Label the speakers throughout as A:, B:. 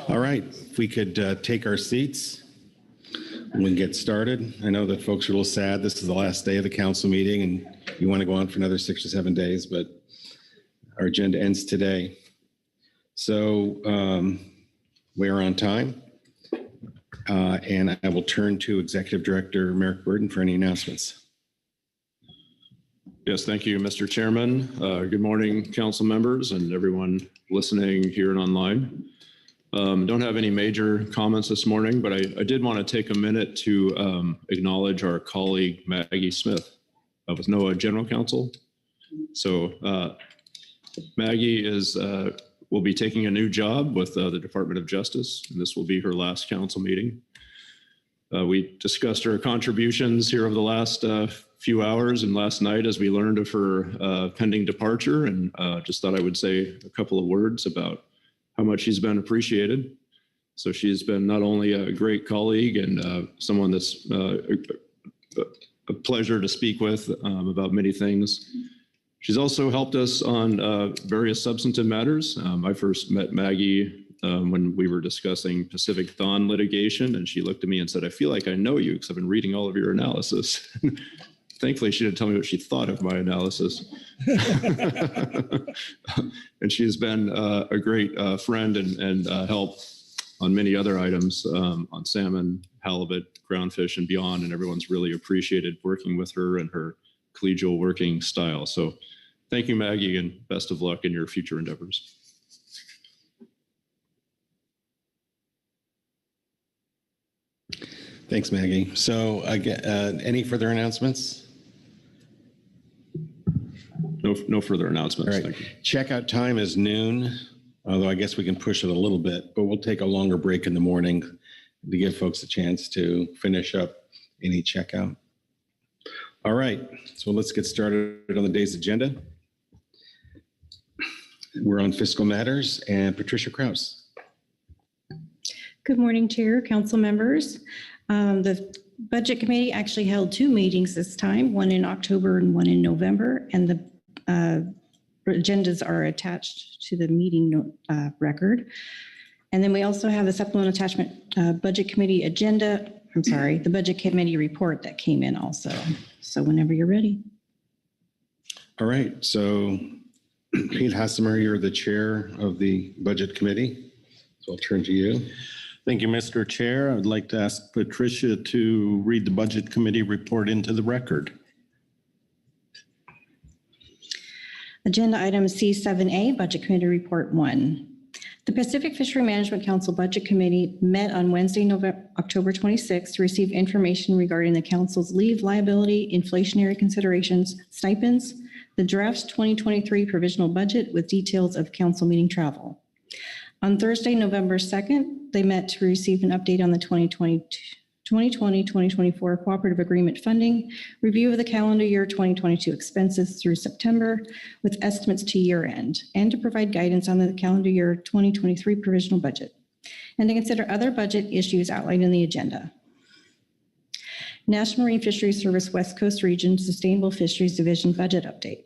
A: All right, if we could take our seats, we can get started. I know that folks are a little sad. This is the last day of the council meeting and you want to go on for another 6 or 7 days, but our agenda ends today. So we're on time. And I will turn to Executive Director Merrick Burton for any announcements.
B: Yes, thank you, Mr. Chairman. Good morning, council members and everyone listening here and online. Don't have any major comments this morning, but I did want to take a minute to acknowledge our colleague, Maggie Smith, with NOAA General Counsel. So Maggie will be taking a new job with the Department of Justice, and this will be her last council meeting. We discussed her contributions here over the last few hours and last night as we learned of her pending departure, and just thought I would say a couple of words about how much she's been appreciated. So she's been not only a great colleague and someone that's a pleasure to speak with about many things. She's also helped us on various substantive matters. I first met Maggie when we were discussing Pacific Thon litigation, and she looked at me and said, "I feel like I know you because I've been reading all of your analysis." Thankfully, she didn't tell me what she thought of my analysis. And she's been a great friend and help on many other items on salmon, halibut, groundfish, and beyond, and everyone's really appreciated working with her and her collegial working style. So thank you, Maggie, and best of luck in your future endeavors.
A: Thanks, Maggie. So any further announcements?
B: No further announcements.
A: All right. Checkout time is noon, although I guess we can push it a little bit, but we'll take a longer break in the morning to give folks a chance to finish up any checkout. All right, so let's get started on the day's agenda. We're on fiscal matters, and Patricia Krause.
C: Good morning, Chair, council members. The Budget Committee actually held 2 meetings this time, one in October and one in November, and the agendas are attached to the meeting record. And then we also have the supplemental attachment Budget Committee agenda. I'm sorry, the Budget Committee report that came in also. So whenever you're ready.
A: All right, so Pete Hassemer, you're the chair of the Budget Committee, so I'll turn to you.
D: Thank you, Mr. Chair. I would like to ask Patricia to read the Budget Committee report into the record.
C: Agenda item C7A, Budget Committee Report 1. The Pacific Fishery Management Council Budget Committee met on Wednesday, October 26th to receive information regarding the council's leave liability, inflationary considerations, stipends, the draft's 2023 provisional budget with details of council meeting travel. On Thursday, November 2nd, they met to receive an update on the 2020-2024 cooperative agreement funding, review of the calendar year 2022 expenses through September with estimates to year end, and to provide guidance on the calendar year 2023 provisional budget, and to consider other budget issues outlined in the agenda. National Marine Fisheries Service West Coast Region Sustainable Fisheries Division budget update.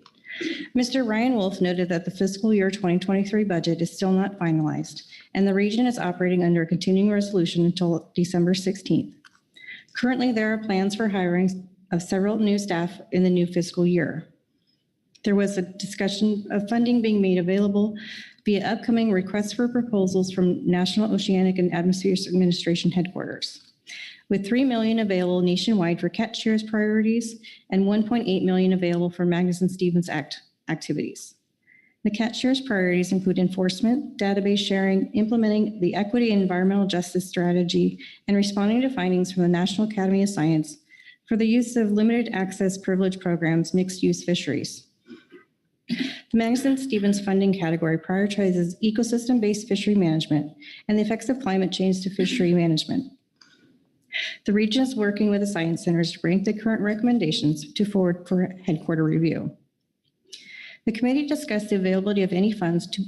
C: Mr. Ryan Wolf noted that the fiscal year 2023 budget is still not finalized, and the region is operating under a continuing resolution until December 16th. Currently, there are plans for hiring of several new staff in the new fiscal year. There was a discussion of funding being made available via upcoming requests for proposals from National Oceanic and Atmospheric Administration headquarters, with $3 million available nationwide for catch shares priorities and $1.8 million available for Magnuson-Stevens Act activities. The catch shares priorities include enforcement, database sharing, implementing the equity and environmental justice strategy, and responding to findings from the National Academy of Science for the use of limited access privilege programs, mixed use fisheries. The Magnuson-Stevens funding category prioritizes ecosystem-based fishery management and the effects of climate change to fishery management. The region is working with the science centers to bring the current recommendations to forward for headquarter review. The committee discussed the availability of any funds to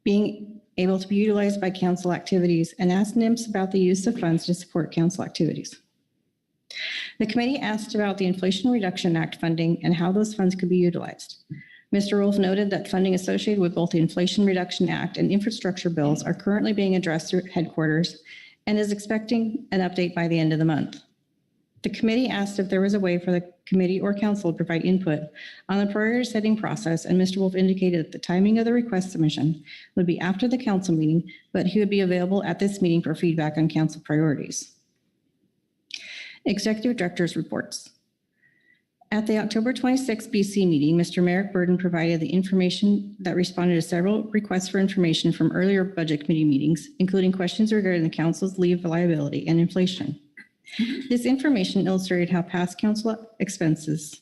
C: being able to be utilized by council activities and asked NIMS about the use of funds to support council activities. The committee asked about the Inflation Reduction Act funding and how those funds could be utilized. Mr. Wolf noted that funding associated with both the Inflation Reduction Act and infrastructure bills are currently being addressed through headquarters and is expecting an update by the end of the month. The committee asked if there was a way for the committee or council to provide input on the priority setting process, and Mr. Wolf indicated that the timing of the request submission would be after the council meeting, but he would be available at this meeting for feedback on council priorities. Executive Director's reports. At the October 26 BC meeting, Mr. Merrick Burden provided the information that responded to several requests for information from earlier budget committee meetings, including questions regarding the council's leave liability and inflation. This information illustrated how past council expenses,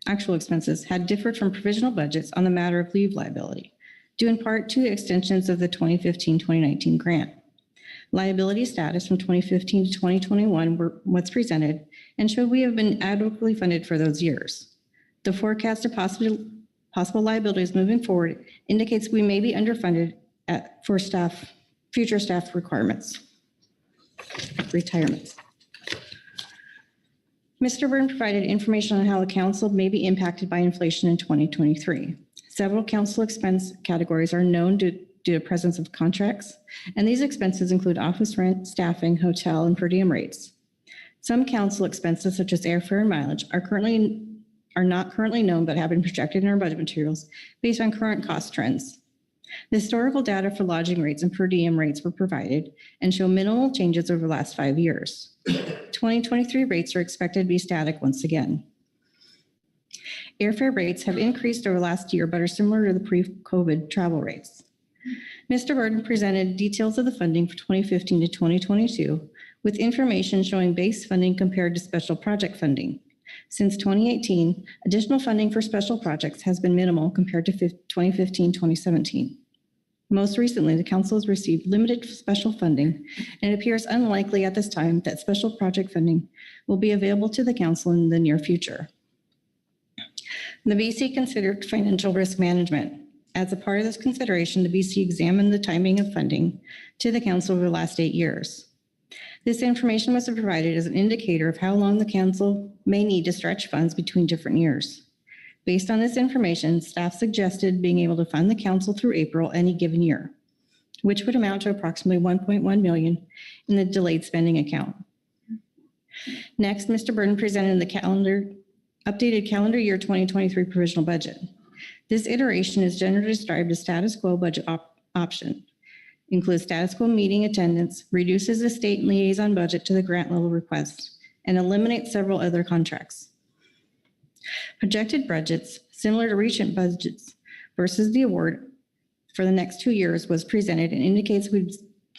C: actual expenses, had differed from provisional budgets on the matter of leave liability, due in part to extensions of the 2015-2019 grant. Liability status from 2015 to 2021 was presented and showed we have been adequately funded for those years. The forecast of possible liabilities moving forward indicates we may be underfunded for future staff retirements. Mr. Byrne provided information on how the council may be impacted by inflation in 2023. Several council expense categories are known due to presence of contracts, and these expenses include office rent, staffing, hotel, and per diem rates. Some council expenses, such as airfare and mileage, are not currently known but have been projected in our budget materials based on current cost trends. The historical data for lodging rates and per diem rates were provided and show minimal changes over the last 5 years. 2023 rates are expected to be static once again. Airfare rates have increased over the last year but are similar to the pre-COVID travel rates. Mr. Burden presented details of the funding for 2015 to 2022 with information showing base funding compared to special project funding. Since 2018, additional funding for special projects has been minimal compared to 2015-2017. Most recently, the council has received limited special funding, and it appears unlikely at this time that special project funding will be available to the council in the near future. The BC considered financial risk management. As a part of this consideration, the BC examined the timing of funding to the council over the last 8 years. This information was provided as an indicator of how long the council may need to stretch funds between different years. Based on this information, staff suggested being able to fund the council through April any given year, which would amount to approximately $1.1 million in the delayed spending account. Next, Mr. Burden presented the updated calendar year 2023 provisional budget. This iteration is generally described as status quo budget option. Includes status quo meeting attendance, reduces the state liaison budget to the grant level request, and eliminates several other contracts. Projected budgets, similar to recent budgets versus the award for the next 2 years, was presented and indicates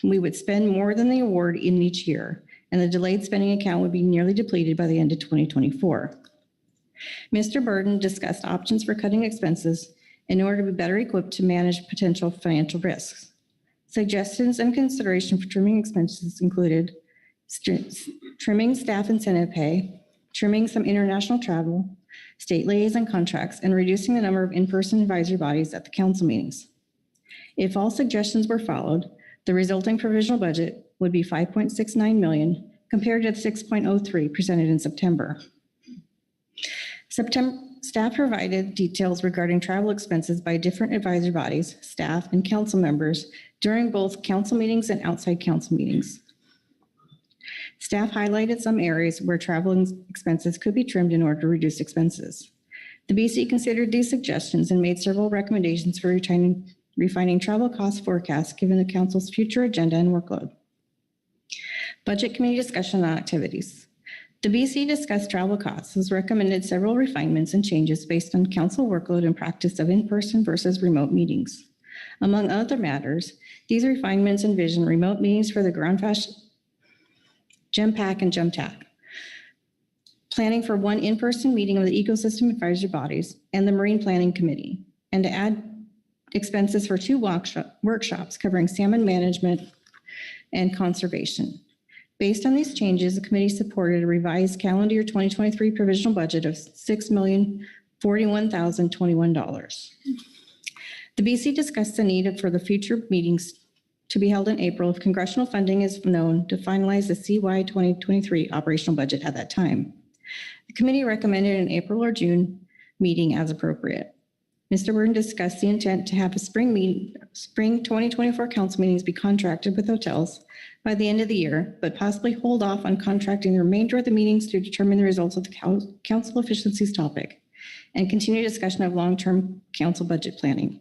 C: we would spend more than the award in each year, and the delayed spending account would be nearly depleted by the end of 2024. Mr. Burden discussed options for cutting expenses in order to be better equipped to manage potential financial risks. Suggestions and consideration for trimming expenses included trimming staff incentive pay, trimming some international travel, state liaison contracts, and reducing the number of in-person advisory bodies at the council meetings. If all suggestions were followed, the resulting provisional budget would be $5.69 million compared to the $6.03 presented in September. Staff provided details regarding travel expenses by different advisory bodies, staff, and council members during both council meetings and outside council meetings. Staff highlighted some areas where travel expenses could be trimmed in order to reduce expenses. The BC considered these suggestions and made several recommendations for refining travel cost forecasts given the council's future agenda and workload. Budget committee discussion on activities. The BC discussed travel costs, has recommended several refinements and changes based on council workload and practice of in-person versus remote meetings. Among other matters, these refinements envision remote meetings for the Ground Fast, GEMPAC, and GEMTAC, planning for one in-person meeting of the ecosystem advisory bodies and the Marine Planning Committee, and to add expenses for 2 workshops covering salmon management and conservation. Based on these changes, the committee supported a revised calendar year 2023 provisional budget of $6,041,021. The BC discussed the need for the future meetings to be held in April if congressional funding is known to finalize the CY 2023 operational budget at that time. The committee recommended an April or June meeting as appropriate. Mr. Burton discussed the intent to have a spring 2024 council meetings be contracted with hotels by the end of the year, but possibly hold off on contracting the remainder of the meetings to determine the results of the council efficiencies topic and continue discussion of long-term council budget planning.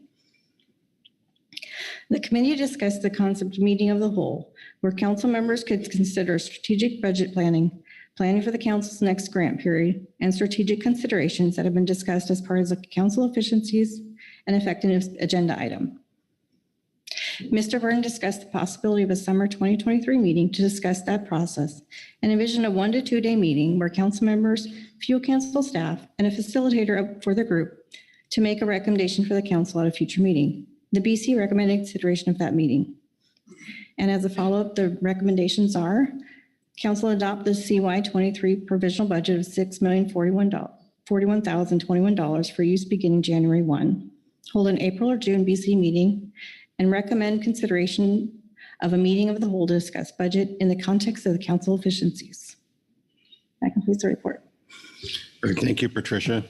C: The committee discussed the concept of meeting of the whole, where council members could consider strategic budget planning for the council's next grant period, and strategic considerations that have been discussed as part of the council efficiencies and effectiveness agenda item. Mr. Burton discussed the possibility of a summer 2023 meeting to discuss that process and envisioned a 1 to 2 day meeting where council members, few council staff, and a facilitator for the group to make a recommendation for the council at a future meeting. The BC recommended consideration of that meeting. And as a follow-up, the recommendations are: council adopt the CY23 provisional budget of $6,041,021 for use beginning January 1. Hold an April or June BC meeting and recommend consideration of a meeting of the whole to discuss budget in the context of the council efficiencies. That completes the report.
A: All right, thank you, Patricia.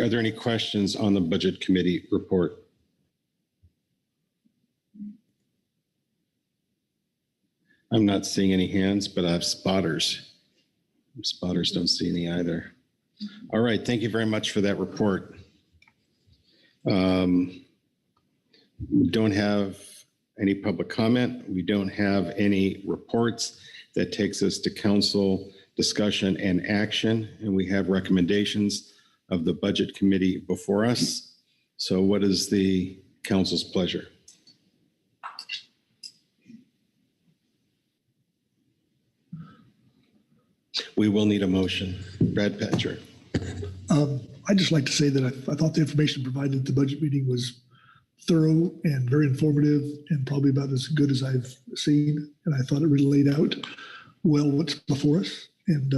A: Are there any questions on the budget committee report? I'm not seeing any hands, but I have spotters. Spotters don't see any either. All right, thank you very much for that report. We don't have any public comment. We don't have any reports. That takes us to council discussion and action, and we have recommendations of the budget committee before us. So what is the council's pleasure? We will need a motion. Brad Patcher.
E: I'd just like to say that I thought the information provided at the budget meeting was thorough and very informative and probably about as good as I've seen. And I thought it really laid out well what's before us. And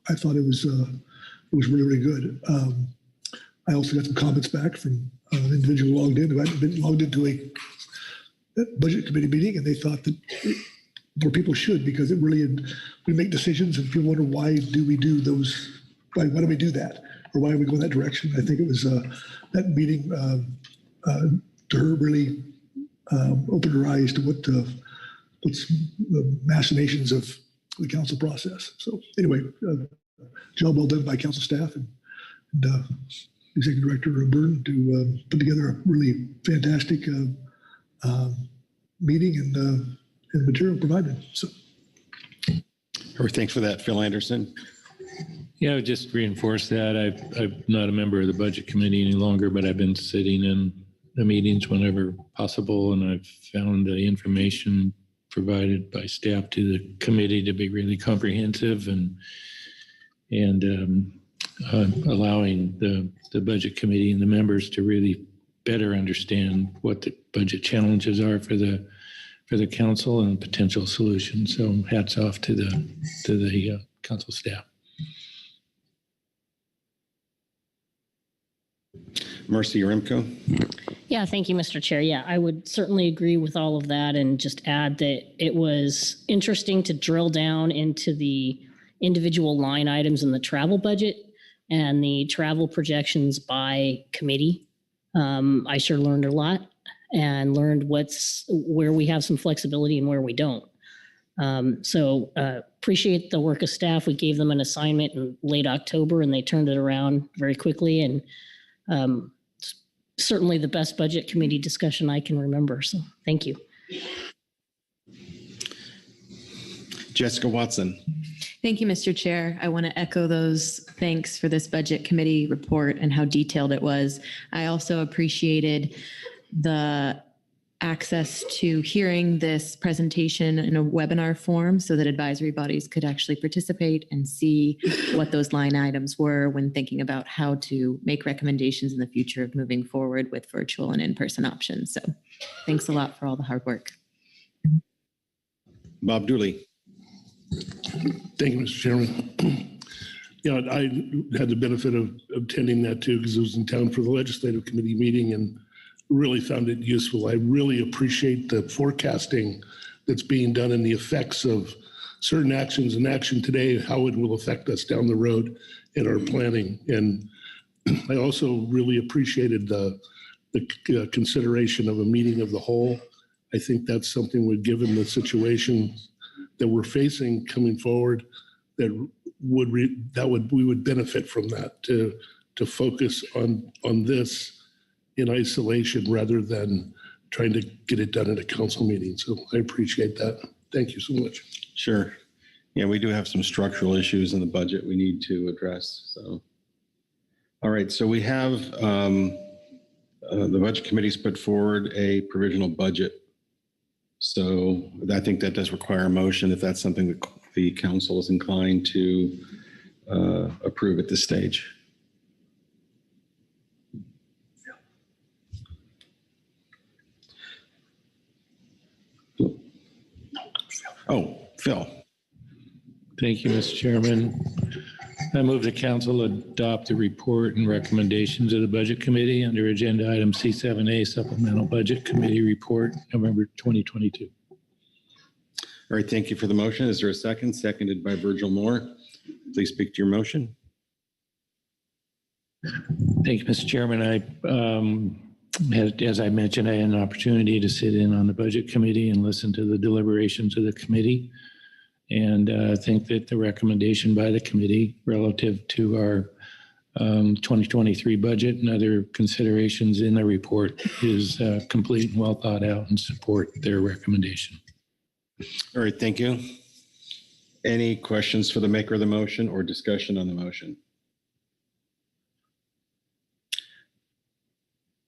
E: I thought it was really, really good. I also got some comments back from an individual logged in who hadn't been logged into a budget committee meeting, and they thought that more people should, because it really, we make decisions and people wonder, why do we do those? Why do we do that? Or why are we going that direction? I think it was that meeting to her really opened her eyes to what's the machinations of the council process. So anyway, job well done by council staff and Executive Director Burton to put together a really fantastic meeting and material provided. So,
A: Thanks for that, Phil Anderson.
F: Yeah, I would just reinforce that. I'm not a member of the budget committee any longer, but I've been sitting in the meetings whenever possible, and I've found the information provided by staff to the committee to be really comprehensive and allowing the budget committee and the members to really better understand what the budget challenges are for the council and potential solutions. So hats off to the council staff.
A: Marcy Yaremko.
G: Yeah, thank you, Mr. Chair. Yeah, I would certainly agree with all of that and just add that it was interesting to drill down into the individual line items in the travel budget and the travel projections by committee. I sure learned a lot and learned where we have some flexibility and where we don't. So appreciate the work of staff. We gave them an assignment in late October and they turned it around very quickly, and certainly the best budget committee discussion I can remember. So thank you.
A: Jessica Watson.
H: Thank you, Mr. Chair. I want to echo those thanks for this budget committee report and how detailed it was. I also appreciated the access to hearing this presentation in a webinar form so that advisory bodies could actually participate and see what those line items were when thinking about how to make recommendations in the future of moving forward with virtual and in-person options. So thanks a lot for all the hard work.
A: Bob Dooley.
I: Thank you, Mr. Chairman. Yeah, I had the benefit of attending that too, because I was in town for the legislative committee meeting and really found it useful. I really appreciate the forecasting that's being done and the effects of certain actions and action today, how it will affect us down the road in our planning. And I also really appreciated the consideration of a meeting of the whole. I think that's something given the situation that we're facing coming forward, that we would benefit from that to focus on this in isolation rather than trying to get it done at a council meeting. So I appreciate that. Thank you so much.
A: Sure. Yeah, we do have some structural issues in the budget we need to address. So, all right. So we have the budget committee's put forward a provisional budget. So I think that does require a motion if that's something that the council is inclined to approve at this stage. Oh, Phil.
F: Thank you, Mr. Chairman. I move the council adopt the report and recommendations of the Budget Committee under Agenda Item C7A Supplemental Budget Committee Report, November 2022.
A: All right, thank you for the motion. Is there a second? Seconded by Virgil Moore. Please speak to your motion.
F: Thank you, Mr. Chairman. As I mentioned, I had an opportunity to sit in on the Budget Committee and listen to the deliberations of the committee. And I think that the recommendation by the committee relative to our 2023 budget and other considerations in the report is complete and well thought out and support their recommendation.
A: All right, thank you. Any questions for the maker of the motion or discussion on the motion?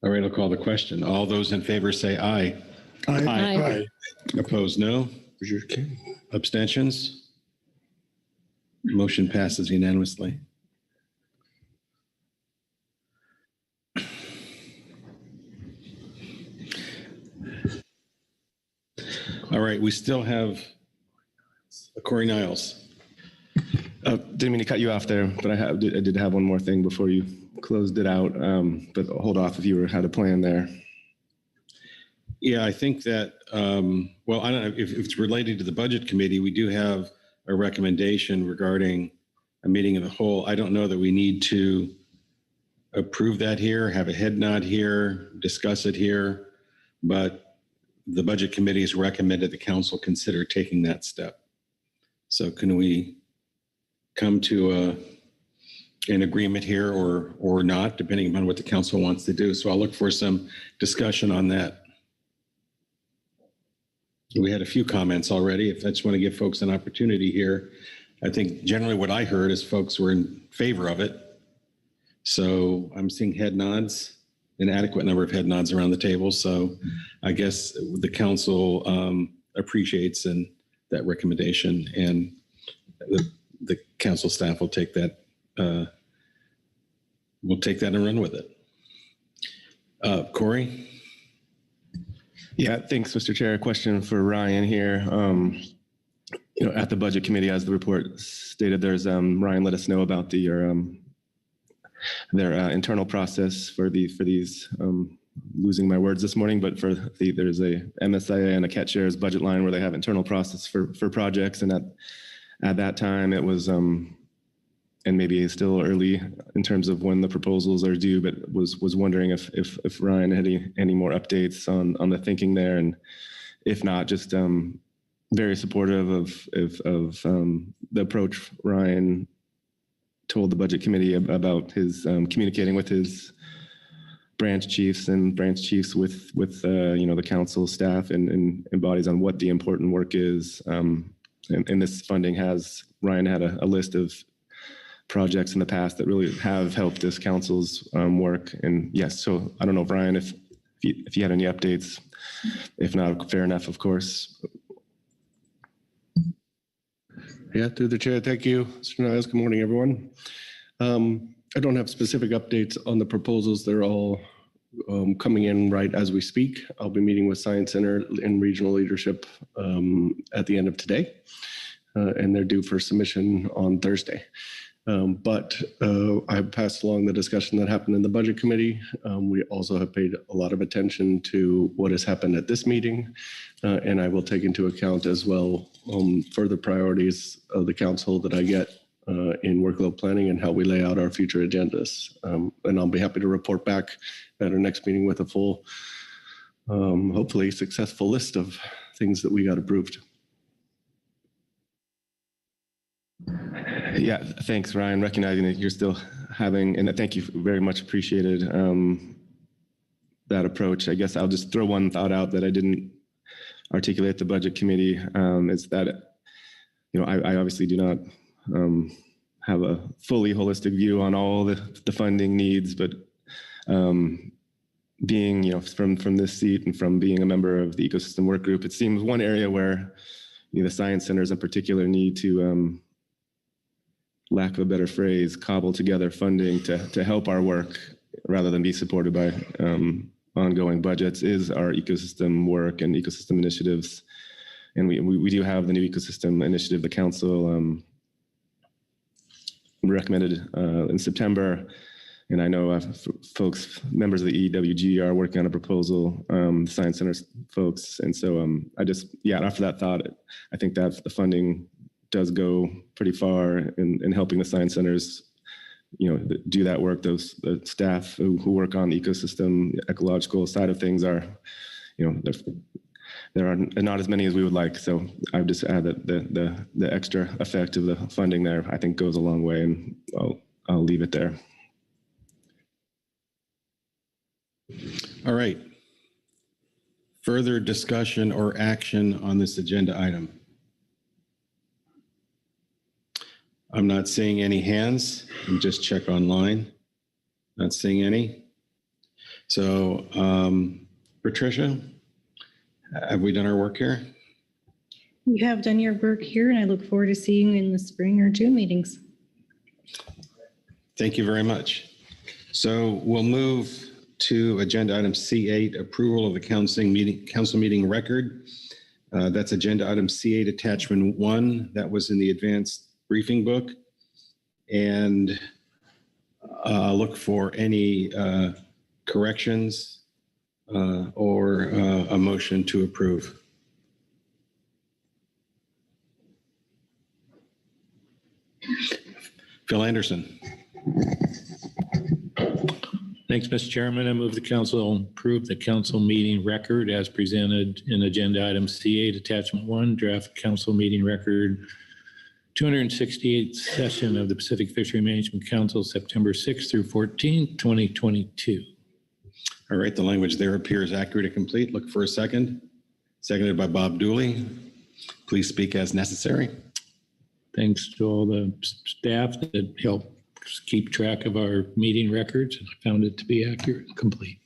A: All right, I'll call the question. All those in favor say aye.
G: Aye.
A: Opposed, no. Abstentions? Motion passes unanimously. All right, we still have Corey Niles.
J: Didn't mean to cut you off there, but I did have one more thing before you closed it out. But hold off if you had a plan there.
A: Yeah, I think that, well, I don't know if it's related to the Budget Committee, we do have a recommendation regarding a meeting of the whole. I don't know that we need to approve that here, have a head nod here, discuss it here, but the Budget Committee has recommended the council consider taking that step. So can we come to an agreement here or not, depending upon what the council wants to do? So I'll look for some discussion on that. We had a few comments already. If I just want to give folks an opportunity here, I think generally what I heard is folks were in favor of it. So I'm seeing head nods, an adequate number of head nods around the table. So I guess the council appreciates that recommendation, and the council staff will take that. We'll take that and run with it. Corey?
J: Yeah, thanks, Mr. Chair. Question for Ryan here. At the Budget Committee, as the report stated, there's Ryan let us know about their internal process for these. Losing my words this morning, but there's a MSIA and a CAT shares budget line where they have internal process for projects, and at that time it was and maybe it's still early in terms of when the proposals are due, but was wondering if Ryan had any more updates on the thinking there, and if not, just very supportive of the approach Ryan told the Budget Committee about his communicating with his branch chiefs and branch chiefs with the council staff and bodies on what the important work is. And this funding Ryan had a list of projects in the past that really have helped this council's work. And yes, so I don't know, Brian, if you had any updates. If not, fair enough, of course.
K: Yeah, through the chair, thank you, Mr. Niles. Good morning, everyone. I don't have specific updates on the proposals. They're all coming in right as we speak. I'll be meeting with Science Center and regional leadership at the end of today, and they're due for submission on Thursday. But I passed along the discussion that happened in the Budget Committee. We also have paid a lot of attention to what has happened at this meeting, and I will take into account as well further priorities of the council that I get in workload planning and how we lay out our future agendas. And I'll be happy to report back at our next meeting with a full, hopefully successful list of things that we got approved.
J: Yeah, thanks, Ryan. Recognizing that you're still having, and thank you, very much appreciated that approach. I guess I'll just throw one thought out that I didn't articulate at the budget committee, is that, I obviously do not have a fully holistic view on all the funding needs, but being, from this seat and from being a member of the ecosystem work group, it seems one area where the science centers in particular need to, lack of a better phrase, cobble together funding to help our work rather than be supported by ongoing budgets, is our ecosystem work and ecosystem initiatives. And we do have the new ecosystem initiative the council recommended in September. And I know folks, members of the EWG, are working on a proposal, Science Center folks. And so after that thought, I think that the funding does go pretty far in helping the Science Centers, do that work. The staff who work on the ecosystem, ecological side of things are, there are not as many as we would like. So I would just add that the extra effect of the funding there, I think, goes a long way, and I'll leave it there.
A: All right. Further discussion or action on this agenda item? I'm not seeing any hands. Let me just check online. Not seeing any. So, Patricia, have we done our work here?
C: You have done your work here, and I look forward to seeing you in the spring or June meetings.
A: Thank you very much. So we'll move to agenda item C8, approval of the council meeting record. That's agenda item C8, attachment 1. That was in the advanced briefing book. And look for any corrections or a motion to approve. Phil Anderson.
F: Thanks, Mr. Chairman. I move the council approve the council meeting record as presented in agenda item C8, attachment 1, draft council meeting record 268th session of the Pacific Fishery Management Council, September 6th through 14th, 2022.
A: All right, the language there appears accurate and complete. Look for a second. Seconded by Bob Dooley. Please speak as necessary.
F: Thanks to all the staff that helped keep track of our meeting records, and I found it to be accurate and complete.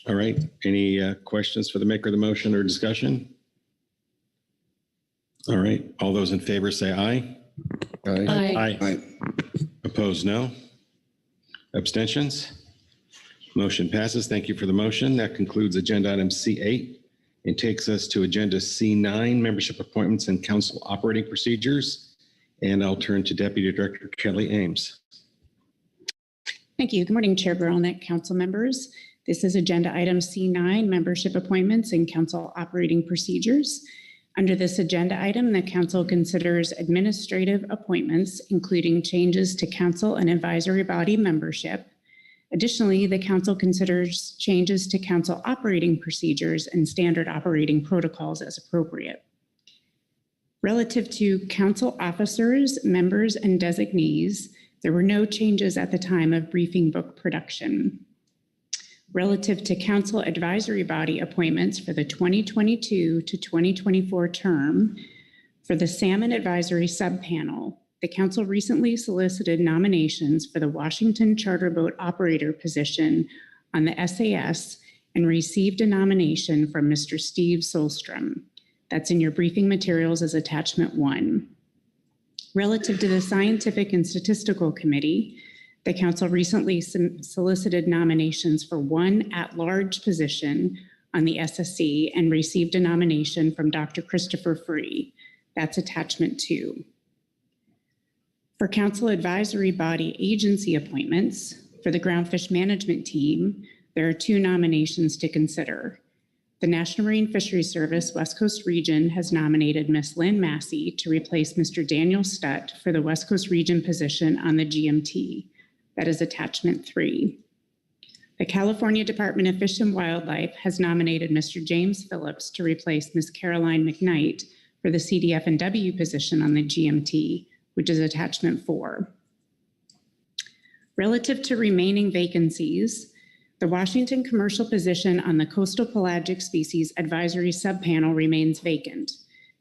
A: All right, any questions for the maker of the motion or discussion? All right, all those in favor say aye.
H: Aye.
A: Aye. Opposed, no. Abstentions? Motion passes. Thank you for the motion. That concludes agenda item C8. It takes us to agenda C9, membership appointments and council operating procedures. And I'll turn to Deputy Director Kelly Ames.
L: Thank you. Good morning, Chair Burlnick, council members. This is agenda item C9, membership appointments and council operating procedures. Under this agenda item, the council considers administrative appointments, including changes to council and advisory body membership. Additionally, the council considers changes to council operating procedures and standard operating protocols as appropriate. Relative to council officers, members, and designees, there were no changes at the time of briefing book production. Relative to council advisory body appointments for the 2022 to 2024 term, for the Salmon Advisory Subpanel, the council recently solicited nominations for the Washington Charter Boat Operator position on the SAS and received a nomination from Mr. Steve Solstrom. That's in your briefing materials as attachment 1. Relative to the Scientific and Statistical Committee, the council recently solicited nominations for one at-large position on the SSC and received a nomination from Dr. Christopher Free. That's attachment 2. For council advisory body agency appointments, for the groundfish management team, there are 2 nominations to consider. The National Marine Fisheries Service West Coast Region has nominated Ms. Lynn Massey to replace Mr. Daniel Stutt for the West Coast Region position on the GMT. That is attachment 3. The California Department of Fish and Wildlife has nominated Mr. James Phillips to replace Ms. Caroline McKnight for the CDF&W position on the GMT, which is attachment 4. Relative to remaining vacancies, the Washington commercial position on the Coastal Pelagic Species Advisory Subpanel remains vacant.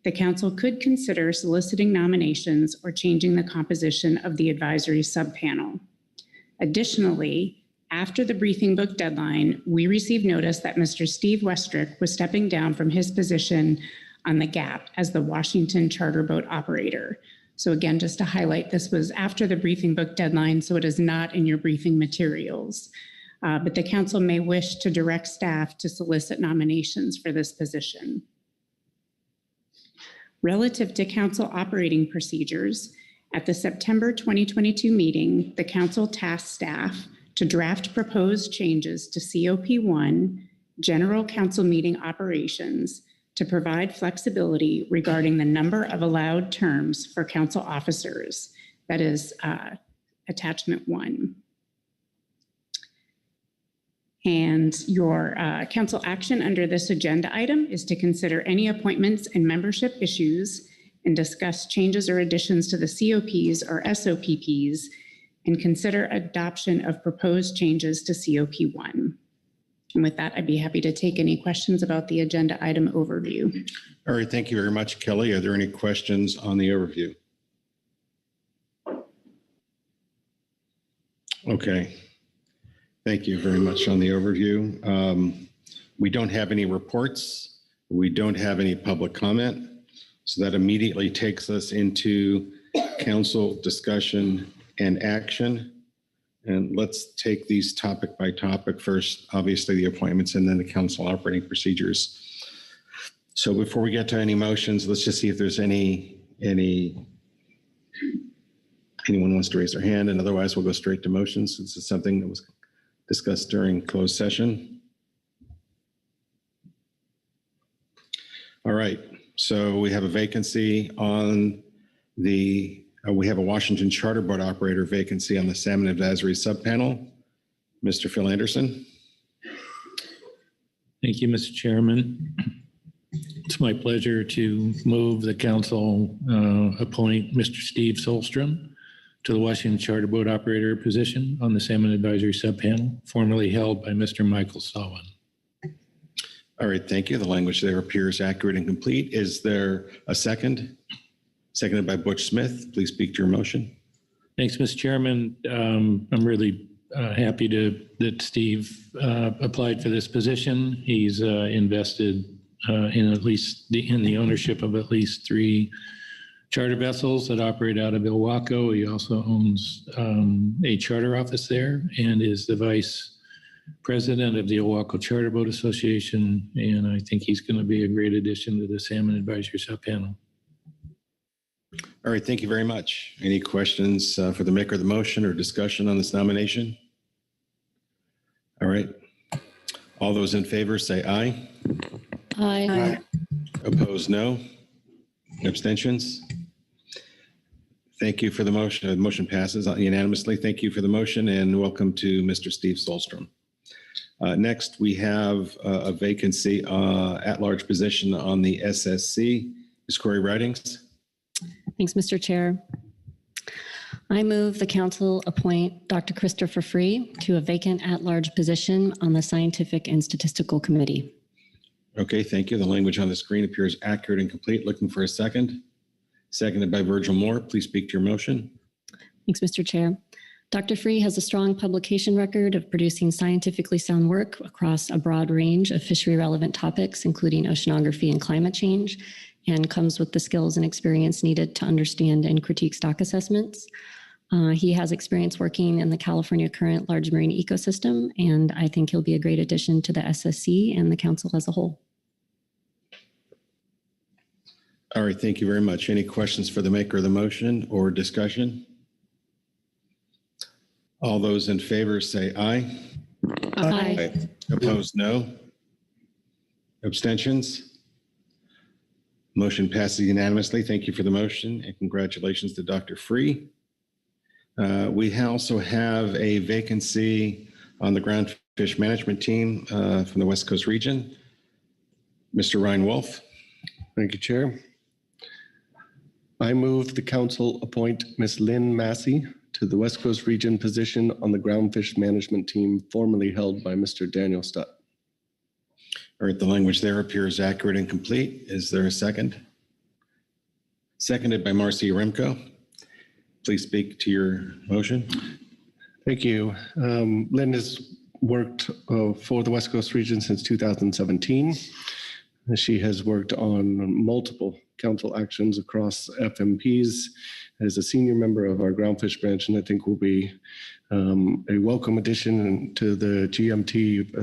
L: The council could consider soliciting nominations or changing the composition of the advisory subpanel. Additionally, after the briefing book deadline, we received notice that Mr. Steve Westrick was stepping down from his position on the GAP as the Washington charter boat operator. So again, just to highlight, this was after the briefing book deadline, so it is not in your briefing materials. But the council may wish to direct staff to solicit nominations for this position. Relative to council operating procedures, at the September 2022 meeting, the council tasked staff to draft proposed changes to COP1, General Council Meeting Operations, to provide flexibility regarding the number of allowed terms for council officers. That is attachment 1. And your council action under this agenda item is to consider any appointments and membership issues and discuss changes or additions to the COPs or SOPPs and consider adoption of proposed changes to COP1. And with that, I'd be happy to take any questions about the agenda item overview.
A: All right, thank you very much, Kelly. Are there any questions on the overview? Okay. Thank you very much on the overview. We don't have any reports. We don't have any public comment. So that immediately takes us into council discussion and action. And let's take these topic by topic. First, obviously the appointments and then the council operating procedures. So before we get to any motions, let's just see if there's anyone wants to raise their hand, and otherwise we'll go straight to motions. This is something that was discussed during closed session. All right, so we have a vacancy on we have a Washington Charter Boat operator vacancy on the Salmon Advisory Subpanel. Mr. Phil Anderson.
F: Thank you, Mr. Chairman. It's my pleasure to move the council appoint Mr. Steve Solstrom to the Washington Charter Boat operator position on the Salmon Advisory Subpanel, formerly held by Mr. Michael Sawan.
A: All right, thank you. The language there appears accurate and complete. Is there a second? Seconded by Butch Smith. Please speak to your motion.
F: Thanks, Mr. Chairman. I'm really happy that Steve applied for this position. He's invested in the ownership of at least 3 charter vessels that operate out of Ilwaco. He also owns a charter office there and is the vice president of the Ilwaco Charter Boat Association. And I think he's going to be a great addition to the Salmon Advisory Subpanel.
A: All right, thank you very much. Any questions for the maker of the motion or discussion on this nomination? All right. All those in favor say aye.
G: Aye.
A: Opposed, no. Abstentions? Thank you for the motion. The motion passes unanimously. Thank you for the motion and welcome to Mr. Steve Solstrom. Next, we have a vacancy at-large position on the SSC. Ms. Corey Ridings.
M: Thanks, Mr. Chair. I move the council appoint Dr. Christopher Free to a vacant at-large position on the Scientific and Statistical Committee.
A: Okay, thank you. The language on the screen appears accurate and complete. Looking for a second. Seconded by Virgil Moore. Please speak to your motion.
M: Thanks, Mr. Chair. Dr. Free has a strong publication record of producing scientifically sound work across a broad range of fishery-relevant topics, including oceanography and climate change, and comes with the skills and experience needed to understand and critique stock assessments. He has experience working in the California current large marine ecosystem, and I think he'll be a great addition to the SSC and the council as a whole.
A: All right, thank you very much. Any questions for the maker of the motion or discussion? All those in favor say aye.
M: Aye.
A: Opposed, no. Abstentions? Motion passes unanimously. Thank you for the motion and congratulations to Dr. Free. We also have a vacancy on the ground fish management team from the West Coast region. Mr. Ryan Wolf.
K: Thank you, Chair. I move the council appoint Ms. Lynn Massey to the West Coast Region position on the ground fish management team formerly held by Mr. Daniel Stutt.
A: All right, the language there appears accurate and complete. Is there a second? Seconded by Marcy Remco. Please speak to your motion.
K: Thank you. Lynn has worked for the West Coast region since 2017. She has worked on multiple council actions across FMPs as a senior member of our groundfish branch, and I think will be a welcome addition to the GMT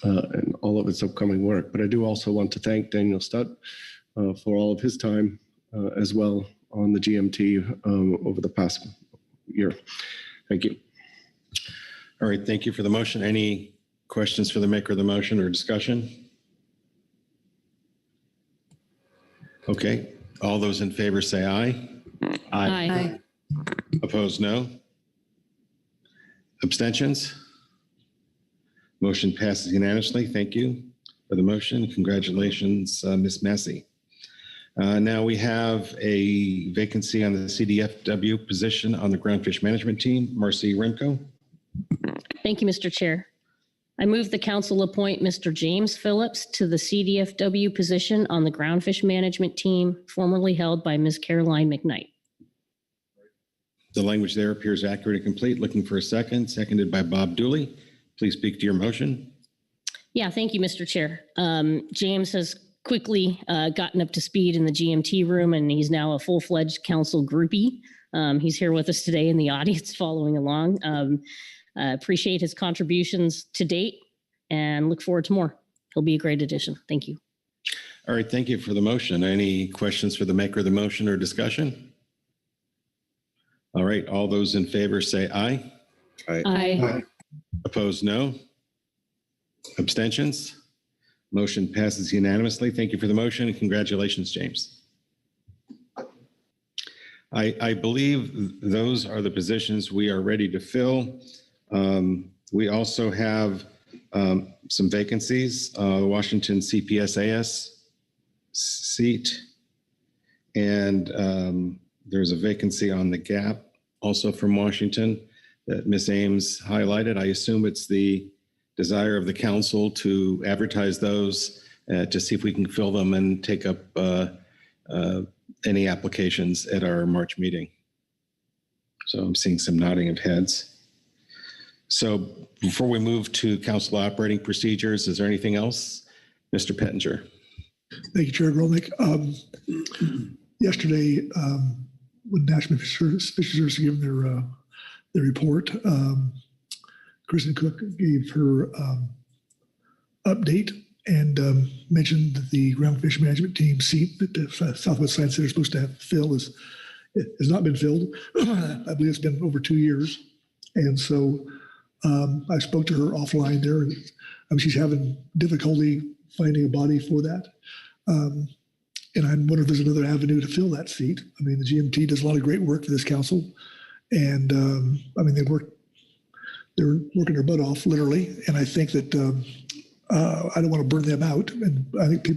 K: and all of its upcoming work. But I do also want to thank Daniel Stutt for all of his time as well on the GMT over the past year. Thank you.
A: All right, thank you for the motion. Any questions for the maker of the motion or discussion? Okay, all those in favor say aye.
M: Aye.
A: Opposed, no. Abstentions? Motion passes unanimously. Thank you for the motion. Congratulations, Ms. Massey. Now we have a vacancy on the CDFW position on the groundfish management team. Marcy Remco.
G: Thank you, Mr. Chair. I move the council appoint Mr. James Phillips to the CDFW position on the groundfish management team formerly held by Ms. Caroline McKnight.
A: The language there appears accurate and complete. Looking for a second. Seconded by Bob Dooley. Please speak to your motion.
G: Yeah, thank you, Mr. Chair. James has quickly gotten up to speed in the GMT room, and he's now a full-fledged council groupie. He's here with us today in the audience following along. Appreciate his contributions to date and look forward to more. He'll be a great addition. Thank you.
A: All right, thank you for the motion. Any questions for the maker of the motion or discussion? All right, all those in favor say aye.
M: Aye.
A: Opposed, no. Abstentions? Motion passes unanimously. Thank you for the motion and congratulations, James. I believe those are the positions we are ready to fill. We also have some vacancies, the Washington CPSAS seat, and there's a vacancy on the GAP also from Washington that Ms. Ames highlighted. I assume it's the desire of the council to advertise those to see if we can fill them and take up any applications at our March meeting. So I'm seeing some nodding of heads. So before we move to council operating procedures, is there anything else? Mr. Pettinger.
E: Thank you, Chair Grolnick. Yesterday, when National Fisheries Service gave their report, Kristen Cook gave her update and mentioned that the groundfish management team seat that the Southwest Science Center is supposed to have fill has not been filled. I believe it's been over 2 years. And so I spoke to her offline there, and she's having difficulty finding a body for that. And I wonder if there's another avenue to fill that seat. I mean, the GMT does a lot of great work for this council. And I mean, they're working their butt off, literally. And I think that I don't want to burn them out. And I think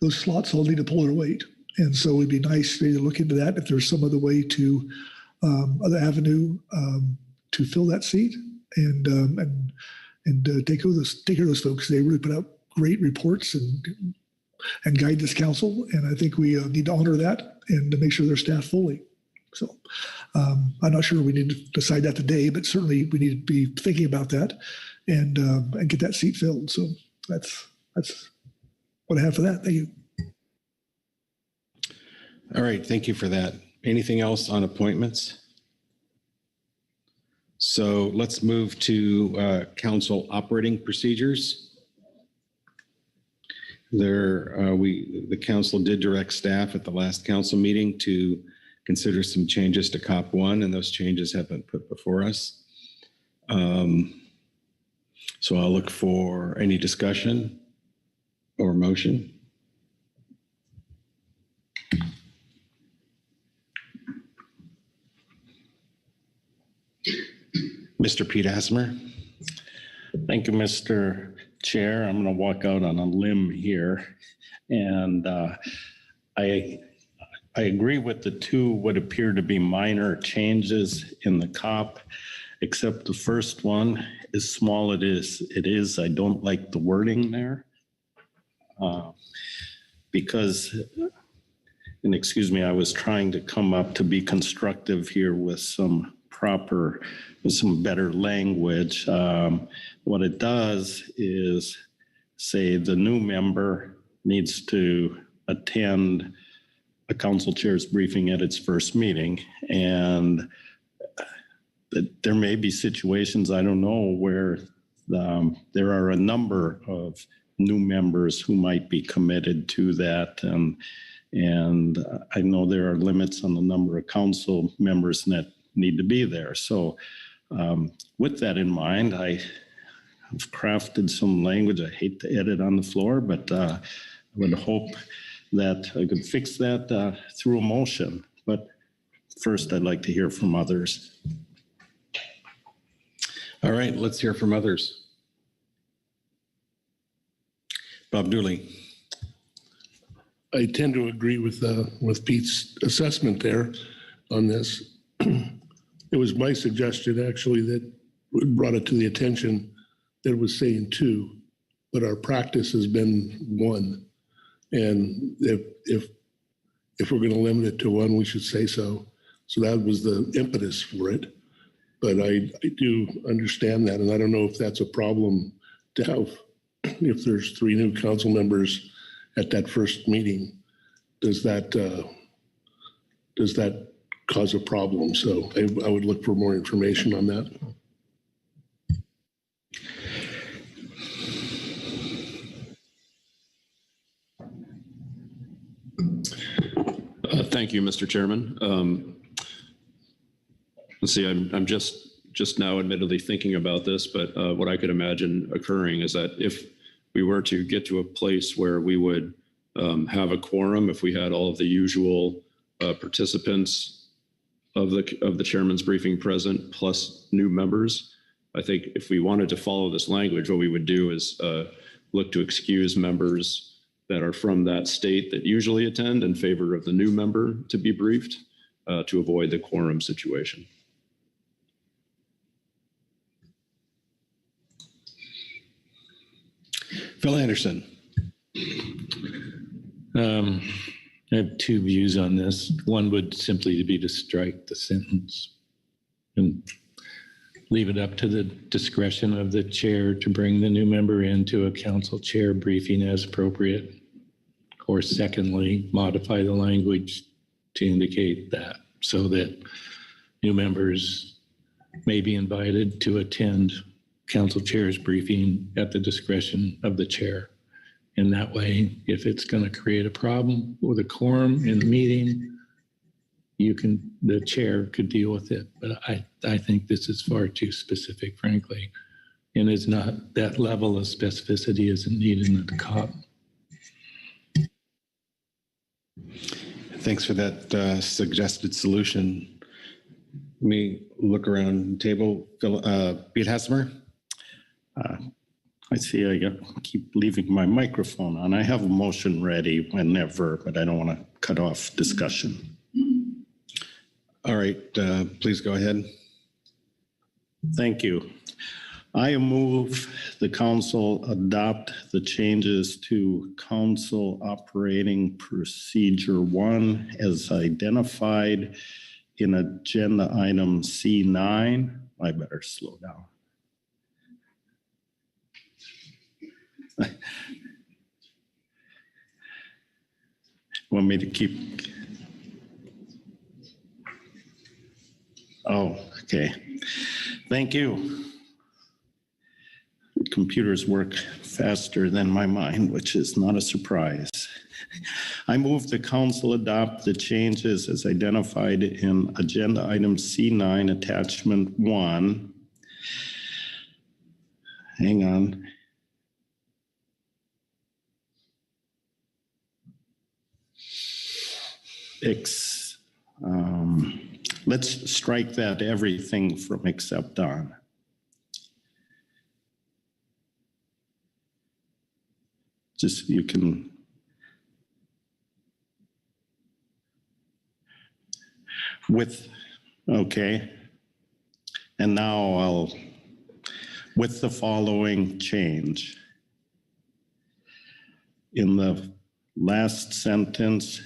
E: those slots all need to pull their weight. And so it'd be nice to look into that if there's some other way to, other avenue to fill that seat and take care of those folks. They really put out great reports and guide this council. And I think we need to honor that and to make sure they're staffed fully. So I'm not sure we need to decide that today, but certainly we need to be thinking about that and get that seat filled. So that's what I have for that. Thank you.
A: All right, thank you for that. Anything else on appointments? So let's move to council operating procedures. The council did direct staff at the last council meeting to consider some changes to COP 1, and those changes have been put before us. So I'll look for any discussion. or motion? Mr. Pete Asmer.
D: Thank you, Mr. Chair. I'm going to walk out on a limb here. And I agree with the two what appear to be minor changes in the COP, except the first one, as small it is, I don't like the wording there. Because, and excuse me, I was trying to come up to be constructive here with some better language. What it does is say the new member needs to attend a council chair's briefing at its first meeting. And there may be situations, I don't know, where there are a number of new members who might be committed to that. And I know there are limits on the number of council members that need to be there. So with that in mind, I've crafted some language. I hate to edit on the floor, but I would hope that I could fix that through a motion. But first, I'd like to hear from others.
A: All right, let's hear from others. Bob Dooley.
I: I tend to agree with Pete's assessment there on this. It was my suggestion actually that brought it to the attention that it was saying two, but our practice has been one. And if we're going to limit it to one, we should say so. So that was the impetus for it. But I do understand that, and I don't know if that's a problem to have. If there's 3 new council members at that first meeting, does that cause a problem? So I would look for more information on that.
B: Thank you, Mr. Chairman. Let's see, I'm just now admittedly thinking about this, but what I could imagine occurring is that if we were to get to a place where we would have a quorum, if we had all of the usual participants of the chairman's briefing present plus new members, I think if we wanted to follow this language, what we would do is look to excuse members that are from that state that usually attend in favor of the new member to be briefed to avoid the quorum situation.
A: Phil Anderson.
F: I have 2 views on this. One would simply be to strike the sentence and leave it up to the discretion of the chair to bring the new member into a council chair briefing as appropriate. Or secondly, modify the language to indicate that so that new members may be invited to attend council chair's briefing at the discretion of the chair. And that way, if it's going to create a problem with a quorum in the meeting, the chair could deal with it. But I think this is far too specific, frankly, and is not, that level of specificity isn't needed in the COP.
A: Thanks for that suggested solution. Let me look around the table. Pete Hasmer.
D: I see I keep leaving my microphone on. I have a motion ready whenever, but I don't want to cut off discussion.
A: All right, please go ahead.
D: Thank you. I move the council adopt the changes to Council Operating Procedure 1 as identified in Agenda Item C9. I better slow down. Want me to keep? Oh, okay. Thank you. Computers work faster than my mind, which is not a surprise. I move the council adopt the changes as identified in Agenda Item C9, Attachment 1. Hang on. let's strike that everything from except on. Just, you can. Okay. And now with the following change. In the last sentence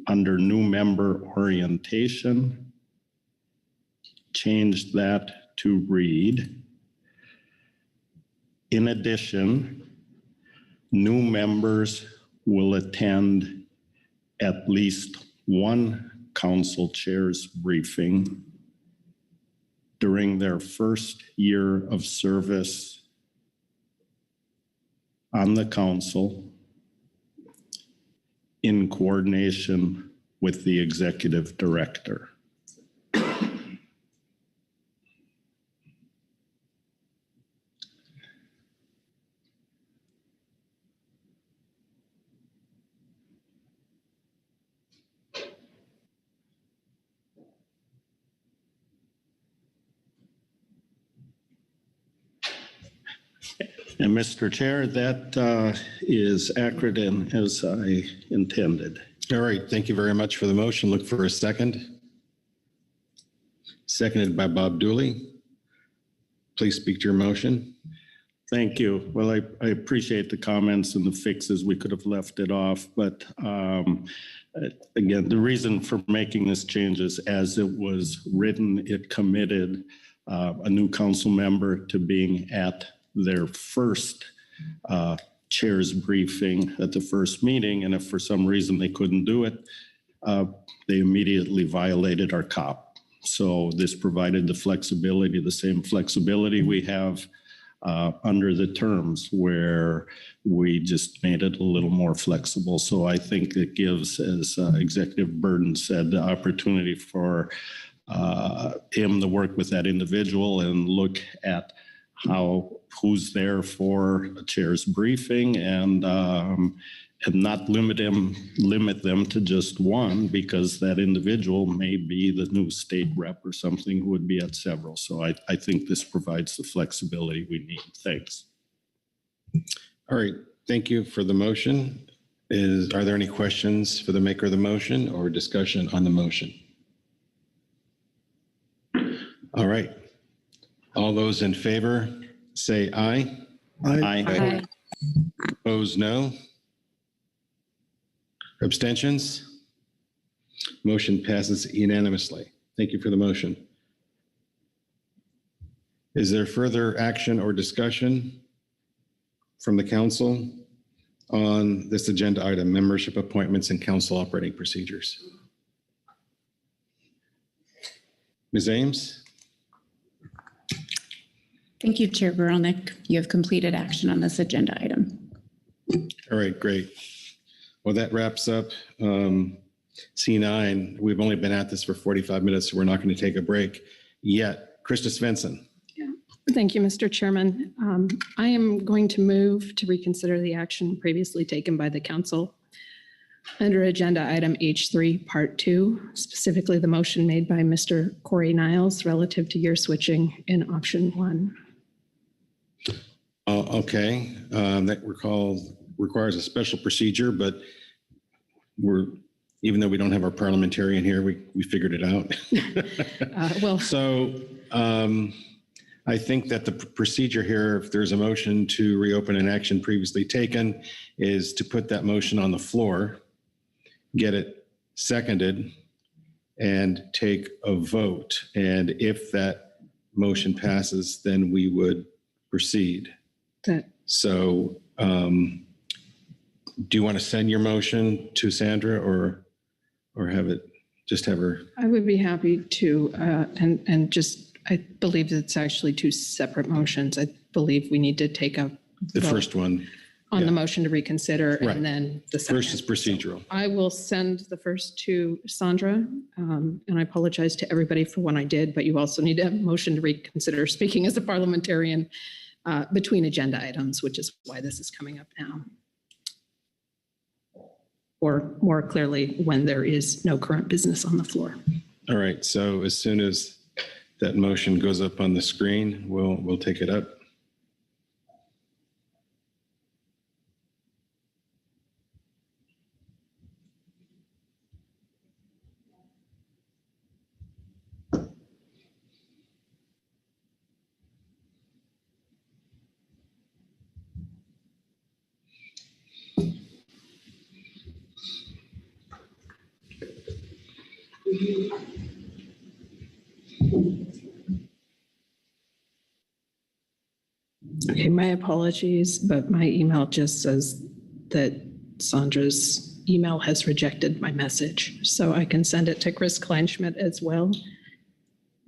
D: under new member orientation, change that to read. In addition, new members will attend at least one council chair's briefing during their first year of service on the council in coordination with the executive director. And Mr. Chair, that is accurate and as I intended.
A: All right, thank you very much for the motion. Look for a second. Seconded by Bob Dooley. Please speak to your motion.
D: Thank you. Well, I appreciate the comments and the fixes. We could have left it off, but again, the reason for making this change is as it was written, it committed a new council member to being at their first chair's briefing at the first meeting. And if for some reason they couldn't do it, they immediately violated our COP. So this provided the flexibility, the same flexibility we have under the terms where we just made it a little more flexible. So I think it gives, as Executive Burden said, the opportunity for him to work with that individual and look at who's there for a chair's briefing and not limit them to just one, because that individual may be the new state rep or something who would be at several. So I think this provides the flexibility we need. Thanks.
A: All right, thank you for the motion. Are there any questions for the maker of the motion or discussion on the motion? All right. All those in favor, say aye.
E: Aye.
D: Aye.
A: Opposed, no. Abstentions? Motion passes unanimously. Thank you for the motion. Is there further action or discussion from the council on this agenda item, membership appointments and council operating procedures? Ms. Ames?
L: Thank you, Chair Veronic. You have completed action on this agenda item.
A: All right, great. Well, that wraps up C9. We've only been at this for 45 minutes, so we're not going to take a break yet. Krista Svensson.
N: Thank you, Mr. Chairman. I am going to move to reconsider the action previously taken by the council under agenda item H3, part 2, specifically the motion made by Mr. Corey Niles relative to year switching in option 1.
A: Okay, that requires a special procedure, but even though we don't have our parliamentarian here, we figured it out. So I think that the procedure here, if there's a motion to reopen an action previously taken, is to put that motion on the floor, get it seconded, and take a vote. And if that motion passes, then we would proceed. So do you want to send your motion to Sandra or have her?
N: I would be happy to, and just, I believe it's actually two separate motions. I believe we need to take a
A: The
N: vote
A: first one.
N: on the motion to reconsider
A: Right.
N: and then the second.
A: First is procedural.
N: I will send the first to Sandra, and I apologize to everybody for what I did, but you also need a motion to reconsider speaking as a parliamentarian between agenda items, which is why this is coming up now. or more clearly, when there is no current business on the floor.
A: All right, so as soon as that motion goes up on the screen, we'll take it up.
N: Okay, my apologies, but my email just says that Sandra's email has rejected my message. So I can send it to Chris Kleinschmidt as well,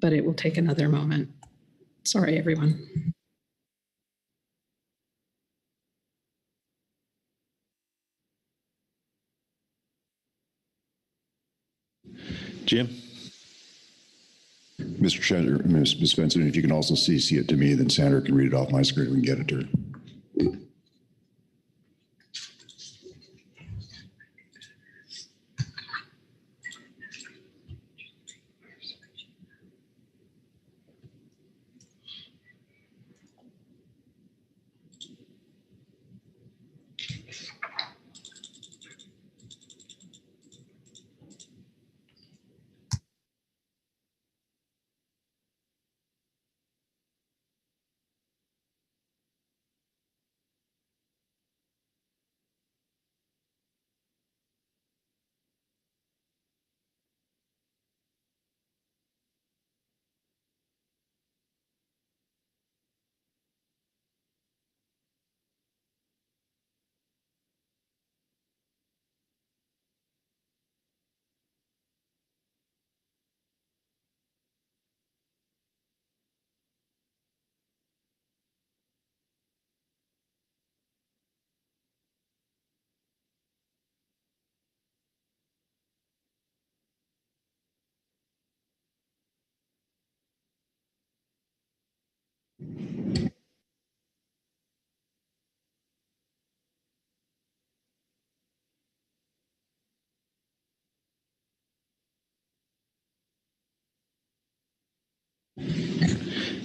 N: but it will take another moment. Sorry, everyone.
A: Jim?
O: Mr. Chair, Ms. Svensson, if you can also CC it to me, then Sandra can read it off my screen. We can get it to her.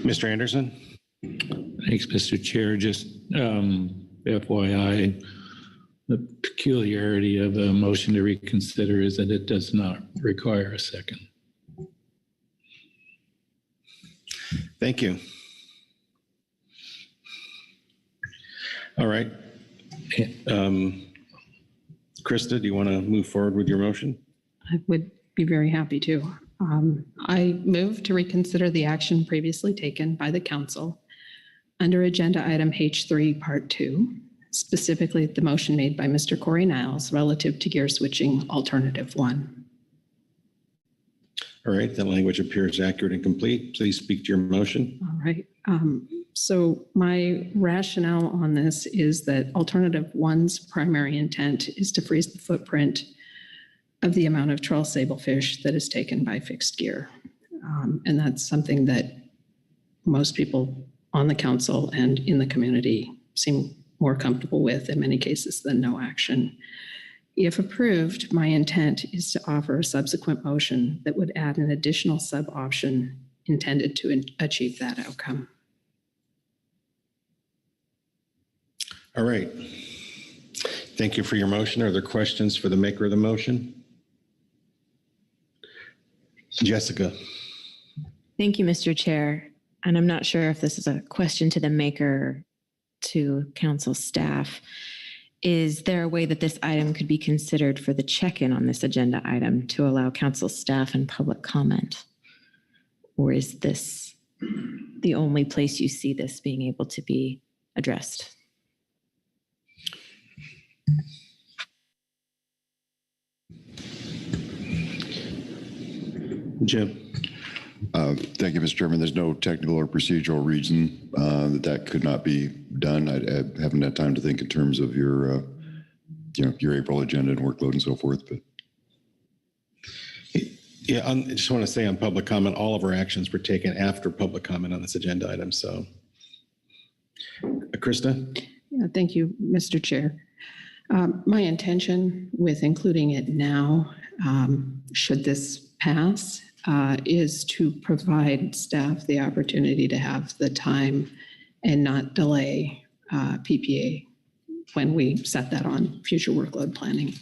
A: Mr. Anderson?
F: Thanks, Mr. Chair. Just FYI, the peculiarity of a motion to reconsider is that it does not require a second.
A: Thank you. All right. Krista, do you want to move forward with your motion?
N: I would be very happy to. I move to reconsider the action previously taken by the council under agenda item H3, part 2, specifically the motion made by Mr. Corey Niles relative to gear switching alternative 1.
A: All right, that language appears accurate and complete. Please speak to your motion.
N: All right. So my rationale on this is that alternative 1's primary intent is to freeze the footprint of the amount of trawl sablefish that is taken by fixed gear. And that's something that most people on the council and in the community seem more comfortable with in many cases than no action. If approved, my intent is to offer a subsequent motion that would add an additional sub-option intended to achieve that outcome.
A: All right. Thank you for your motion. Are there questions for the maker of the motion? Jessica.
H: Thank you, Mr. Chair. And I'm not sure if this is a question to the maker or to council staff. Is there a way that this item could be considered for the check-in on this agenda item to allow council staff and public comment? Or is this the only place you see this being able to be addressed?
A: Jim.
O: Thank you, Mr. Chairman. There's no technical or procedural reason that could not be done. I haven't had time to think in terms of your April agenda and workload and so forth. But
A: yeah, I just want to say on public comment, all of our actions were taken after public comment on this agenda item. So, Krista.
N: Yeah, thank you, Mr. Chair. My intention with including it now, should this pass, is to provide staff the opportunity to have the time and not delay PPA when we set that on future workload planning.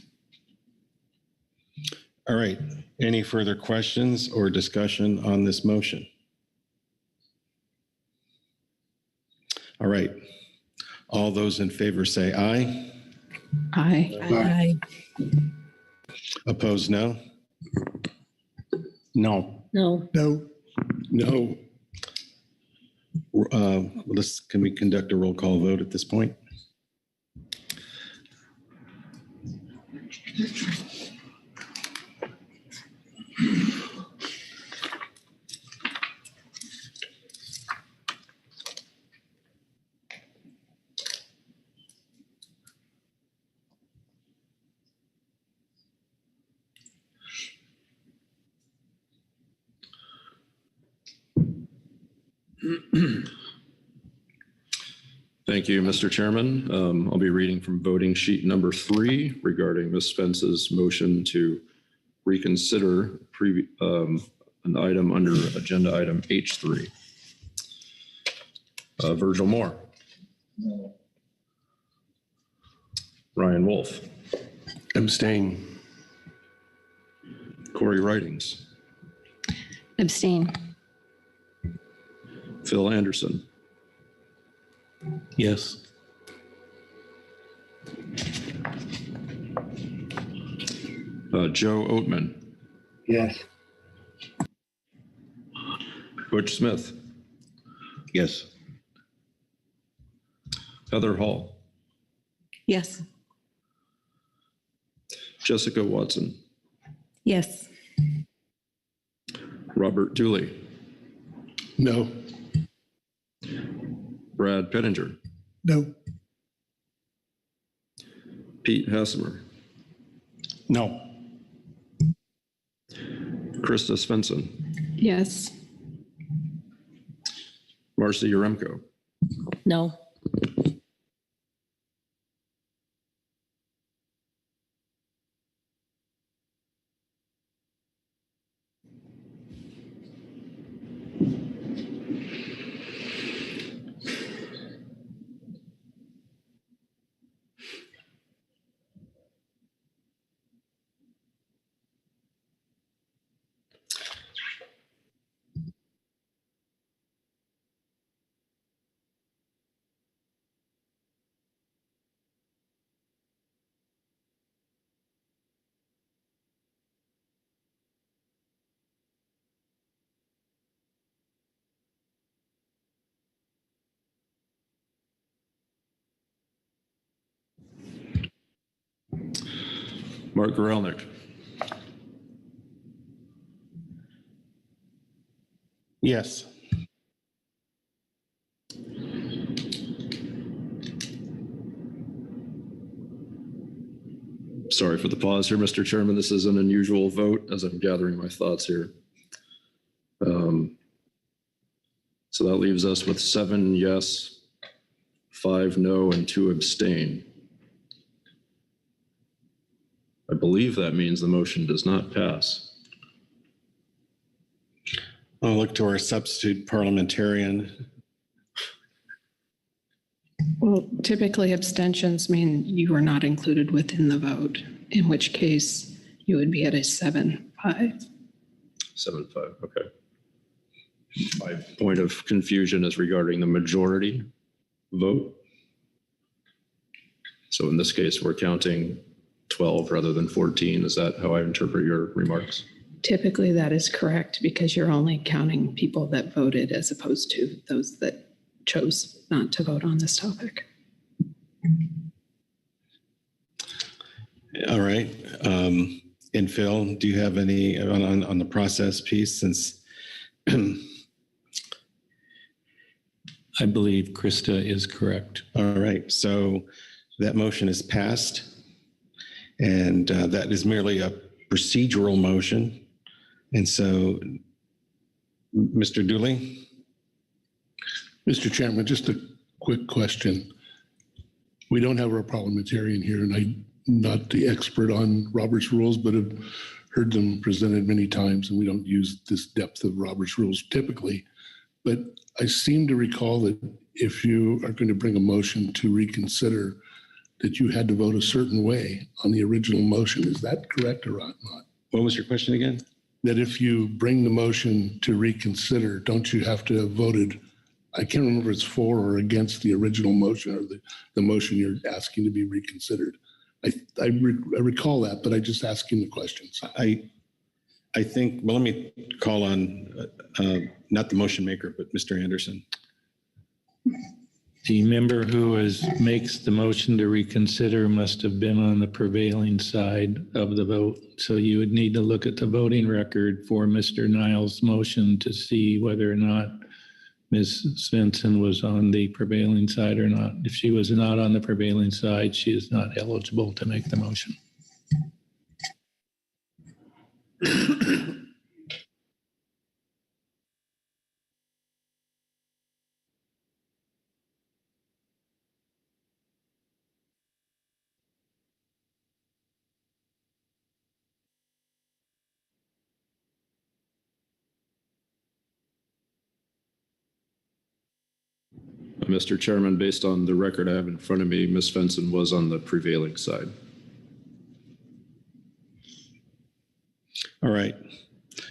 A: All right. Any further questions or discussion on this motion? All right. All those in favor say aye.
N: Aye.
L: Aye.
A: Opposed, no?
D: No.
G: No.
E: No.
I: No.
A: Can we conduct a roll call vote at this point?
B: Thank you, Mr. Chairman. I'll be reading from voting sheet number 3 regarding Ms. Spence's motion to reconsider an item under agenda item H3. Virgil Moore. No. Ryan Wolf.
K: Abstain.
B: Corey Ridings.
M: Abstain.
B: Phil Anderson.
F: Yes.
B: Joe Oatman.
K: Yes.
B: Butch Smith.
A: Yes.
B: Heather Hall.
H: Yes.
B: Jessica Watson.
H: Yes.
B: Robert Dooley.
I: No.
B: Brad Pettinger.
E: No.
B: Pete Hassemer.
D: No.
B: Krista Svensson.
N: Yes.
B: Marcy Yaremko.
G: No.
B: Mark Gorelnik.
A: Yes.
B: Sorry for the pause here, Mr. Chairman. This is an unusual vote as I'm gathering my thoughts here. So that leaves us with 7 yes, 5 no, and 2 abstain. I believe that means the motion does not pass.
A: I'll look to our substitute parliamentarian.
N: Well, typically abstentions mean you are not included within the vote, in which case you would be at a 7-5.
B: 7-5, okay. My point of confusion is regarding the majority vote. So in this case, we're counting 12 rather than 14. Is that how I interpret your remarks?
N: Typically, that is correct because you're only counting people that voted as opposed to those that chose not to vote on this topic.
A: All right. And Phil, do you have any on the process piece since
F: I believe Krista is correct.
A: all right, so that motion is passed. And that is merely a procedural motion. And so, Mr. Dooley?
I: Mr. Chairman, just a quick question. We don't have our parliamentarian here, and I'm not the expert on Robert's rules, but have heard them presented many times, and we don't use this depth of Robert's rules typically. But I seem to recall that if you are going to bring a motion to reconsider, that you had to vote a certain way on the original motion. Is that correct or not?
A: What was your question again?
I: That if you bring the motion to reconsider, don't you have to have voted, I can't remember if it's for or against the original motion or the motion you're asking to be reconsidered. I recall that, but I just asking the questions.
A: I think, well, let me call on, not the motion maker, but Mr. Anderson.
F: The member who makes the motion to reconsider must have been on the prevailing side of the vote. So you would need to look at the voting record for Mr. Niles' motion to see whether or not Ms. Svensson was on the prevailing side or not. If she was not on the prevailing side, she is not eligible to make the motion.
B: Mr. Chairman, based on the record I have in front of me, Ms. Svensson was on the prevailing side.
A: All right.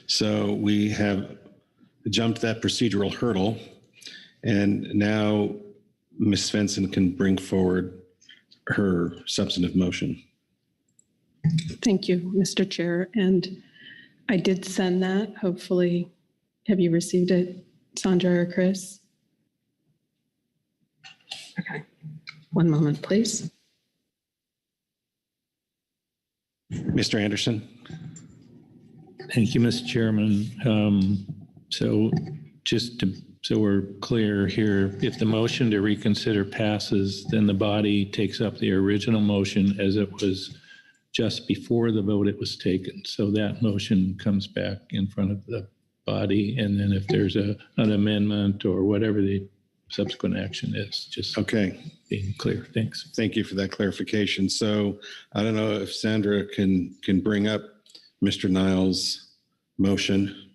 A: So we have jumped that procedural hurdle, and now Ms. Svensson can bring forward her substantive motion.
N: Thank you, Mr. Chair. And I did send that. Hopefully, have you received it, Sandra or Chris? Okay. One moment, please.
A: Mr. Anderson.
F: Thank you, Mr. Chairman. So we're clear here, if the motion to reconsider passes, then the body takes up the original motion as it was just before the vote it was taken. So that motion comes back in front of the body. And then if there's an amendment or whatever the subsequent action is, just
A: okay,
F: being clear. Thanks.
A: Thank you for that clarification. So I don't know if Sandra can bring up Mr. Niles' motion.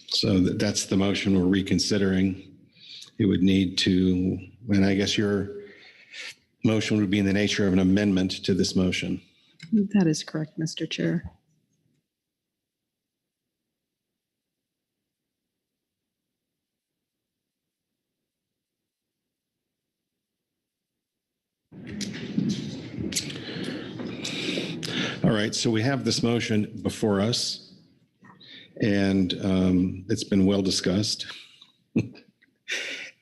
A: So that's the motion we're reconsidering. It would need to, and I guess your motion would be in the nature of an amendment to this motion.
N: That is correct, Mr. Chair.
A: All right, so we have this motion before us, and it's been well discussed.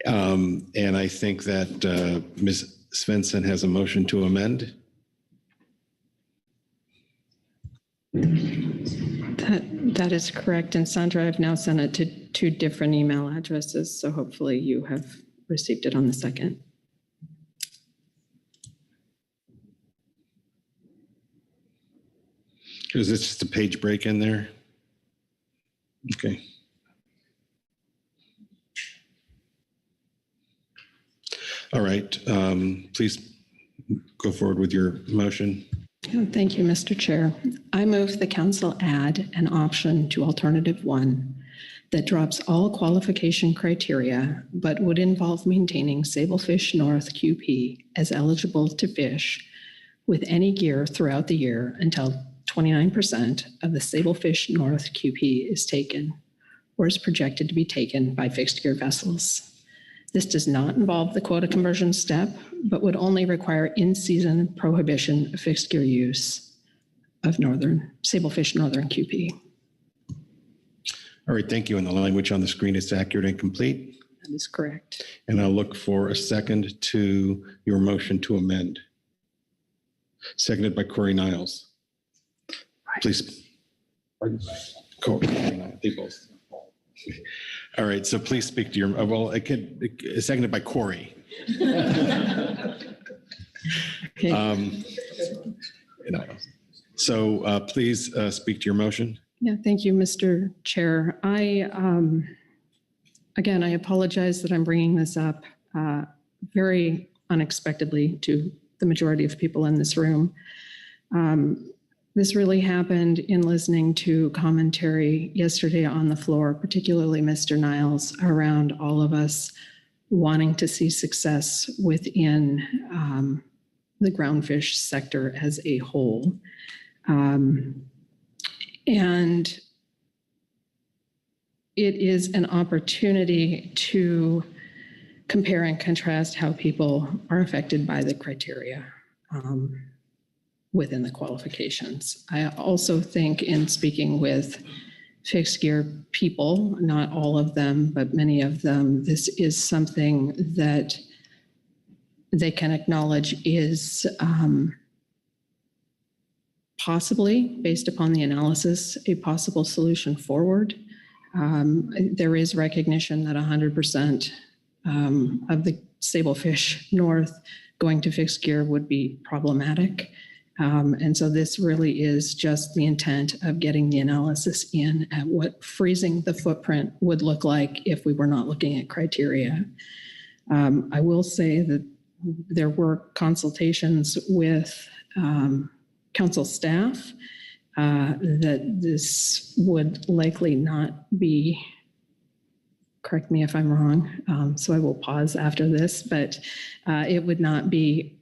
A: And I think that Ms. Svensson has a motion to amend.
N: That is correct. And Sandra, I've now sent it to 2 different email addresses, so hopefully you have received it on the second.
A: Is this just a page break in there? Okay. All right, please go forward with your motion.
N: Thank you, Mr. Chair. I move the council add an option to alternative 1 that drops all qualification criteria, but would involve maintaining Sablefish North QP as eligible to fish with any gear throughout the year until 29% of the Sablefish North QP is taken or is projected to be taken by fixed gear vessels. This does not involve the quota conversion step, but would only require in-season prohibition of fixed gear use of Sablefish Northern QP.
A: All right, thank you. And the language on the screen is accurate and complete.
N: That is correct.
A: And I'll look for a second to your motion to amend. Seconded by Corey Niles. Please. Corey Niles, they both. All right, so please speak to your, well, seconded by Corey.
N: Okay.
A: So please speak to your motion.
N: Yeah, thank you, Mr. Chair. Again, I apologize that I'm bringing this up. very unexpectedly to the majority of people in this room. This really happened in listening to commentary yesterday on the floor, particularly Mr. Niles, around all of us wanting to see success within the groundfish sector as a whole. And it is an opportunity to compare and contrast how people are affected by the criteria within the qualifications. I also think, in speaking with fixed gear people, not all of them, but many of them, this is something that they can acknowledge is possibly, based upon the analysis, a possible solution forward. There is recognition that 100% of the sablefish north going to fixed gear would be problematic. And so this really is just the intent of getting the analysis in at what freezing the footprint would look like if we were not looking at criteria. I will say that there were consultations with council staff that this would likely not be, correct me if I'm wrong, so I will pause after this, but it would not be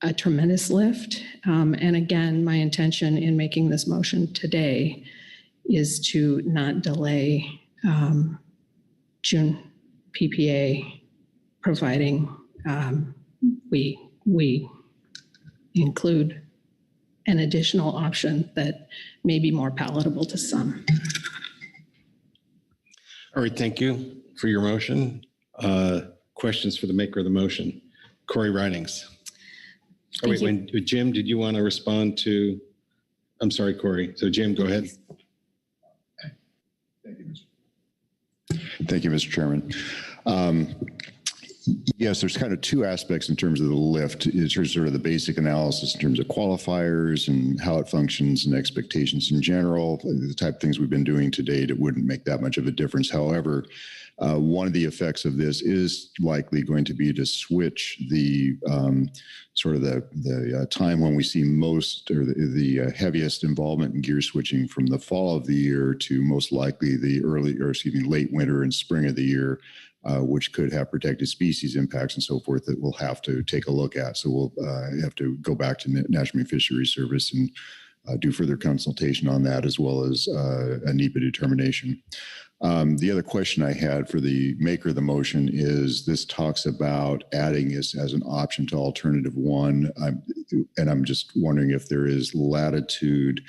N: a tremendous lift. And again, my intention in making this motion today is to not delay June PPA, providing we include an additional option that may be more palatable to some.
A: All right, thank you for your motion. Questions for the maker of the motion? Corey Ridings. Oh, wait, Jim, did you want to respond to, I'm sorry, Corey. So Jim, go ahead.
O: Thank you, Mr. Chairman. Yes, there's kind of two aspects in terms of the lift. It's sort of the basic analysis in terms of qualifiers and how it functions and expectations in general. The type of things we've been doing to date, it wouldn't make that much of a difference. However, one of the effects of this is likely going to be to switch the sort of the time when we see most or the heaviest involvement in gear switching from the fall of the year to most likely the late winter and spring of the year, which could have protected species impacts and so forth that we'll have to take a look at. So we'll have to go back to National Marine Fisheries Service and do further consultation on that, as well as a NEPA determination. The other question I had for the maker of the motion is this talks about adding this as an option to alternative one. And I'm just wondering if there is latitude,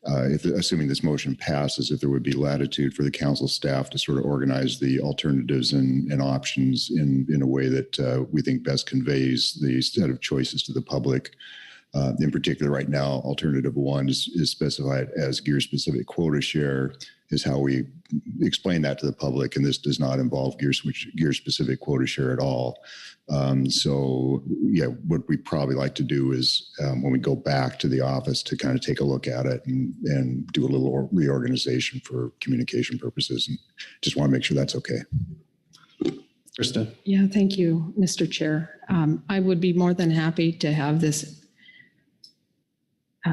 O: assuming this motion passes, if there would be latitude for the council staff to sort of organize the alternatives and options in a way that we think best conveys the set of choices to the public. In particular, right now, alternative one is specified as gear-specific quota share, is how we explain that to the public, and this does not involve gear-specific quota share at all. So, yeah, what we probably like to do is when we go back to the office to kind of take a look at it and do a little reorganization for communication purposes, and just want to make sure that's okay.
A: Krista?
N: Yeah, thank you, Mr. Chair. I would be more than happy to have this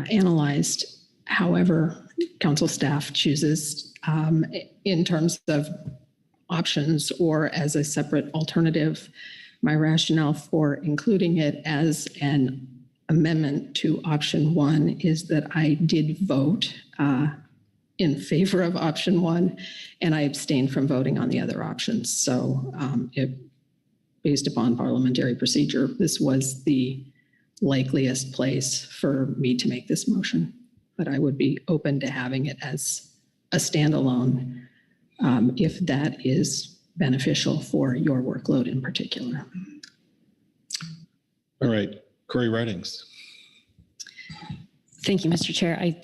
N: analyzed however council staff chooses in terms of options or as a separate alternative. My rationale for including it as an amendment to option one is that I did vote in favor of option one, and I abstained from voting on the other options. So based upon parliamentary procedure, this was the likeliest place for me to make this motion, but I would be open to having it as a standalone if that is beneficial for your workload in particular.
A: All right, Corey Ridings.
M: Thank you, Mr. Chair. I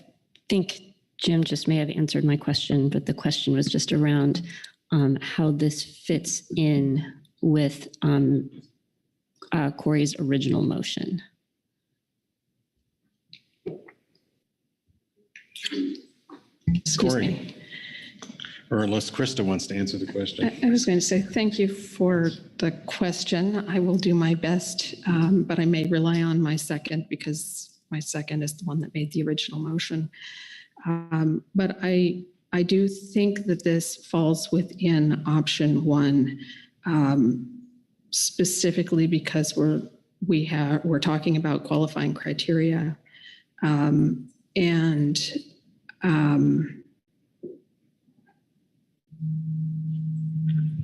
M: think Jim just may have answered my question, but the question was just around how this fits in with Corey's original motion.
A: Corey. Or unless Krista wants to answer the question.
N: I was going to say, thank you for the question. I will do my best, but I may rely on my second because my second is the one that made the original motion. But I do think that this falls within option one, specifically because we're talking about qualifying criteria, and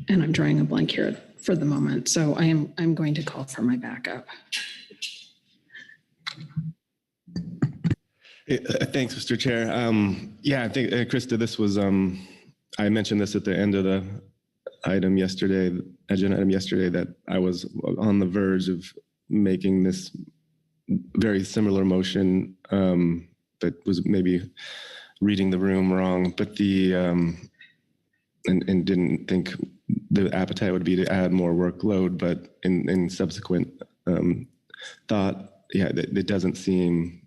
N: I'm drawing a blank here for the moment. So I'm going to call for my backup.
J: Thanks, Mr. Chair. Yeah, I think, Krista, this was, I mentioned this at the end of the item yesterday, agenda item yesterday, that I was on the verge of making this very similar motion that was maybe reading the room wrong, but and didn't think the appetite would be to add more workload, but in subsequent thought, yeah, it doesn't seem,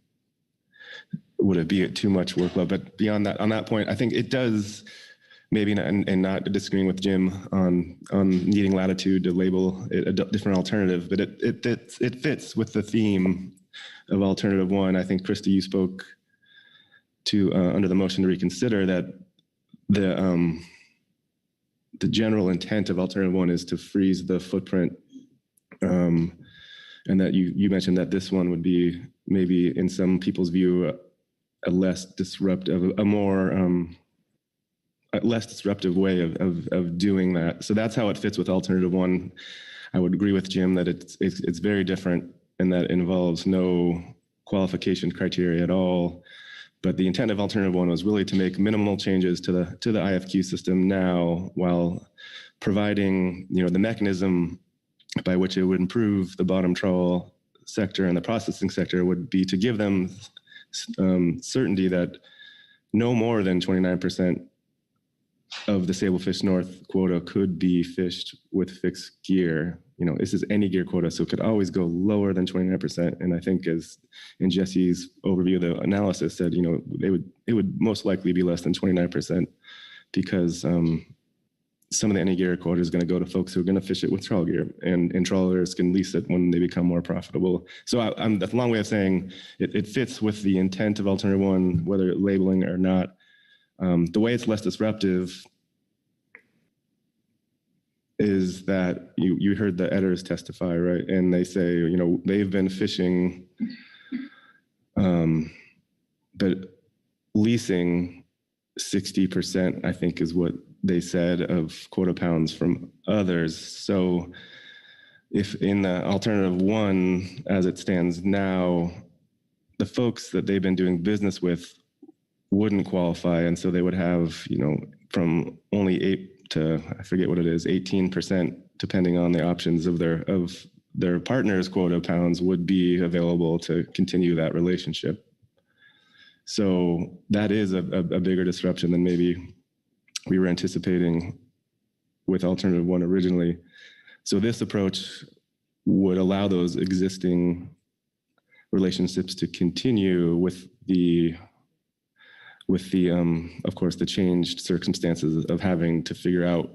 J: would it be too much workload? But beyond that, on that point, I think it does, maybe not, and not disagreeing with Jim on needing latitude to label it a different alternative, but it fits with the theme of alternative one. I think, Krista, you spoke to, under the motion to reconsider, that the general intent of alternative one is to freeze the footprint, and that you mentioned that this one would be maybe, in some people's view, a less disruptive, a more less disruptive way of doing that. So that's how it fits with alternative one. I would agree with Jim that it's very different, and that it involves no qualification criteria at all. But the intent of alternative one was really to make minimal changes to the IFQ system now, while providing, the mechanism by which it would improve the bottom trawl sector and the processing sector would be to give them certainty that no more than 29% of the Sablefish North quota could be fished with fixed gear. This is any gear quota, so it could always go lower than 29%. And I think, as in Jesse's overview of the analysis said, it would most likely be less than 29%, because some of the any gear quota is going to go to folks who are going to fish it with trawl gear, and trawlers can lease it when they become more profitable. So that's a long way of saying it fits with the intent of alternative one, whether labeling or not. The way it's less disruptive is that you heard the editors testify, right? And they say, they've been fishing, but leasing 60%, I think, is what they said, of quota pounds from others. So if in the alternative one, as it stands now, the folks that they've been doing business with wouldn't qualify, and so they would have, from only 8 to, I forget what it is, 18%, depending on the options of their partners' quota pounds, would be available to continue that relationship. So that is a bigger disruption than maybe we were anticipating with alternative one originally. So this approach would allow those existing relationships to continue with the of course, the changed circumstances of having to figure out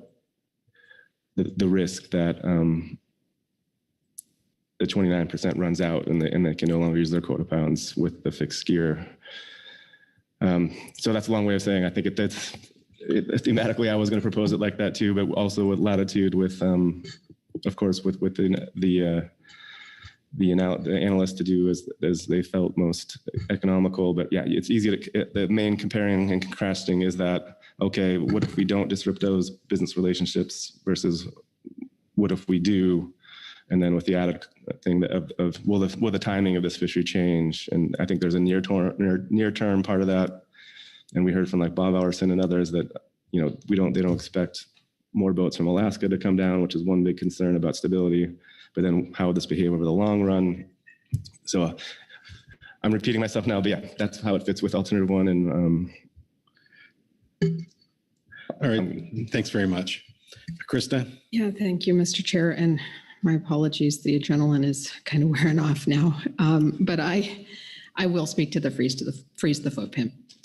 J: the risk that the 29% runs out, and they can no longer use their quota pounds with the fixed gear. So that's a long way of saying, I think thematically, I was going to propose it like that too, but also with latitude, with of course, with the analysts to do as they felt most economical. But yeah, it's easy to, the main comparing and contrasting is that, okay, what if we don't disrupt those business relationships versus what if we do? And then with the added thing of will the timing of this fishery change? And I think there's a near term part of that. And we heard from like Bob Allerson and others that, they don't expect more boats from Alaska to come down, which is one big concern about stability. But then how would this behave over the long run? So I'm repeating myself now, but yeah, that's how it fits with alternative one. And
A: all right, thanks very much. Krista?
N: Yeah, thank you, Mr. Chair. And my apologies, the adrenaline is kind of wearing off now. But I will speak to the freeze the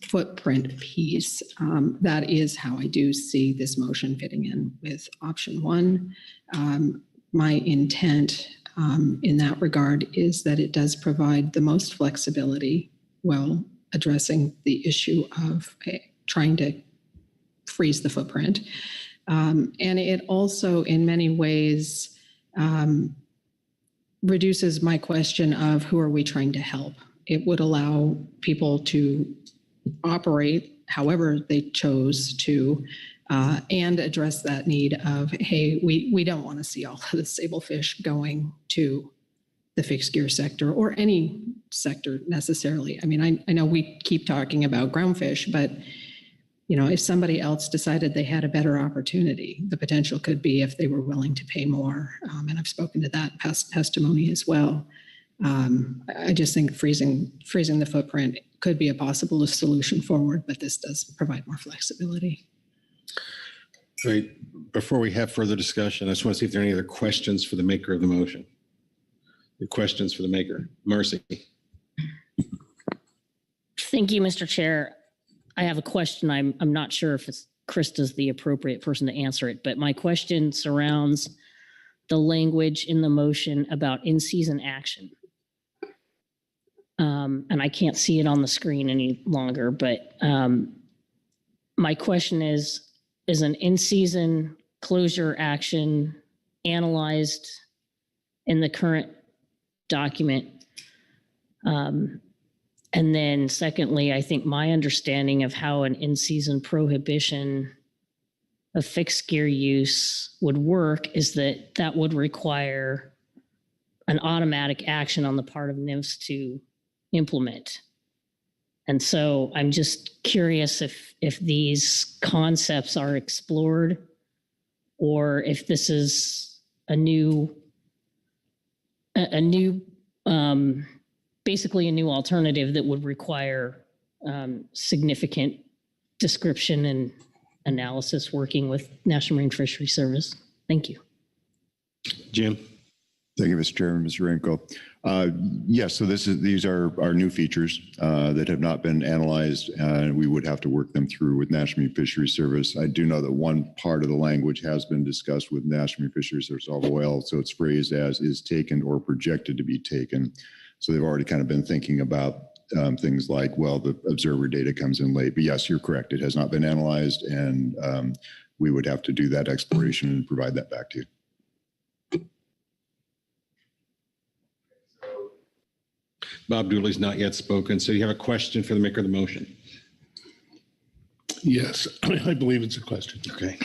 N: footprint piece, that is how I do see this motion fitting in with option one. My intent in that regard is that it does provide the most flexibility while addressing the issue of trying to freeze the footprint. And it also, in many ways, reduces my question of who are we trying to help. It would allow people to operate however they chose to, and address that need of, hey, we don't want to see all of the sablefish going to the fixed gear sector or any sector necessarily. I mean, I know we keep talking about groundfish, but if somebody else decided they had a better opportunity, the potential could be if they were willing to pay more. And I've spoken to that past testimony as well. I just think freezing the footprint could be a possible solution forward, but this does provide more flexibility.
A: All right. Before we have further discussion, I just want to see if there are any other questions for the maker of the motion. The questions for the maker. Marcy.
G: Thank you, Mr. Chair. I have a question. I'm not sure if Krista's the appropriate person to answer it, but my question surrounds the language in the motion about in-season action. And I can't see it on the screen any longer, but my question is an in-season closure action analyzed in the current document? And then secondly, I think my understanding of how an in-season prohibition of fixed gear use would work is that would require an automatic action on the part of NIMS to implement. And so I'm just curious if these concepts are explored or if this is basically a new alternative that would require significant description and analysis working with National Marine Fisheries Service. Thank you.
A: Jim.
O: Thank you, Mr. Chairman, Mr. Renko. Yes, so these are our new features that have not been analyzed, and we would have to work them through with National Marine Fisheries Service. I do know that one part of the language has been discussed with National Marine Fisheries Service all the way, so it's phrased as is taken or projected to be taken. So they've already kind of been thinking about things like, well, the observer data comes in late. But yes, you're correct. It has not been analyzed, and we would have to do that exploration and provide that back to you.
A: Bob Dooley's not yet spoken, so you have a question for the maker of the motion?
I: Yes, I believe it's a question.
A: Okay.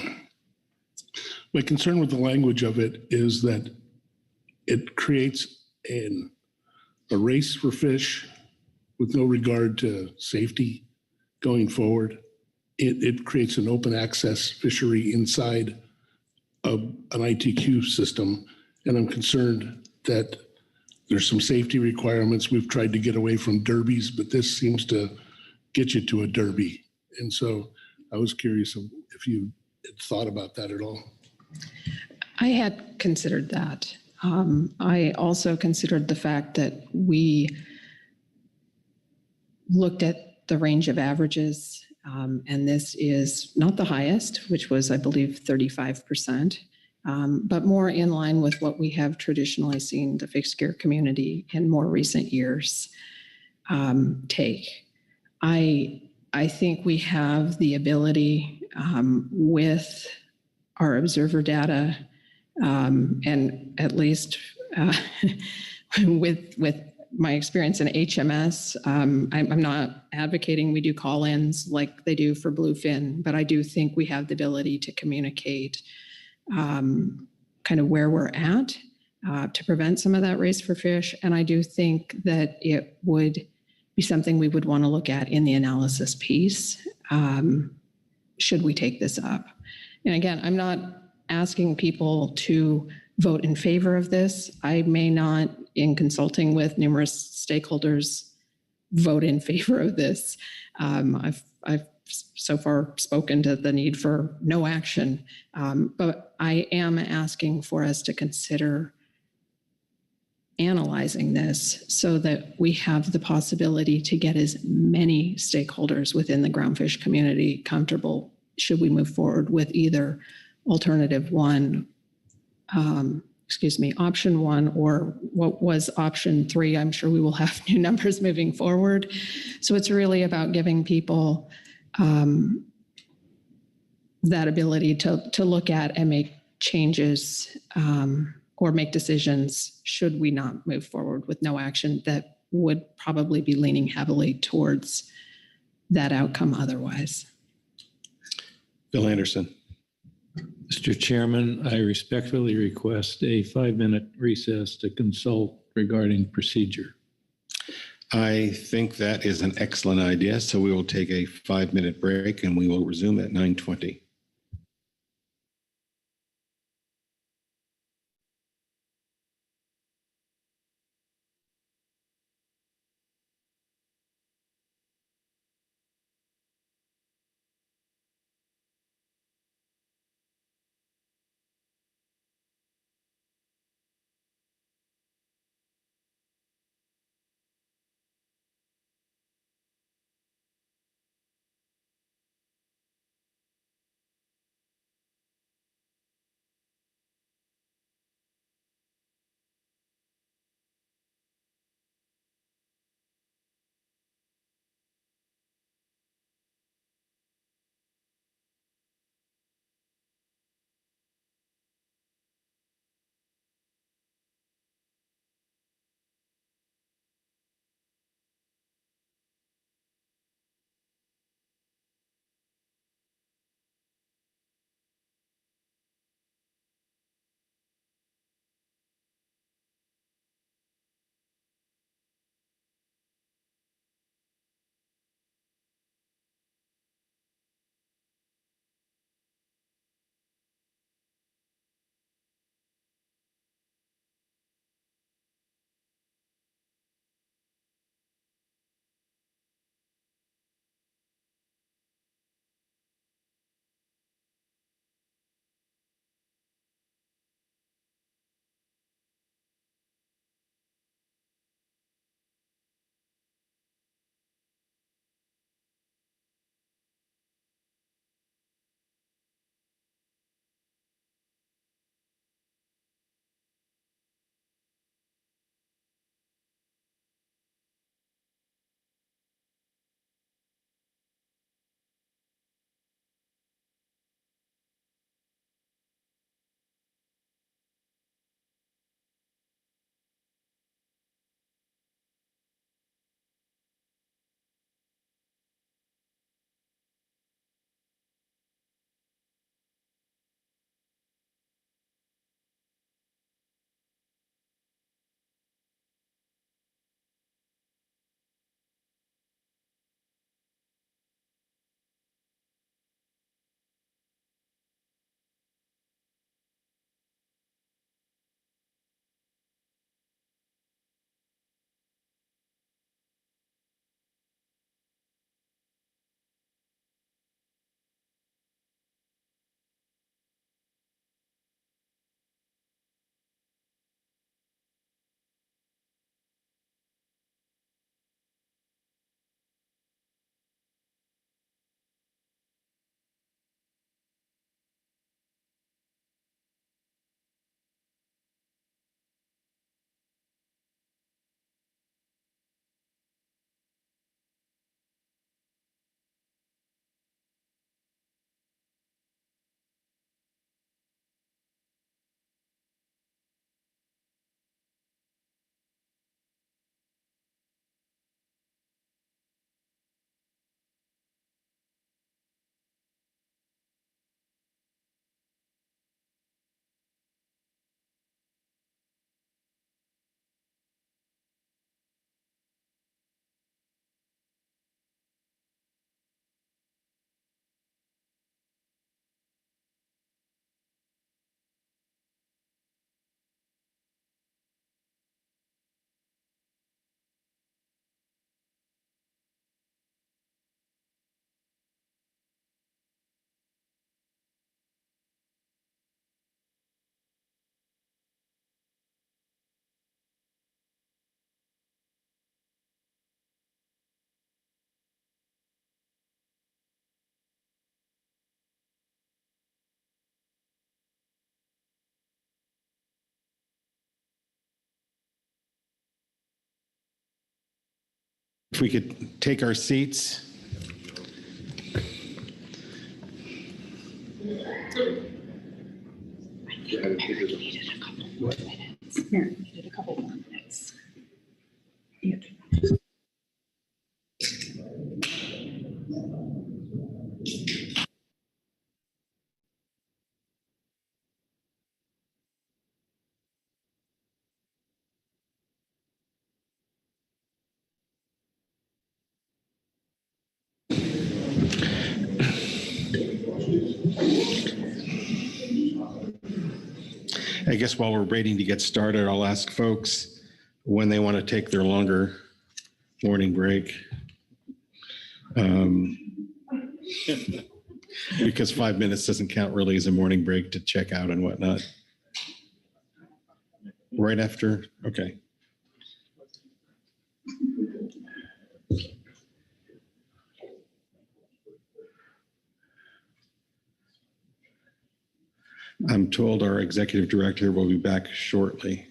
I: My concern with the language of it is that it creates a race for fish with no regard to safety going forward. It creates an open access fishery inside of an ITQ system, and I'm concerned that there's some safety requirements. We've tried to get away from derbies, but this seems to get you to a derby. And so I was curious if you had thought about that at all.
N: I had considered that. I also considered the fact that we looked at the range of averages, and this is not the highest, which was, I believe, 35%. But more in line with what we have traditionally seen the fixed gear community in more recent years take. I think we have the ability with our observer data and at least with my experience in HMS, I'm not advocating we do call-ins like they do for bluefin, but I do think we have the ability to communicate kind of where we're at to prevent some of that race for fish. And I do think that it would be something we would want to look at in the analysis piece, should we take this up. And again, I'm not asking people to vote in favor of this. I may not, in consulting with numerous stakeholders, vote in favor of this. I've so far spoken to the need for no action, but I am asking for us to consider analyzing finalizing this so that we have the possibility to get as many stakeholders within the groundfish community comfortable should we move forward with either alternative one, option one, or what was option three. I'm sure we will have new numbers moving forward. So it's really about giving people that ability to look at and make changes or make decisions should we not move forward with no action that would probably be leaning heavily towards that outcome otherwise.
A: Bill Anderson.
F: Mr. Chairman, I respectfully request a 5-minute recess to consult regarding procedure.
A: I think that is an excellent idea. So we will take a 5-minute break and we will resume at 9:20. If we could take our seats.
L: Needed a couple more minutes.
A: I guess while we're waiting to get started, I'll ask folks when they want to take their longer morning break. Because 5 minutes doesn't count really as a morning break to check out and whatnot. Right after, okay. I'm told our executive director will be back shortly.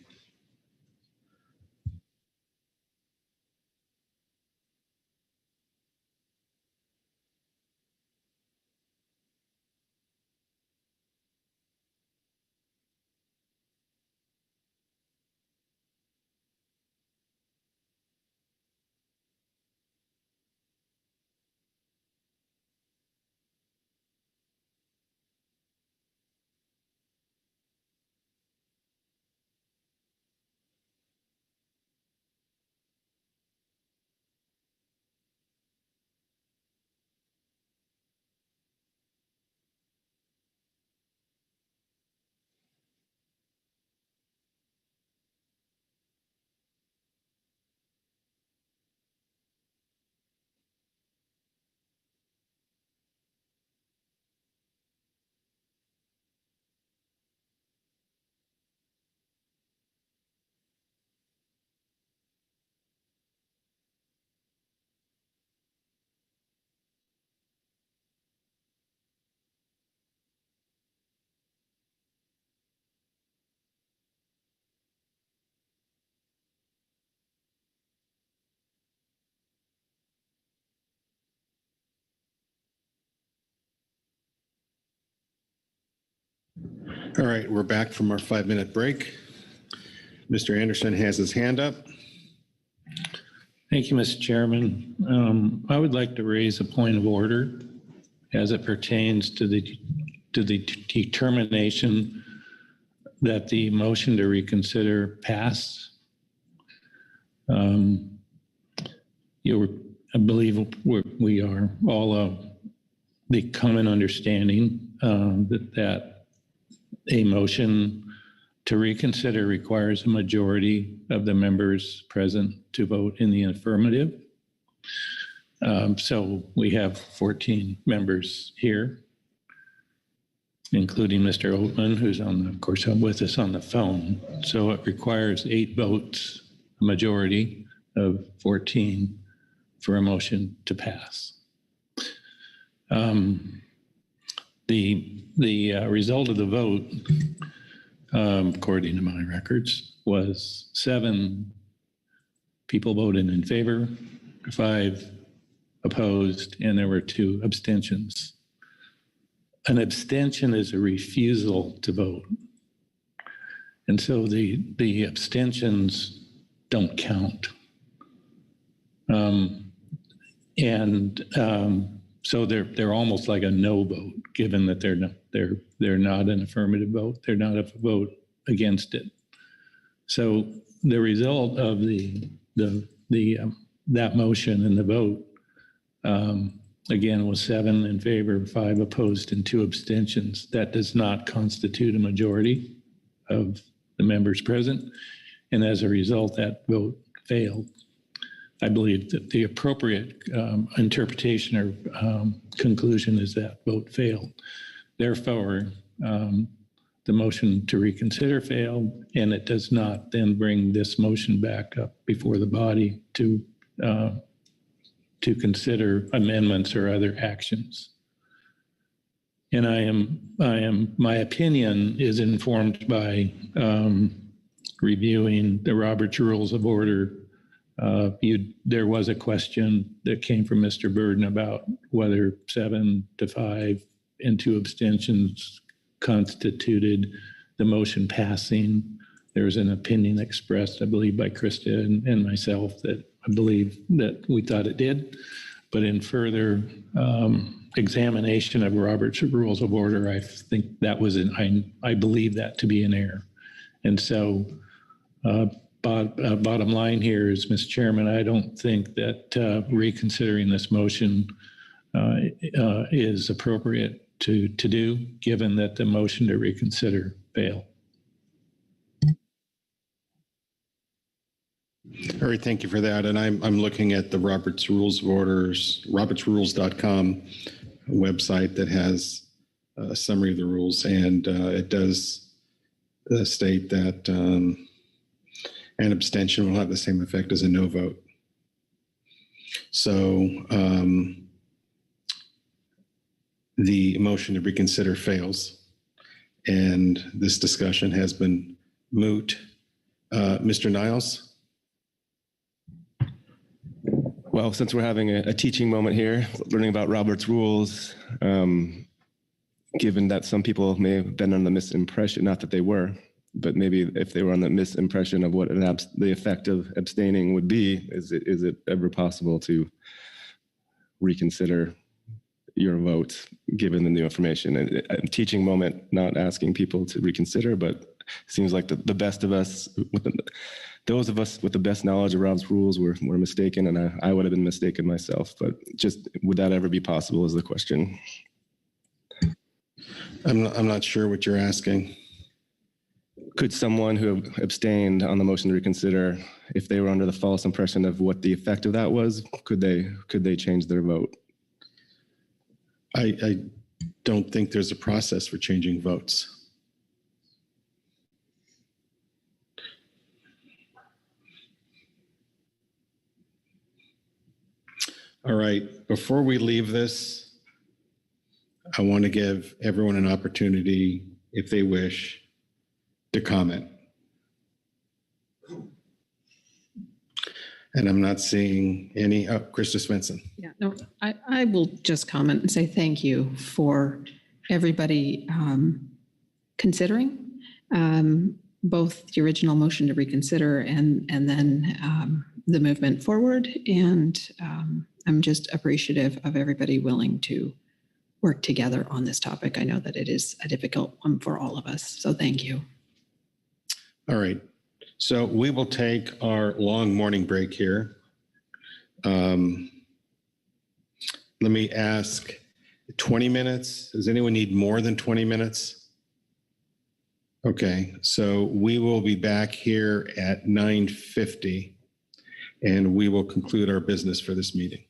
A: All right, we're back from our 5-minute break. Mr. Anderson has his hand up.
F: Thank you, Mr. Chairman. I would like to raise a point of order as it pertains to the determination that the motion to reconsider passed. I believe we are all of the common understanding that a motion to reconsider requires a majority of the members present to vote in the affirmative. So we have 14 members here, including Mr. Oatman, who's of course, with us on the phone. So it requires 8 votes, a majority of 14 for a motion to pass. The result of the vote, according to my records, was 7 people voted in favor, 5 opposed, and there were 2 abstentions. An abstention is a refusal to vote. And so the abstentions don't count. So they're almost like a no vote, given that they're not an affirmative vote. They're not a vote against it. So the result of that motion and the vote, again, was 7 in favor, 5 opposed, and 2 abstentions. That does not constitute a majority of the members present. And as a result, that vote failed. I believe that the appropriate interpretation or conclusion is that vote failed. Therefore, the motion to reconsider failed, and it does not then bring this motion back up before the body to consider amendments or other actions. And my opinion is informed by reviewing the Robert's Rules of Order There was a question that came from Mr. Burden about whether 7 to 5 and 2 abstentions constituted the motion passing. There was an opinion expressed, I believe, by Krista and myself that I believe that we thought it did. But in further examination of Robert's Rules of Order, I think that was I believe that to be an error. And so bottom line here is, Mr. Chairman, I don't think that reconsidering this motion is appropriate to do, given that the motion to reconsider failed.
A: All right, thank you for that. And I'm looking at the Robert's Rules of Orders, robertsrules.com website that has a summary of the rules, and it does state that an abstention will have the same effect as a no vote. So the motion to reconsider fails, and this discussion has been moot. Mr. Niles?
J: Well, since we're having a teaching moment here, learning about Robert's rules, given that some people may have been under the misimpression, not that they were, but maybe if they were on the misimpression of what the effect of abstaining would be, is it ever possible to reconsider your vote given the new information? A teaching moment, not asking people to reconsider, but it seems like the best of us, those of us with the best knowledge of Rob's rules were mistaken, and I would have been mistaken myself. But just would that ever be possible is the question.
A: I'm not sure what you're asking.
J: Could someone who abstained on the motion to reconsider, if they were under the false impression of what the effect of that was, could they change their vote?
A: I don't think there's a process for changing votes. All right, before we leave this, I want to give everyone an opportunity, if they wish, to comment. And I'm not seeing any. Oh, Krista Svensson.
N: Yeah, no, I will just comment and say thank you for everybody considering both the original motion to reconsider and then the movement forward. And I'm just appreciative of everybody willing to work together on this topic. I know that it is a difficult one for all of us, so thank you.
A: All right. So we will take our long morning break here. Let me ask, 20 minutes? Does anyone need more than 20 minutes? Okay, so we will be back here at 9:50, and we will conclude our business for this meeting.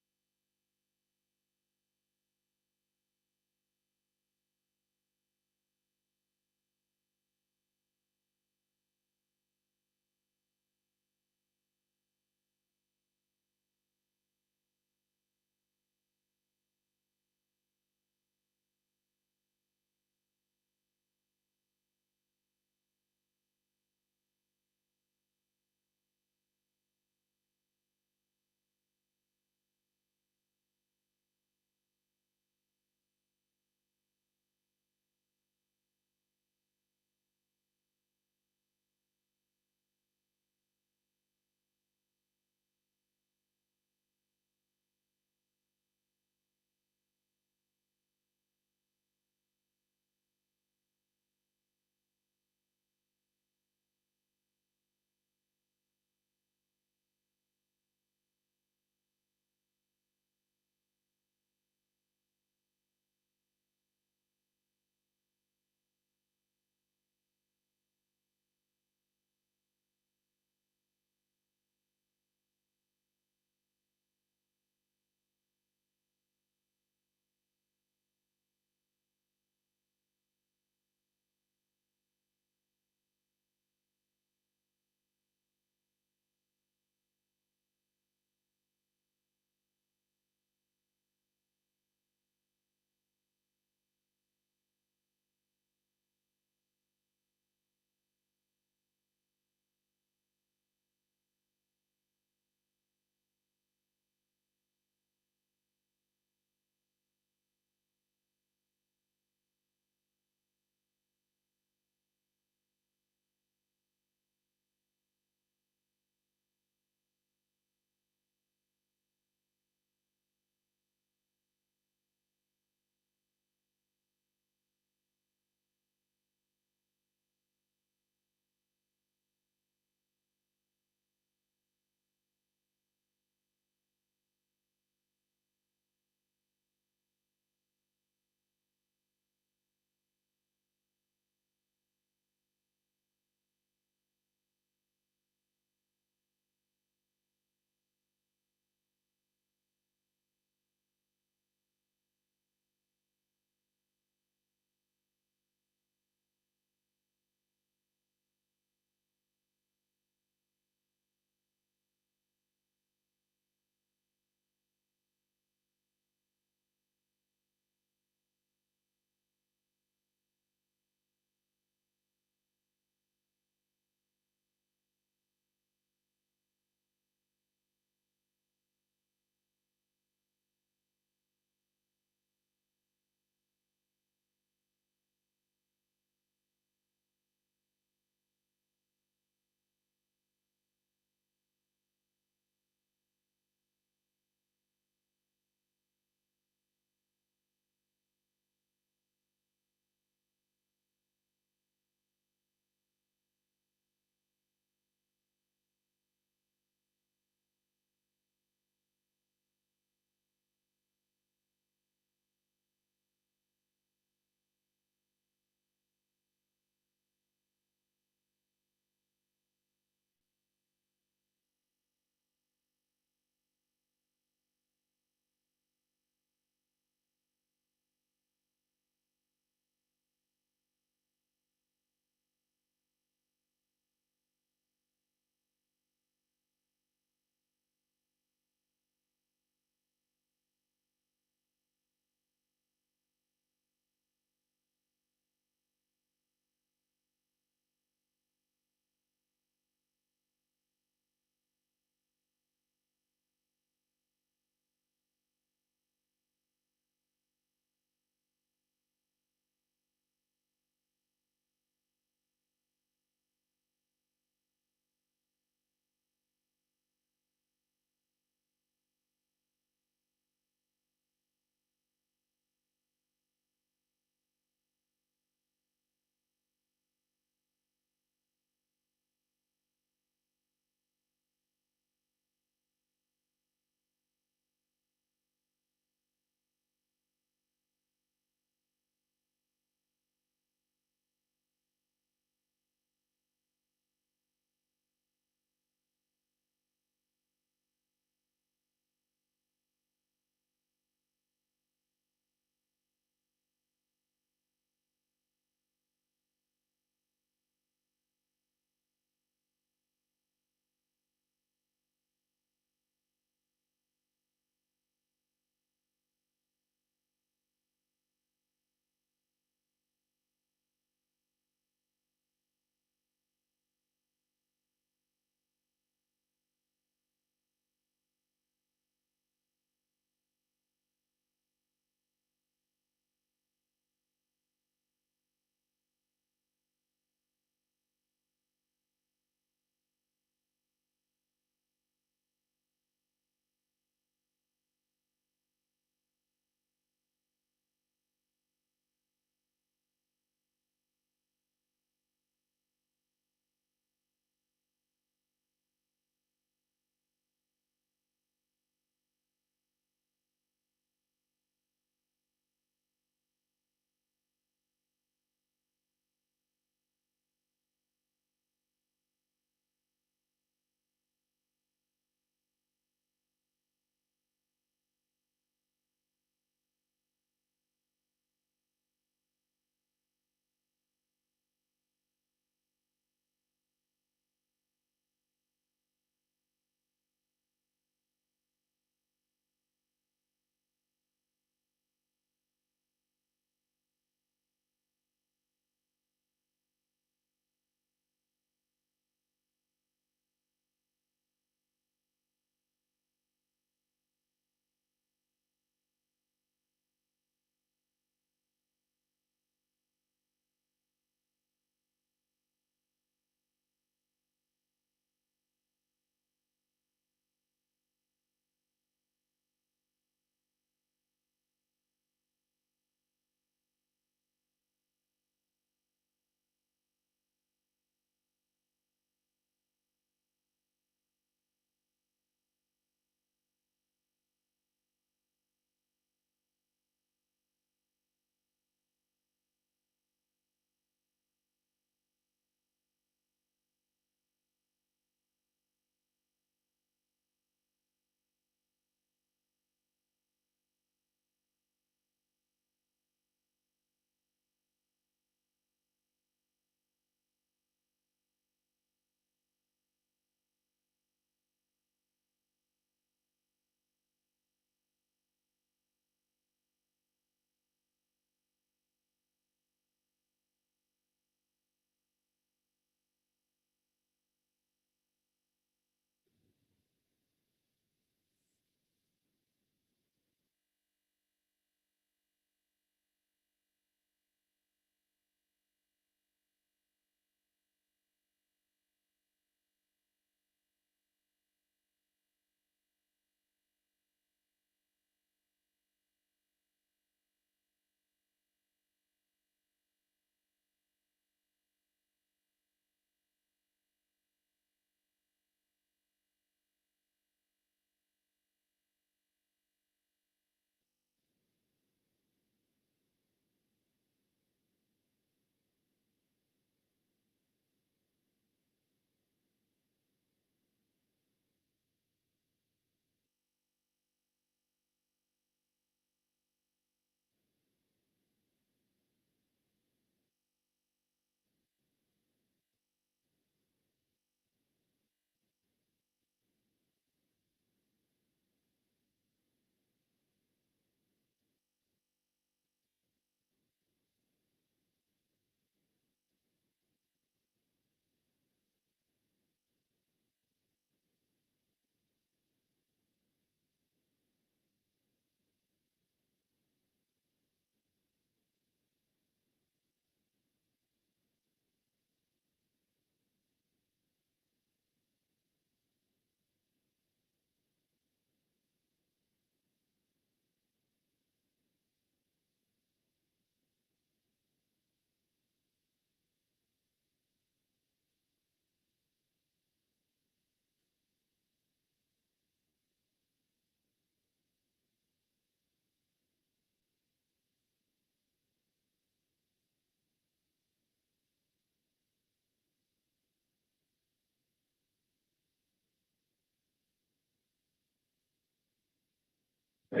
A: All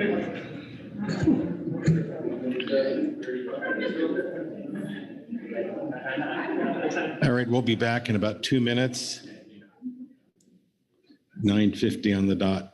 A: right, we'll be back in about 2 minutes. 9:50 on the dot.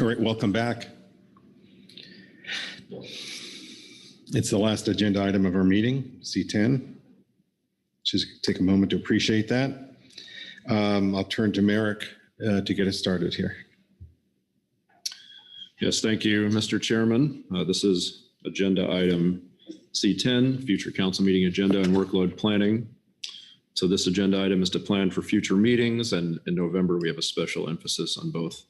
A: All right, welcome back. It's the last agenda item of our meeting, C10. Just take a moment to appreciate that. I'll turn to Merrick to get us started here.
B: Yes, thank you, Mr. Chairman. This is agenda item C10, future council meeting agenda and workload planning. So this agenda item is to plan for future meetings, and in November we have a special emphasis on both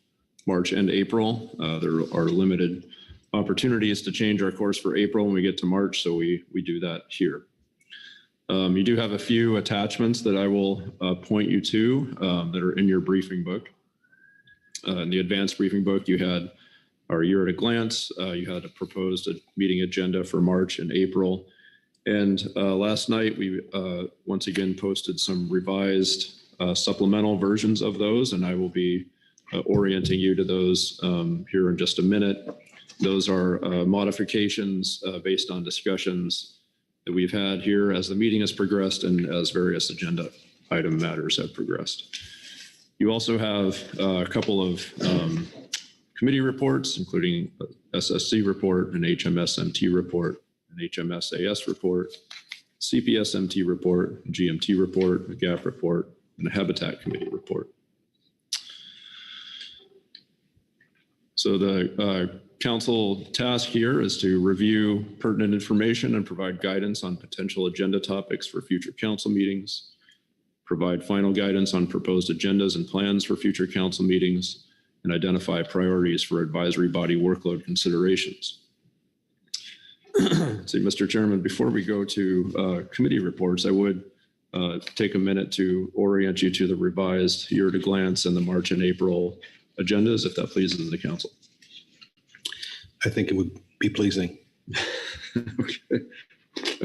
B: March and April. There are limited opportunities to change our course for April when we get to March, so we do that here. You do have a few attachments that I will point you to that are in your briefing book. In the advanced briefing book, you had our year at a glance. You had a proposed meeting agenda for March and April. And last night, we once again posted some revised supplemental versions of those, and I will be orienting you to those here in just a minute. Those are modifications based on discussions that we've had here as the meeting has progressed and as various agenda item matters have progressed. You also have a couple of committee reports, including SSC report, an HMSMT report, an HMSAS report, CPSMT report, GMT report, a GAP report, and a Habitat Committee report. So the council task here is to review pertinent information and provide guidance on potential agenda topics for future council meetings, provide final guidance on proposed agendas and plans for future council meetings, and identify priorities for advisory body workload considerations. See, Mr. Chairman, before we go to committee reports, I would take a minute to orient you to the revised year at a glance and the March and April agendas, if that pleases the council.
A: I think it would be pleasing.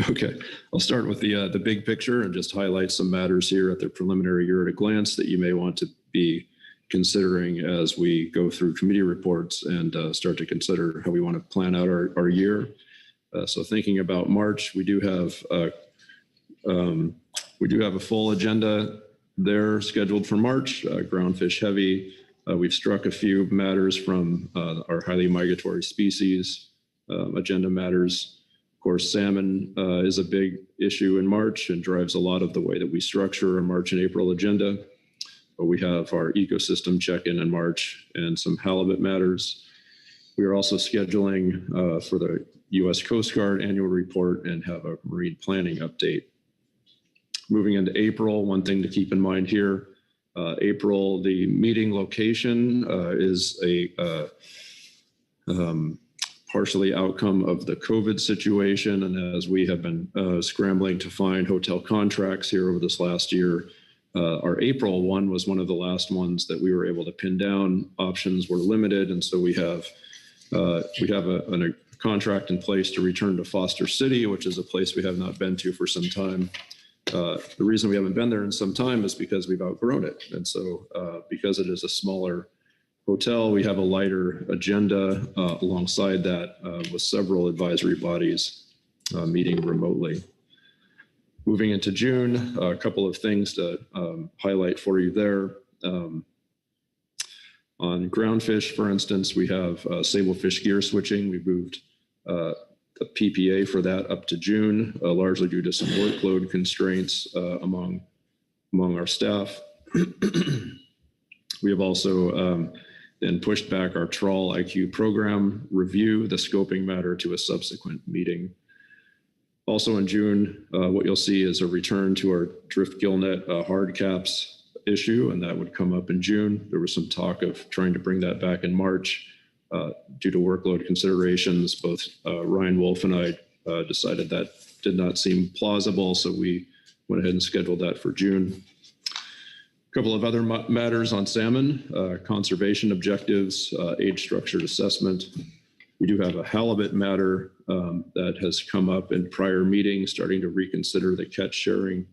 B: Okay. I'll start with the big picture and just highlight some matters here at the preliminary year at a glance that you may want to be considering as we go through committee reports and start to consider how we want to plan out our year. So thinking about March, we do have a full agenda there scheduled for March, groundfish heavy. We've struck a few matters from our highly migratory species agenda matters. Of course, salmon is a big issue in March and drives a lot of the way that we structure our March and April agenda. But we have our ecosystem check-in in March and some halibut matters. We are also scheduling for the U.S. Coast Guard annual report and have a marine planning update. Moving into April, one thing to keep in mind here, April, the meeting location is partially outcome of the COVID situation. And as we have been scrambling to find hotel contracts here over this last year, our April one was one of the last ones that we were able to pin down. Options were limited. And so we have a contract in place to return to Foster City, which is a place we have not been to for some time. The reason we haven't been there in some time is because we've outgrown it. And so because it is a smaller hotel, we have a lighter agenda alongside that with several advisory bodies meeting remotely. Moving into June, a couple of things to highlight for you there. On groundfish, for instance, we have sablefish gear switching. We moved the PPA for that up to June, largely due to some workload constraints among our staff. We have also then pushed back our trawl IQ program review, the scoping matter, to a subsequent meeting. Also in June, what you'll see is a return to our drift gillnet hard caps issue, and that would come up in June. There was some talk of trying to bring that back in March. Due to workload considerations, both Ryan Wolf and I decided that did not seem plausible, so we went ahead and scheduled that for June. A couple of other matters on salmon, conservation objectives, age structured assessment. We do have a halibut matter that has come up in prior meetings, starting to reconsider the catch sharing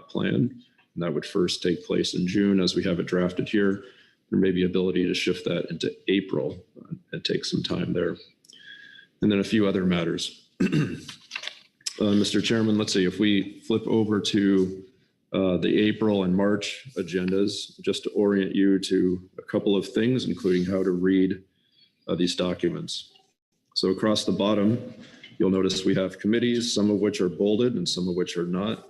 B: plan. And that would first take place in June as we have it drafted here. There may be ability to shift that into April and take some time there. And then a few other matters. Mr. Chairman, let's see, if we flip over to the April and March agendas, just to orient you to a couple of things, including how to read these documents. So across the bottom, you'll notice we have committees, some of which are bolded and some of which are not.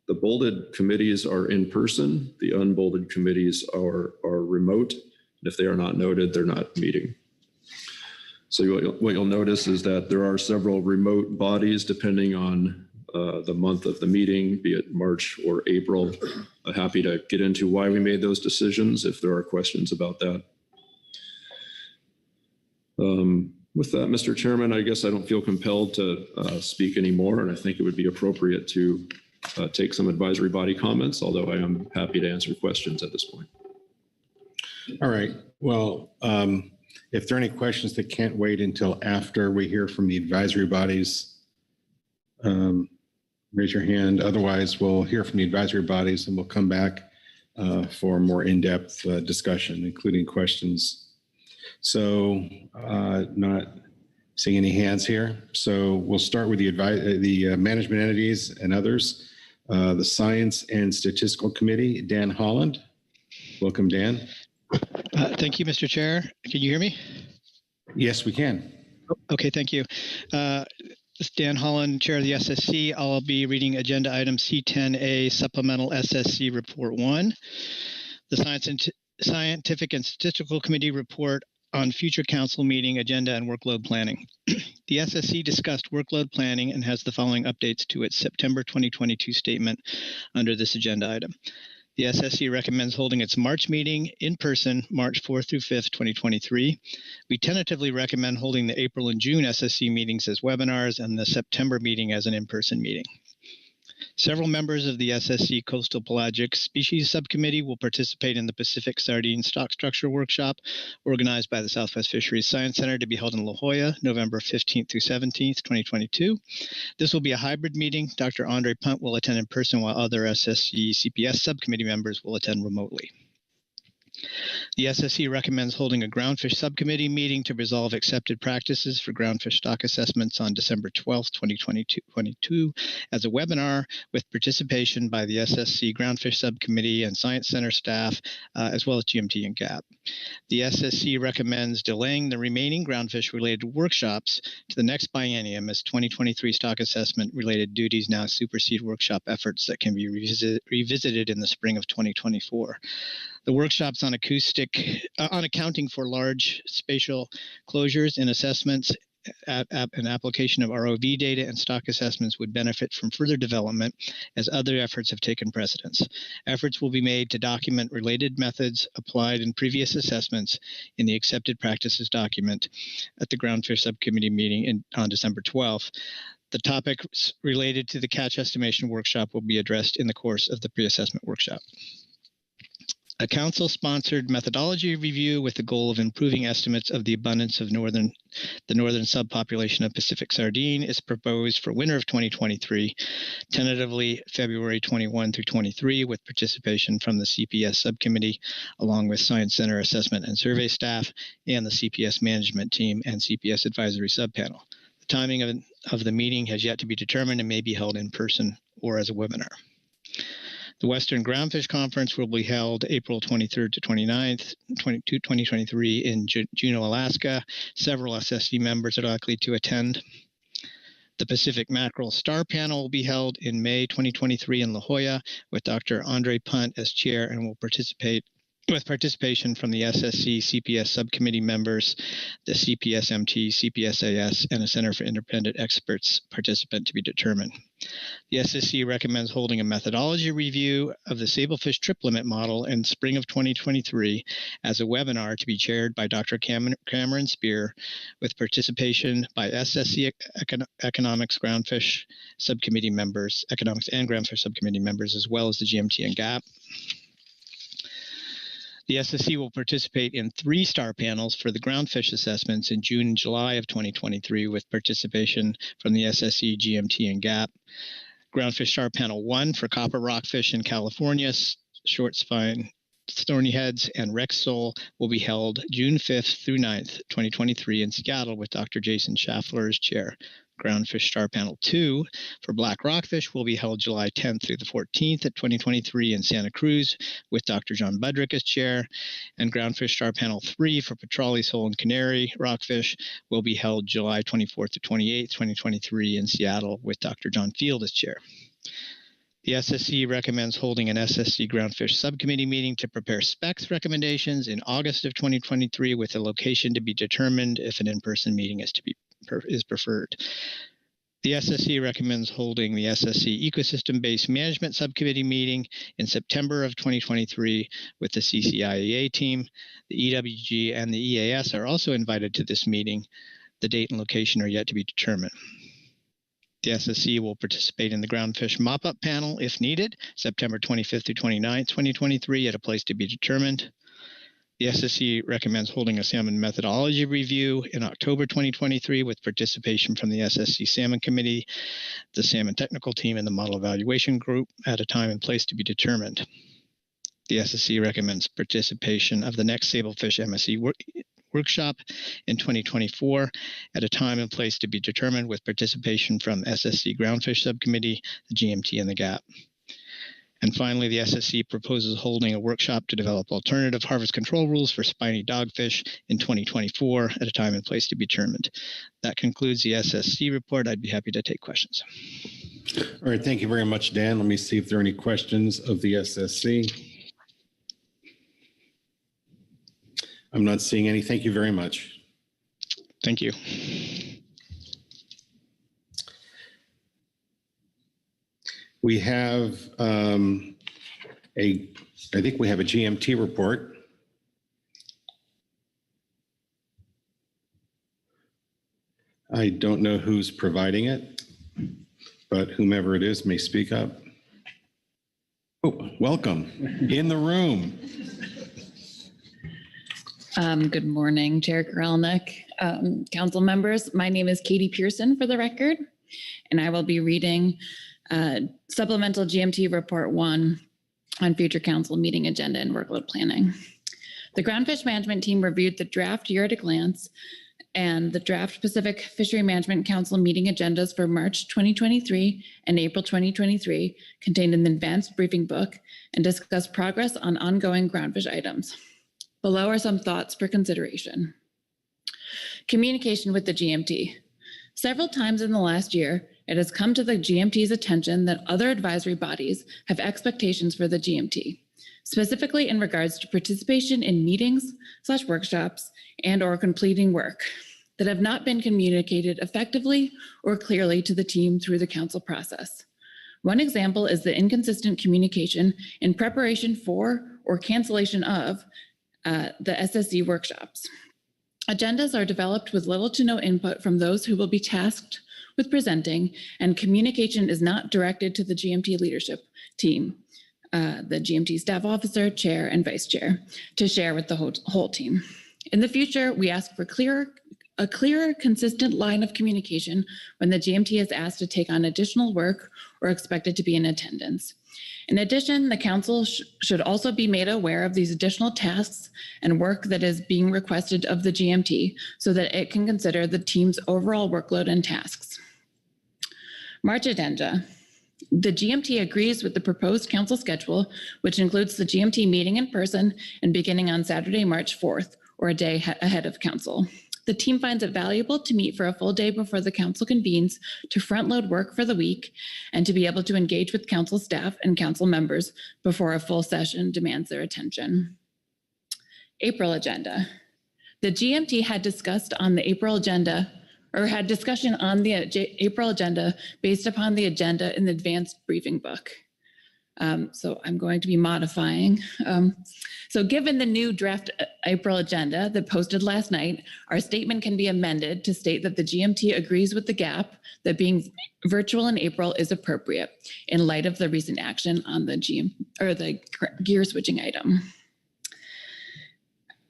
B: The bolded committees are in person. The unbolded committees are remote. And if they are not noted, they're not meeting. So what you'll notice is that there are several remote bodies depending on the month of the meeting, be it March or April. I'm happy to get into why we made those decisions if there are questions about that. With that, Mr. Chairman, I guess I don't feel compelled to speak anymore, and I think it would be appropriate to take some advisory body comments, although I am happy to answer questions at this point.
A: All right. Well, if there are any questions that can't wait until after we hear from the advisory bodies, raise your hand. Otherwise, we'll hear from the advisory bodies and we'll come back for more in-depth discussion, including questions. So not seeing any hands here. So we'll start with the management entities and others. The Science and Statistical Committee, Dan Holland. Welcome, Dan.
P: Thank you, Mr. Chair. Can you hear me?
A: Yes, we can.
P: Okay, thank you. This is Dan Holland, Chair of the SSC. I'll be reading Agenda Item C10A, Supplemental SSC Report 1. The Scientific and Statistical Committee report on future council meeting agenda and workload planning. The SSC discussed workload planning and has the following updates to its September 2022 statement under this agenda item. The SSC recommends holding its March meeting in person, March 4th through 5th, 2023. We tentatively recommend holding the April and June SSC meetings as webinars and the September meeting as an in-person meeting. Several members of the SSC Coastal Pelagic Species Subcommittee will participate in the Pacific Sardine Stock Structure Workshop organized by the Southwest Fisheries Science Center to be held in La Jolla, November 15th through 17th, 2022. This will be a hybrid meeting. Dr. Andre Punt will attend in person while other SSC CPS subcommittee members will attend remotely. The SSC recommends holding a groundfish subcommittee meeting to resolve accepted practices for groundfish stock assessments on December 12th, 2022 as a webinar with participation by the SSC groundfish subcommittee and Science Center staff, as well as GMT and GAP. The SSC recommends delaying the remaining groundfish related workshops to the next biennium as 2023 stock assessment related duties now supersede workshop efforts that can be revisited in the spring of 2024. The workshops on accounting for large spatial closures in assessments an application of ROV data and stock assessments would benefit from further development as other efforts have taken precedence. Efforts will be made to document related methods applied in previous assessments in the accepted practices document at the Groundfish Subcommittee meeting on December 12th. The topics related to the catch estimation workshop will be addressed in the course of the pre-assessment workshop. A council-sponsored methodology review with the goal of improving estimates of the abundance of the northern subpopulation of Pacific sardine is proposed for winter of 2023, tentatively February 21 through 23, with participation from the CPS subcommittee, along with Science Center assessment and survey staff, and the CPS management team and CPS advisory subpanel. The timing of the meeting has yet to be determined and may be held in person or as a webinar. The Western Groundfish Conference will be held April 23rd to 29th, 2023 in Juneau, Alaska. Several SSC members are likely to attend. The Pacific Mackerel Star Panel will be held in May 2023 in La Jolla with Dr. Andre Punt as chair and will participate with participation from the SSC CPS subcommittee members, the CPS-MT, CPSAS, and a Center for Independent Experts participant to be determined. The SSC recommends holding a methodology review of the sablefish trip limit model in spring of 2023 as a webinar to be chaired by Dr. Cameron Spear with participation by SSC Economics Groundfish subcommittee members, Economics and Groundfish subcommittee members, as well as the GMT and GAP. The SSC will participate in 3 star panels for the groundfish assessments in June and July of 2023 with participation from the SSC, GMT, and GAP. Groundfish Star Panel 1 for copper rockfish in California, short spine thorny heads, and Rex sole will be held June 5th through 9th, 2023 in Seattle with Dr. Jason Schaffler as chair. Groundfish Star Panel 2 for black rockfish will be held July 10th through the 14th of 2023 in Santa Cruz with Dr. John Budrick as chair. And Groundfish Star Panel 3 for petrale sole and canary rockfish will be held July 24th to 28th, 2023 in Seattle with Dr. John Field as chair. The SSC recommends holding an SSC Groundfish Subcommittee meeting to prepare specs recommendations in August of 2023 with a location to be determined if an in-person meeting is preferred. The SSC recommends holding the SSC Ecosystem-Based Management Subcommittee meeting in September of 2023 with the CCIEA team. The EWG and the EAS are also invited to this meeting. The date and location are yet to be determined. The SSC will participate in the Groundfish Mop-Up Panel if needed, September 25th through 29th, 2023 at a place to be determined. The SSC recommends holding a salmon methodology review in October 2023 with participation from the SSC Salmon Committee, the Salmon Technical Team, and the Model Evaluation Group at a time and place to be determined. The SSC recommends participation of the next Sablefish MSC workshop in 2024 at a time and place to be determined with participation from SSC Groundfish Subcommittee, the GMT, and the GAP. And finally, the SSC proposes holding a workshop to develop alternative harvest control rules for spiny dogfish in 2024 at a time and place to be determined. That concludes the SSC report. I'd be happy to take questions.
A: All right, thank you very much, Dan. Let me see if there are any questions of the SSC. I'm not seeing any. Thank you very much.
P: Thank you.
A: We have I think we have a GMT report. I don't know who's providing it, but whomever it is may speak up. Oh, welcome in the room.
Q: Good morning, Chair Korelnik, council members. My name is Katie Pearson for the record, and I will be reading Supplemental GMT Report 1 on future council meeting agenda and workload planning. The Groundfish Management Team reviewed the draft year at a glance and the draft Pacific Fishery Management Council meeting agendas for March 2023 and April 2023 contained in the advanced briefing book and discussed progress on ongoing groundfish items. Below are some thoughts for consideration. Communication with the GMT. Several times in the last year, it has come to the GMT's attention that other advisory bodies have expectations for the GMT, specifically in regards to participation in meetings/workshops and/or completing work. that have not been communicated effectively or clearly to the team through the council process. One example is the inconsistent communication in preparation for or cancellation of the SSC workshops. Agendas are developed with little to no input from those who will be tasked with presenting, and communication is not directed to the GMT leadership team, the GMT staff officer, chair, and vice chair, to share with the whole team. In the future, we ask for a clearer, consistent line of communication when the GMT is asked to take on additional work or expected to be in attendance. In addition, the council should also be made aware of these additional tasks and work that is being requested of the GMT so that it can consider the team's overall workload and tasks. March agenda. The GMT agrees with the proposed council schedule, which includes the GMT meeting in person and beginning on Saturday, March 4th, or a day ahead of council. The team finds it valuable to meet for a full day before the council convenes to front load work for the week and to be able to engage with council staff and council members before a full session demands their attention. April agenda. The GMT had discussed on the April agenda or had discussion on the April agenda based upon the agenda in the advanced briefing book. So I'm going to be modifying. So given the new draft April agenda that posted last night, our statement can be amended to state that the GMT agrees with the gap that being virtual in April is appropriate in light of the recent action on the the gear switching item.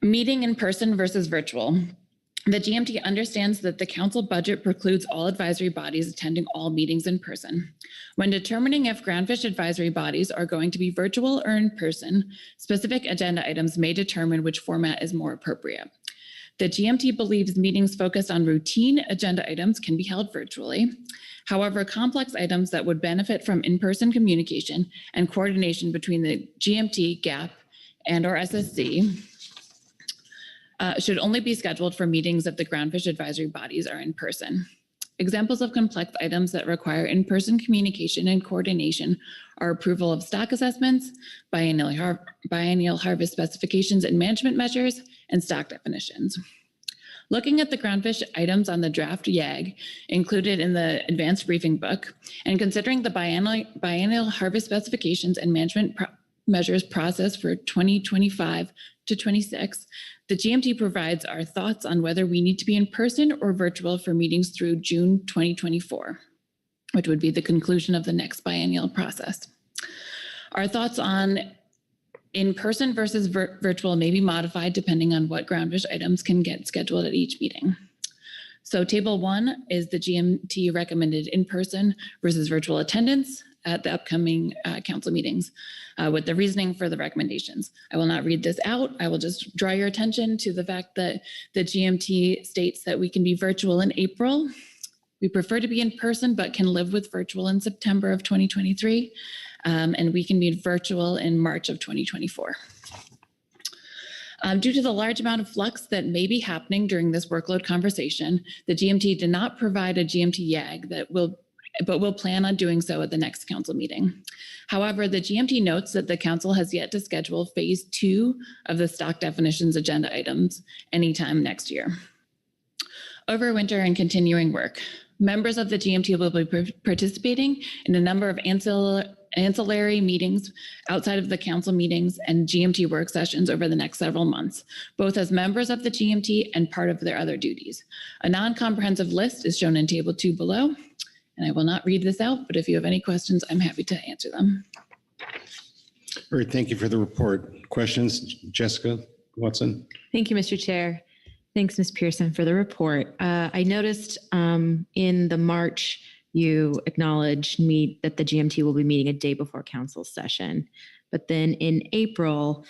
Q: Meeting in person versus virtual. The GMT understands that the council budget precludes all advisory bodies attending all meetings in person. When determining if groundfish advisory bodies are going to be virtual or in person, specific agenda items may determine which format is more appropriate. The GMT believes meetings focused on routine agenda items can be held virtually. However, complex items that would benefit from in-person communication and coordination between the GMT, GAP, and/or SSC should only be scheduled for meetings if the groundfish advisory bodies are in person. Examples of complex items that require in-person communication and coordination are approval of stock assessments, biennial harvest specifications and management measures, and stock definitions. Looking at the groundfish items on the draft YAG included in the advanced briefing book, and considering the biennial harvest specifications and management measures process for 2025 to 26, the GMT provides our thoughts on whether we need to be in person or virtual for meetings through June 2024, which would be the conclusion of the next biennial process. Our thoughts on in-person versus virtual may be modified depending on what groundfish items can get scheduled at each meeting. So table 1 is the GMT recommended in-person versus virtual attendance at the upcoming council meetings with the reasoning for the recommendations. I will not read this out. I will just draw your attention to the fact that the GMT states that we can be virtual in April. We prefer to be in person, but can live with virtual in September of 2023. And we can be virtual in March of 2024. Due to the large amount of flux that may be happening during this workload conversation, the GMT did not provide a GMT YAG but will plan on doing so at the next council meeting. However, the GMT notes that the council has yet to schedule phase 2 of the stock definitions agenda items anytime next year. Over winter and continuing work, members of the GMT will be participating in a number of ancillary meetings outside of the council meetings and GMT work sessions over the next several months, both as members of the GMT and part of their other duties. A non-comprehensive list is shown in table 2 below. And I will not read this out, but if you have any questions, I'm happy to answer them.
A: All right, thank you for the report. Questions, Jessica Watson?
H: Thank you, Mr. Chair. Thanks, Ms. Pearson, for the report. I noticed in the March, you acknowledged that the GMT will be meeting a day before council session. But then in April,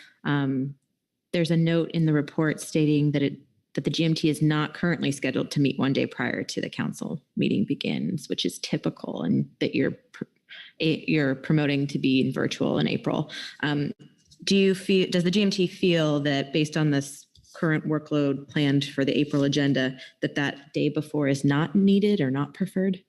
H: there's a note in the report stating that the GMT is not currently scheduled to meet one day prior to the council meeting begins, which is typical, and that you're promoting to be in virtual in April. Does the GMT feel that based on this current workload planned for the April agenda, that day before is not needed or not preferred?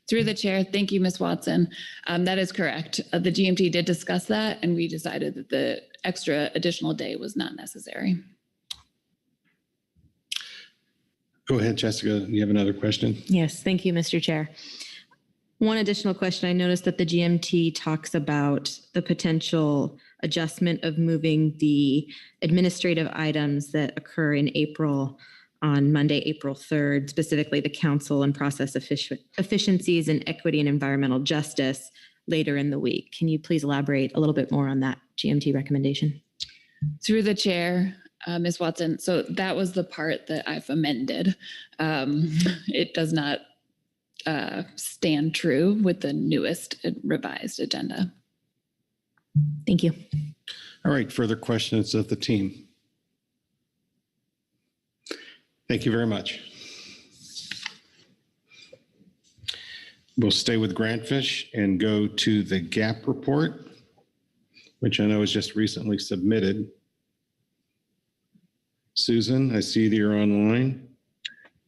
Q: Through the chair, thank you, Ms. Watson. That is correct. The GMT did discuss that, and we decided that the extra additional day was not necessary.
A: Go ahead, Jessica. You have another question?
H: Yes, thank you, Mr. Chair. One additional question. I noticed that the GMT talks about the potential adjustment of moving the administrative items that occur in April on Monday, April 3rd, specifically the council and process efficiencies and equity and environmental justice later in the week. Can you please elaborate a little bit more on that GMT recommendation?
Q: Through the chair, Ms. Watson. So that was the part that I've amended. It does not stand true with the newest revised agenda.
H: Thank you.
A: All right, further questions of the team? Thank you very much. We'll stay with Grantfish and go to the GAP report, which I know was just recently submitted. Susan, I see that you're online.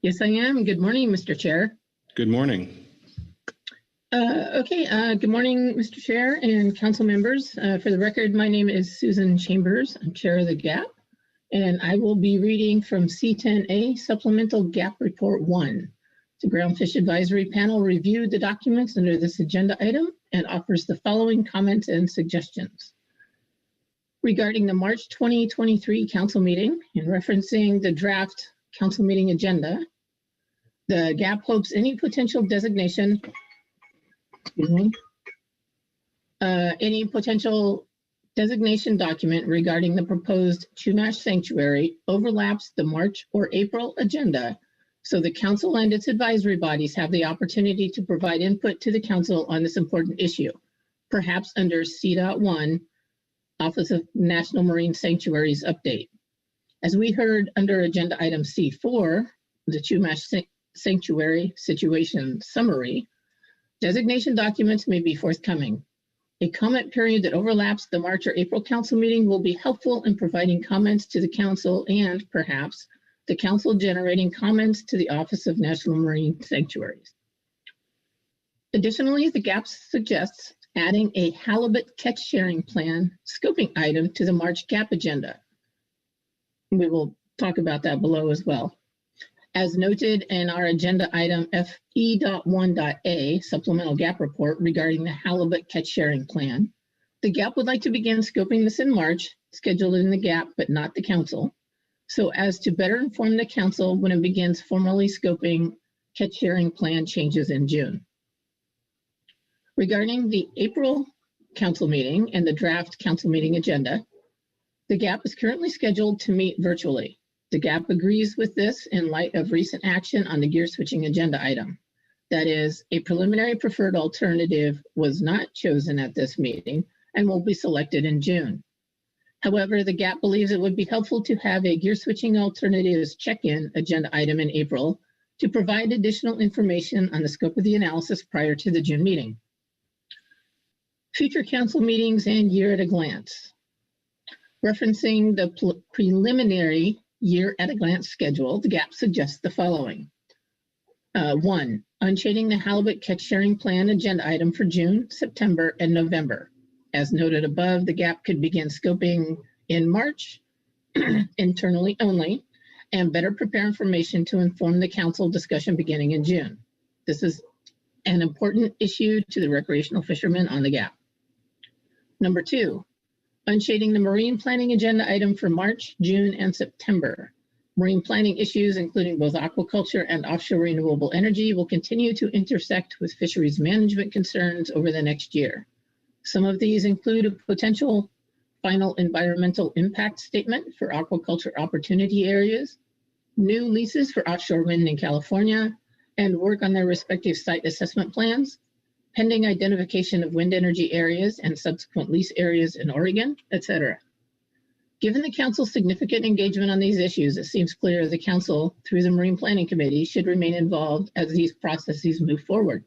R: Yes, I am. Good morning, Mr. Chair.
A: Good morning.
R: Good morning, Mr. Chair and council members. For the record, my name is Susan Chambers. I'm chair of the GAP, and I will be reading from C10A Supplemental GAP Report 1. The Groundfish Advisory Panel reviewed the documents under this agenda item and offers the following comments and suggestions. Regarding the March 2023 council meeting and referencing the draft council meeting agenda, the GAP hopes any potential designation, any potential designation document regarding the proposed Chumash sanctuary overlaps the March or April agenda, so the council and its advisory bodies have the opportunity to provide input to the council on this important issue, perhaps under C.1, Office of National Marine Sanctuaries update. As we heard under agenda item C4, the Chumash Sanctuary Situation Summary, designation documents may be forthcoming. A comment period that overlaps the March or April council meeting will be helpful in providing comments to the council and perhaps the council generating comments to the Office of National Marine Sanctuaries. Additionally, the GAP suggests adding a halibut catch sharing plan scoping item to the March GAP agenda. We will talk about that below as well. As noted in our agenda item FE.1.A supplemental GAP report regarding the halibut catch sharing plan, the GAP would like to begin scoping this in March, scheduled in the GAP, but not the council, so as to better inform the council when it begins formally scoping catch sharing plan changes in June. Regarding the April council meeting and the draft council meeting agenda, the GAP is currently scheduled to meet virtually. The GAP agrees with this in light of recent action on the gear switching agenda item. That is, a preliminary preferred alternative was not chosen at this meeting and will be selected in June. However, the GAP believes it would be helpful to have a gear switching alternatives check-in agenda item in April to provide additional information on the scope of the analysis prior to the June meeting. Future council meetings and year at a glance. Referencing the preliminary year at a glance schedule, the GAP suggests the following. 1, unshading the halibut catch sharing plan agenda item for June, September, and November. As noted above, the GAP could begin scoping in March, internally only, and better prepare information to inform the council discussion beginning in June. This is an important issue to the recreational fishermen on the GAP. Number 2, unshading the marine planning agenda item for March, June, and September. Marine planning issues, including both aquaculture and offshore renewable energy, will continue to intersect with fisheries management concerns over the next year. Some of these include a potential final environmental impact statement for aquaculture opportunity areas, new leases for offshore wind in California, and work on their respective site assessment plans, pending identification of wind energy areas and subsequent lease areas in Oregon, etc. Given the council's significant engagement on these issues, it seems clear the council, through the Marine Planning Committee, should remain involved as these processes move forward.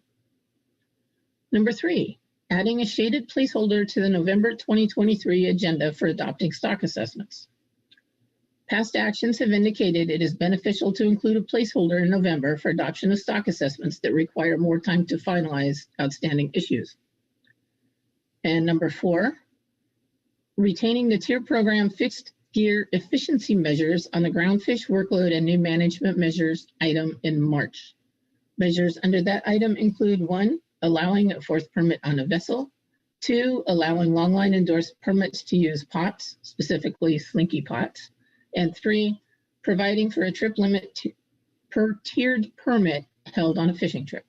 R: Number 3, adding a shaded placeholder to the November 2023 agenda for adopting stock assessments. Past actions have indicated it is beneficial to include a placeholder in November for adoption of stock assessments that require more time to finalize outstanding issues. And number 4, retaining the tier program fixed gear efficiency measures on the groundfish workload and new management measures item in March. Measures under that item include 1, allowing a fourth permit on a vessel, 2, allowing longline endorsed permits to use pots, specifically slinky pots, and 3, providing for a trip limit per tiered permit held on a fishing trip.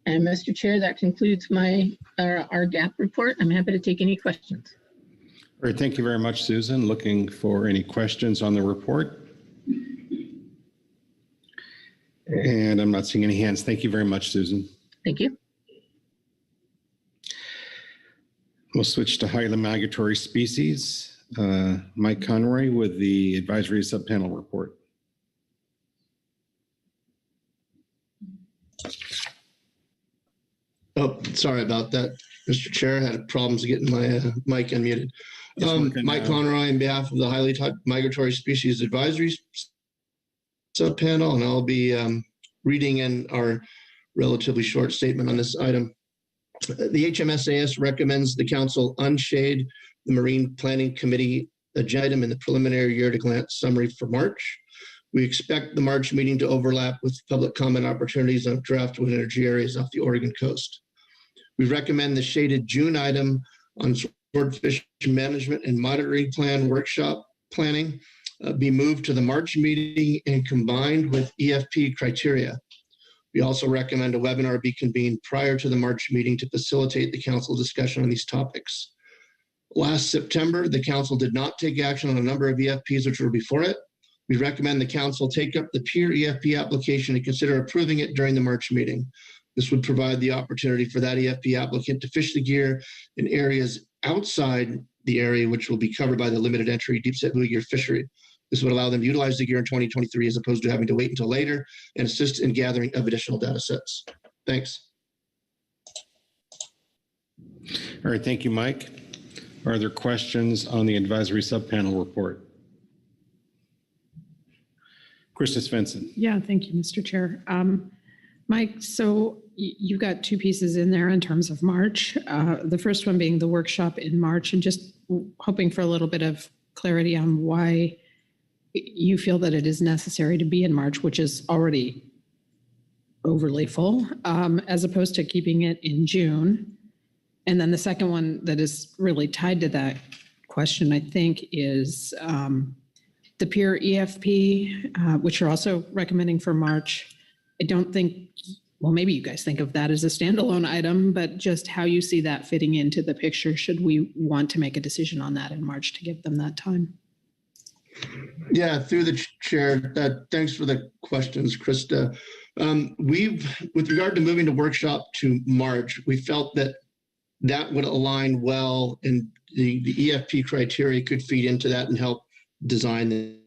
R: And Mr. Chair, that concludes our GAP report. I'm happy to take any questions.
A: All right, thank you very much, Susan. Looking for any questions on the report. And I'm not seeing any hands. Thank you very much, Susan.
R: Thank you.
A: We'll switch to highly migratory species. Mike Conroy with the advisory subpanel report.
S: Oh, sorry about that, Mr. Chair. I had problems getting my mic unmuted. Mike Conroy on behalf of the Highly Migratory Species Advisory Subpanel, and I'll be reading in our relatively short statement on this item. The HMSAS recommends the Council unshade the Marine Planning Committee agenda in the preliminary year-at-a-glance summary for March. We expect the March meeting to overlap with public comment opportunities on draft wind energy areas off the Oregon coast. We recommend the shaded June item on swordfish management and monitoring plan workshop planning be moved to the March meeting and combined with EFP criteria. We also recommend a webinar be convened prior to the March meeting to facilitate the council discussion on these topics. Last September, the council did not take action on a number of EFPs which were before it. We recommend the council take up the peer EFP application and consider approving it during the March meeting. This would provide the opportunity for that EFP applicant to fish the gear in areas outside the area which will be covered by the limited entry deep set buoy gear fishery. This would allow them to utilize the gear in 2023 as opposed to having to wait until later and assist in gathering of additional data sets. Thanks.
A: All right, thank you, Mike. Are there questions on the advisory subpanel report? Krista Svensson.
N: Yeah, thank you, Mr. Chair. Mike, so you've got two pieces in there in terms of March. The first one being the workshop in March, and just hoping for a little bit of clarity on why you feel that it is necessary to be in March, which is already overly full, as opposed to keeping it in June. And then the second one that is really tied to that question, I think, is the peer EFP, which you're also recommending for March. I don't think, well, maybe you guys think of that as a standalone item, but just how you see that fitting into the picture, should we want to make a decision on that in March to give them that time?
S: Yeah, through the chair, thanks for the questions, Krista. With regard to moving the workshop to March, we felt that that would align well, and the EFP criteria could feed into that and help design that.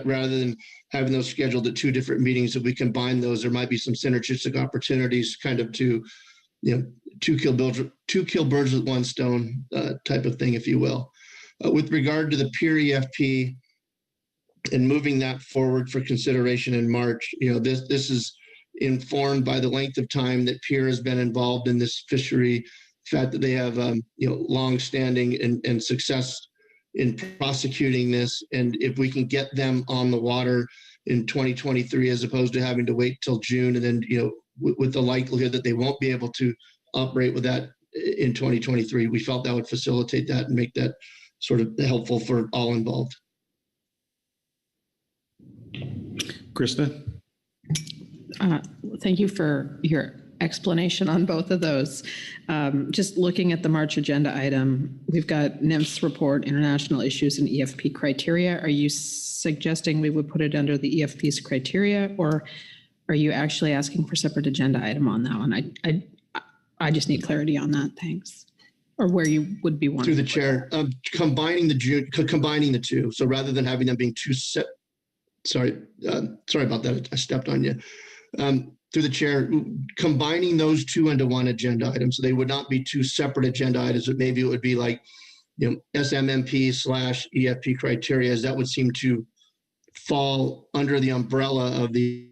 S: Rather than having those scheduled at two different meetings, if we combine those, there might be some synergistic opportunities, kind of to, two kill birds with one stone type of thing, if you will. With regard to the peer EFP and moving that forward for consideration in March, this is informed by the length of time that peer has been involved in this fishery, the fact that they have long-standing and success in prosecuting this, and if we can get them on the water in 2023 as opposed to having to wait till June, and then with the likelihood that they won't be able to operate with that in 2023, we felt that would facilitate that and make that sort of helpful for all involved.
A: Krista?
N: Thank you for your explanation on both of those. Just looking at the March agenda item, we've got NIMS report, international issues and EFP criteria. Are you suggesting we would put it under the EFP's criteria, or are you actually asking for separate agenda item on that one? I just need clarity on that. Thanks. Or where you would be wanting.
S: Through the chair, combining the two. So rather than having them being two set, sorry about that. I stepped on you. Through the chair, combining those two into one agenda item, so they would not be two separate agenda items, but maybe it would be like, SMMP/EFP criteria, as that would seem to fall under the umbrella of the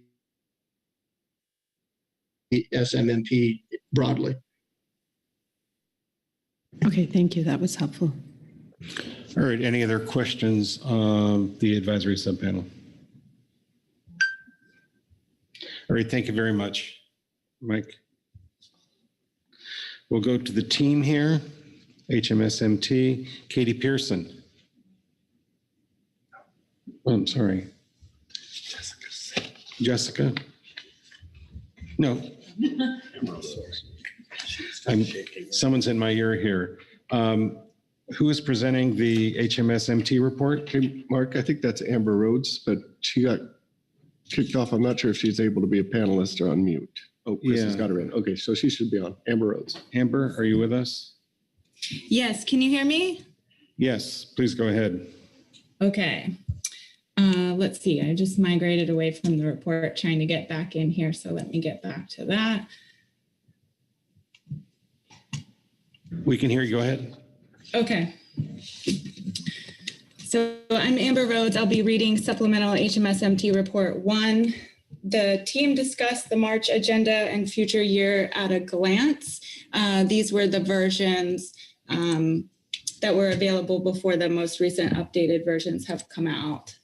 S: SMMP broadly.
N: Okay, thank you. That was helpful.
A: All All right, any other questions on the advisory subpanel? All right, thank you very much, Mike. We'll go to the team here, HMSMT, Katie Pearson. Oh, I'm sorry. Jessica? No. Someone's in my ear here. Who is presenting the HMSMT report?
K: Hey, Mark, I think that's Amber Rhodes, but she got kicked off. I'm not sure if she's able to be a panelist or on mute. Oh, Chris has got her in. Okay, so she should be on. Amber Rhodes.
A: Amber, are you with us?
T: Yes, can you hear me?
A: Yes, please go ahead.
T: Okay. Let's see, I just migrated away from the report trying to get back in here, so let me get back to that.
A: We can hear you, go ahead.
T: Okay. So I'm Amber Rhodes. I'll be reading Supplemental HMSMT Report 1. The team discussed the March agenda and future year at a glance. These were the versions that were available before the most recent updated versions have come out.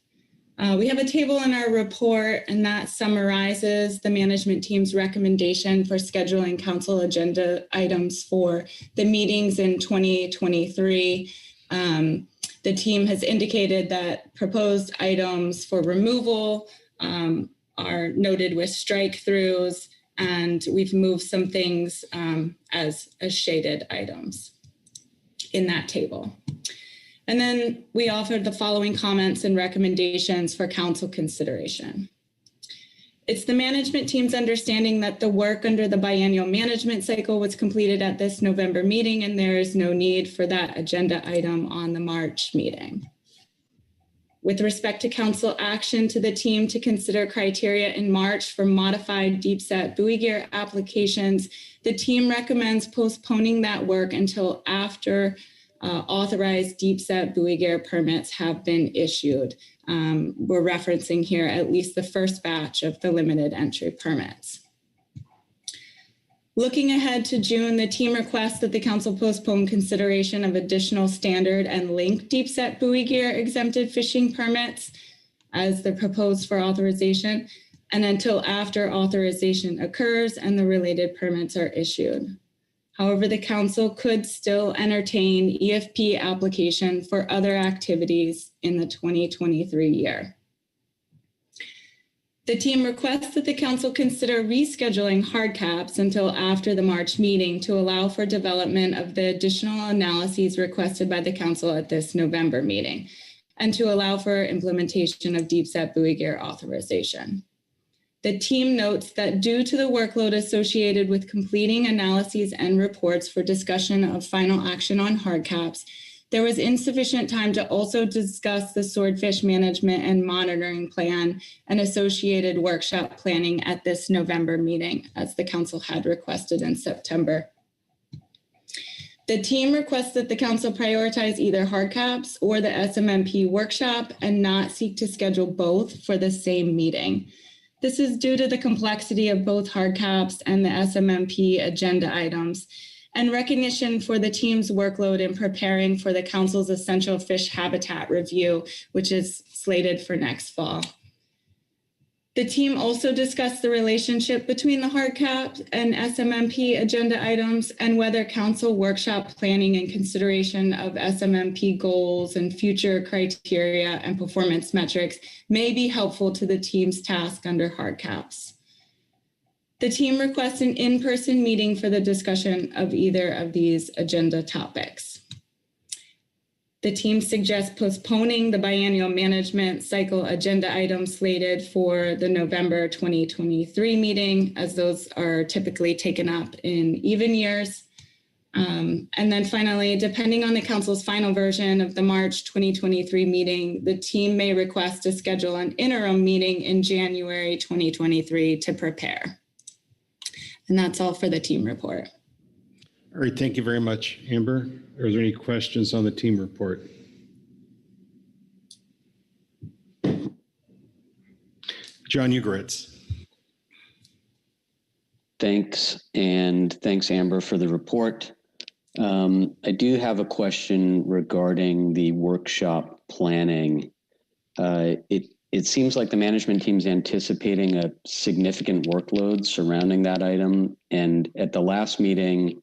T: We have a table in our report, and that summarizes the management team's recommendation for scheduling council agenda items for the meetings in 2023. The team has indicated that proposed items for removal are noted with strike-throughs, and we've moved some things as shaded items in that table. And then we offered the following comments and recommendations for council consideration. It's the management team's understanding that the work under the biennial management cycle was completed at this November meeting, and there is no need for that agenda item on the March meeting. With respect to council action to the team to consider criteria in March for modified DeepSet buoy gear applications, the team recommends postponing that work until after authorized DeepSet buoy gear permits have been issued. We're referencing here at least the first batch of the limited entry permits. Looking ahead to June, the team requests that the council postpone consideration of additional standard and linked DeepSet buoy gear exempted fishing permits as they're proposed for authorization, and until after authorization occurs and the related permits are issued. However, the council could still entertain EFP application for other activities in the 2023 year. The team requests that the council consider rescheduling hard caps until after the March meeting to allow for development of the additional analyses requested by the council at this November meeting, and to allow for implementation of DeepSet buoy gear authorization. The team notes that due to the workload associated with completing analyses and reports for discussion of final action on hard caps, there was insufficient time to also discuss the swordfish management and monitoring plan and associated workshop planning at this November meeting, as the council had requested in September. The team requests that the council prioritize either hard caps or the SMMP workshop and not seek to schedule both for the same meeting. This is due to the complexity of both hard caps and the SMMP agenda items, and recognition for the team's workload in preparing for the council's essential fish habitat review, which is slated for next fall. The team also discussed the relationship between the hard cap and SMMP agenda items and whether council workshop planning and consideration of SMMP goals and future criteria and performance metrics may be helpful to the team's task under hard caps. The team requests an in-person meeting for the discussion of either of these agenda topics. The team suggests postponing the biennial management cycle agenda items slated for the November 2023 meeting, as those are typically taken up in even years. And then finally, depending on the council's final version of the March 2023 meeting, the team may request to schedule an interim meeting in January 2023 to prepare. And that's all for the team report.
A: All right, thank you very much, Amber. Are there any questions on the team report? John Ugoretz.
U: Thanks, and thanks, Amber, for the report. I do have a question regarding the workshop planning. It seems like the management team's anticipating a significant workload surrounding that item. And at the last meeting,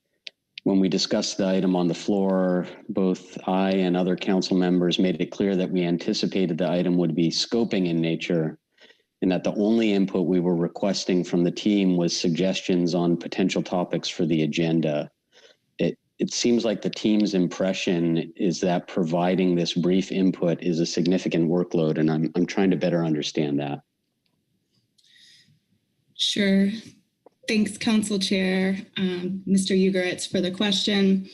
U: when we discussed the item on the floor, both I and other council members made it clear that we anticipated the item would be scoping in nature, and that the only input we were requesting from the team was suggestions on potential topics for the agenda. It seems like the team's impression is that providing this brief input is a significant workload, and I'm trying to better understand that.
T: Sure. Thanks, Council Chair, Mr. Ugoretz, for the question.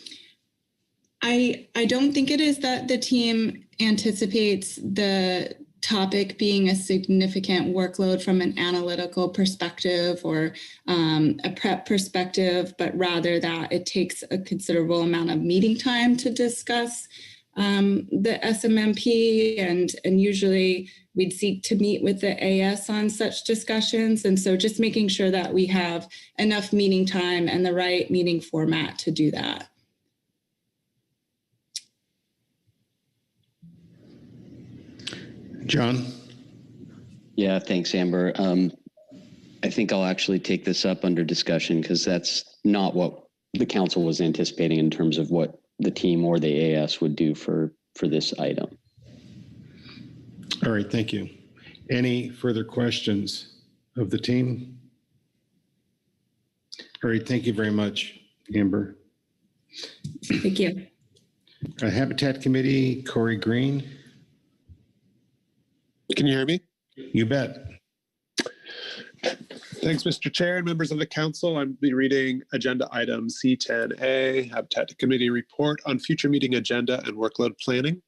T: I don't think it is that the team anticipates the topic being a significant workload from an analytical perspective or a prep perspective, but rather that it takes a considerable amount of meeting time to discuss the SMMP, and usually we'd seek to meet with the AS on such discussions. And so just making sure that we have enough meeting time and the right meeting format to do that.
A: John?
U: Yeah, thanks, Amber. I think I'll actually take this up under discussion because that's not what the council was anticipating in terms of what the team or the AS would do for this item.
A: All right, thank you. Any further questions of the team? All right, thank you very much, Amber.
T: Thank you.
A: Habitat Committee, Corey Green.
V: Can you hear me?
A: You bet.
V: Thanks, Mr. Chair and members of the council. I'll be reading agenda item C10A, Habitat Committee report on future meeting agenda and workload planning.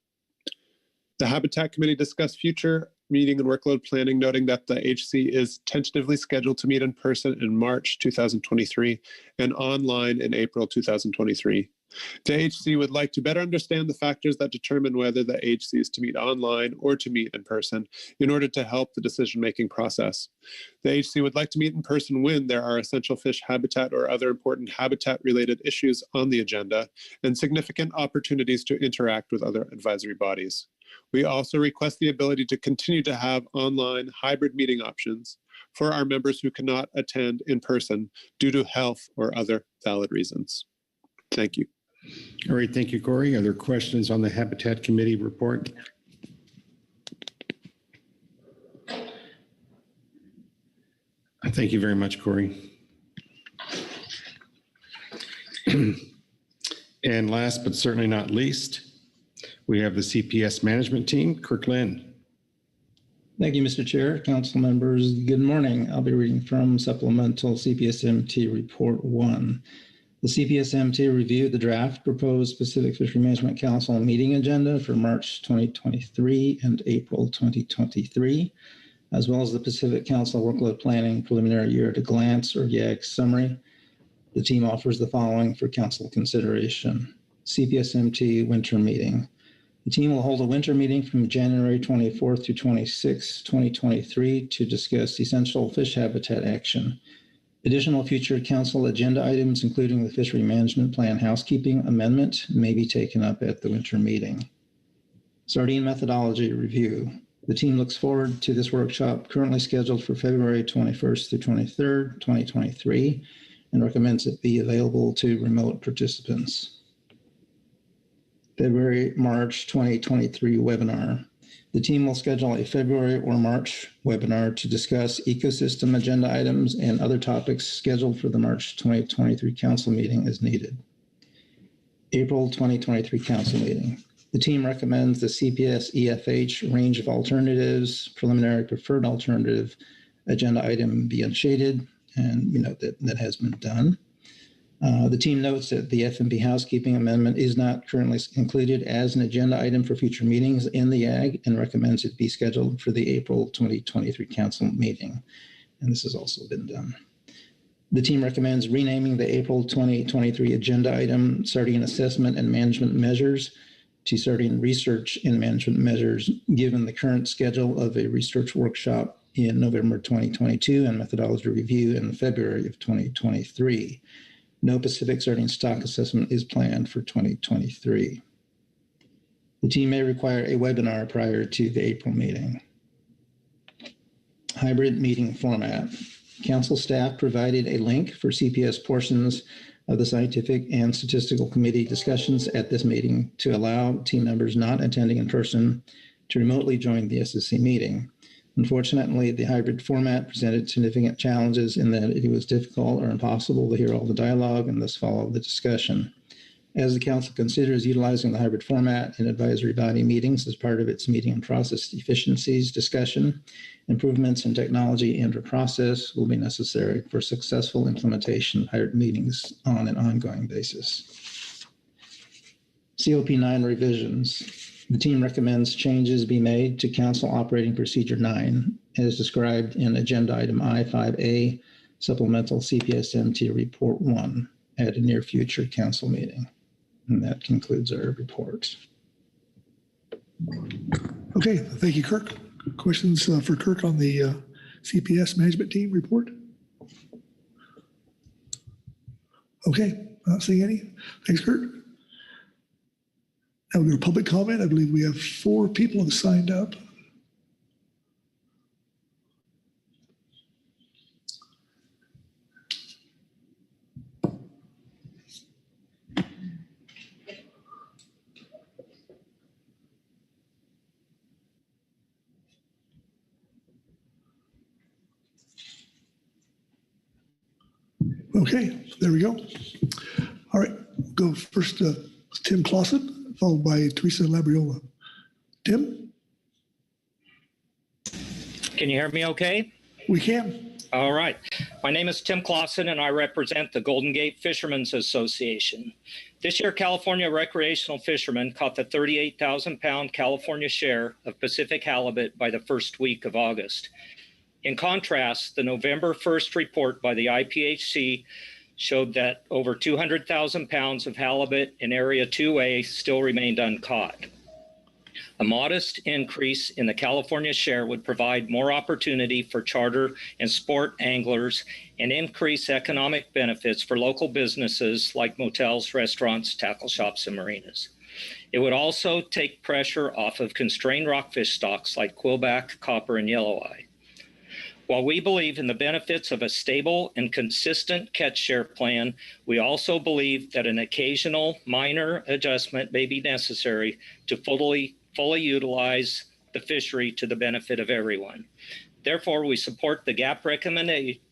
V: The Habitat Committee discussed future meeting and workload planning, noting that the HC is tentatively scheduled to meet in person in March 2023 and online in April 2023. The HC would like to better understand the factors that determine whether the HC is to meet online or to meet in person in order to help the decision-making process. The HC would like to meet in person when there are essential fish habitat or other important habitat-related issues on the agenda and significant opportunities to interact with other advisory bodies. We also request the ability to continue to have online hybrid meeting options for our members who cannot attend in person due to health or other valid reasons. Thank you.
A: All right, thank you, Corey. Are there questions on the Habitat Committee report? Thank you very much, Corey. And last but certainly not least, we have the CPS management team, Kirk Lynn.
W: Thank you, Mr. Chair, council members. Good morning. I'll be reading from Supplemental CPSMT Report 1. The CPSMT reviewed the draft proposed Pacific Fishery Management Council meeting agenda for March 2023 and April 2023, as well as the Pacific Council Workload Planning Preliminary Year at a Glance, or YAG summary. The team offers the following for council consideration. CPSMT winter meeting. The team will hold a winter meeting from January 24th to 26th, 2023 to discuss essential fish habitat action. Additional future council agenda items, including the Fishery Management Plan housekeeping amendment, may be taken up at the winter meeting. Sardine methodology review. The team looks forward to this workshop, currently scheduled for February 21st through 23rd, 2023, and recommends it be available to remote participants. March 2023 webinar. The team will schedule a February or March webinar to discuss ecosystem agenda items and other topics scheduled for the March 2023 council meeting as needed. April 2023 council meeting. The team recommends the CPS EFH range of alternatives, preliminary preferred alternative agenda item be unshaded, and you know that has been done. The team notes that the FMP housekeeping amendment is not currently included as an agenda item for future meetings in the YAG and recommends it be scheduled for the April 2023 council meeting. And this has also been done. The team recommends renaming the April 2023 agenda item Sardine Assessment and Management Measures to Sardine Research and Management Measures, given the current schedule of a research workshop in November 2022 and methodology review in February of 2023. No Pacific starting stock assessment is planned for 2023. The team may require a webinar prior to the April meeting. Hybrid meeting format. Council staff provided a link for CPS portions of the Scientific and Statistical Committee discussions at this meeting to allow team members not attending in person to remotely join the SSC meeting. Unfortunately, the hybrid format presented significant challenges in that it was difficult or impossible to hear all the dialogue and thus follow the discussion. As the council considers utilizing the hybrid format in advisory body meetings as part of its meeting and process efficiencies discussion, improvements in technology and or process will be necessary for successful implementation of hybrid meetings on an ongoing basis. COP9 revisions. The team recommends changes be made to Council Operating Procedure 9 as described in Agenda Item I-5A, Supplemental CPSMT Report 1 at a near future council meeting. And that concludes our report.
C: Okay, thank you, Kirk. Questions for Kirk on the CPS management team report? Okay, not seeing any. Thanks, Kirk. Now we'll go to public comment. I believe we have 4 people that signed up. Okay, there we go. All right, go first Tim Clausen, followed by Teresa Labriola. Tim?
D: Can you hear me okay?
C: We can.
D: All right. My name is Tim Clausen, and I represent the Golden Gate Fishermen's Association. This year, California recreational fishermen caught the 38,000-pound California share of Pacific halibut by the first week of August. In contrast, the November 1st report by the IPHC showed that over 200,000 pounds of halibut in Area 2A still remained uncaught. A modest increase in the California share would provide more opportunity for charter and sport anglers and increase economic benefits for local businesses like motels, restaurants, tackle shops, and marinas. It would also take pressure off of constrained rockfish stocks like quillback, copper, and yelloweye. While we believe in the benefits of a stable and consistent catch share plan, we also believe that an occasional minor adjustment may be necessary to fully utilize the fishery to the benefit of everyone. Therefore, we support the GAP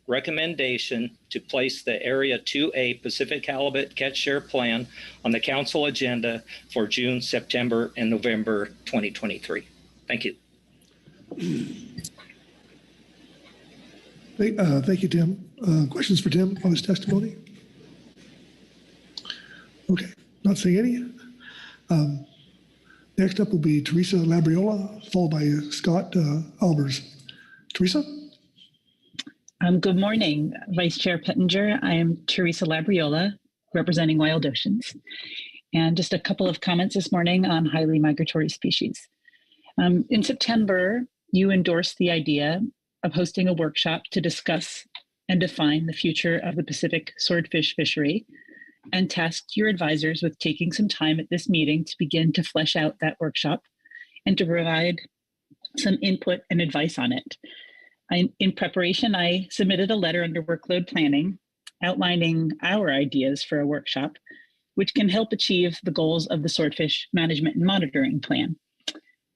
D: recommendation to place the Area 2A Pacific Halibut Catch Share Plan on the council agenda for June, September, and November 2023. Thank you.
C: Thank you, Tim. Questions for Tim on his testimony? Okay, not seeing any. Next up will be Teresa Labriola, followed by Scott Albers. Teresa?
E: Good morning, Vice Chair Pettinger. I am Teresa Labriola, representing Wild Oceans. And just a couple of comments this morning on highly migratory species. In September, you endorsed the idea of hosting a workshop to discuss and define the future of the Pacific swordfish fishery, and tasked your advisors with taking some time at this meeting to begin to flesh out that workshop and to provide some input and advice on it. In preparation, I submitted a letter under Workload Planning outlining our ideas for a workshop, which can help achieve the goals of the Swordfish Management and Monitoring Plan.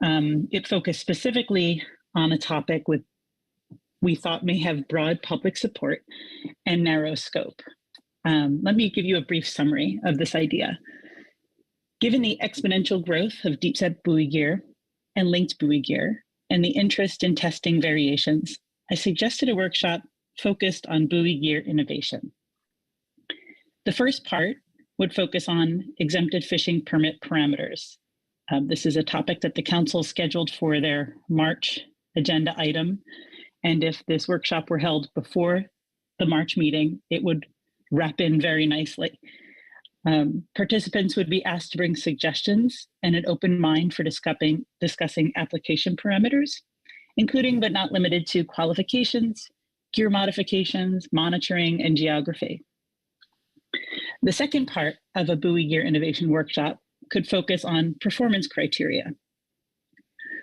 E: It focused specifically on a topic we thought may have broad public support and narrow scope. Let me give you a brief summary of this idea. Given the exponential growth of deep-set buoy gear and linked buoy gear and the interest in testing variations, I suggested a workshop focused on buoy gear innovation. The first part would focus on exempted fishing permit parameters. This is a topic that the council scheduled for their March agenda item. And if this workshop were held before the March meeting, it would wrap in very nicely. Participants would be asked to bring suggestions and an open mind for discussing application parameters, including but not limited to qualifications, gear modifications, monitoring, and geography. The second part of a buoy gear innovation workshop could focus on performance criteria.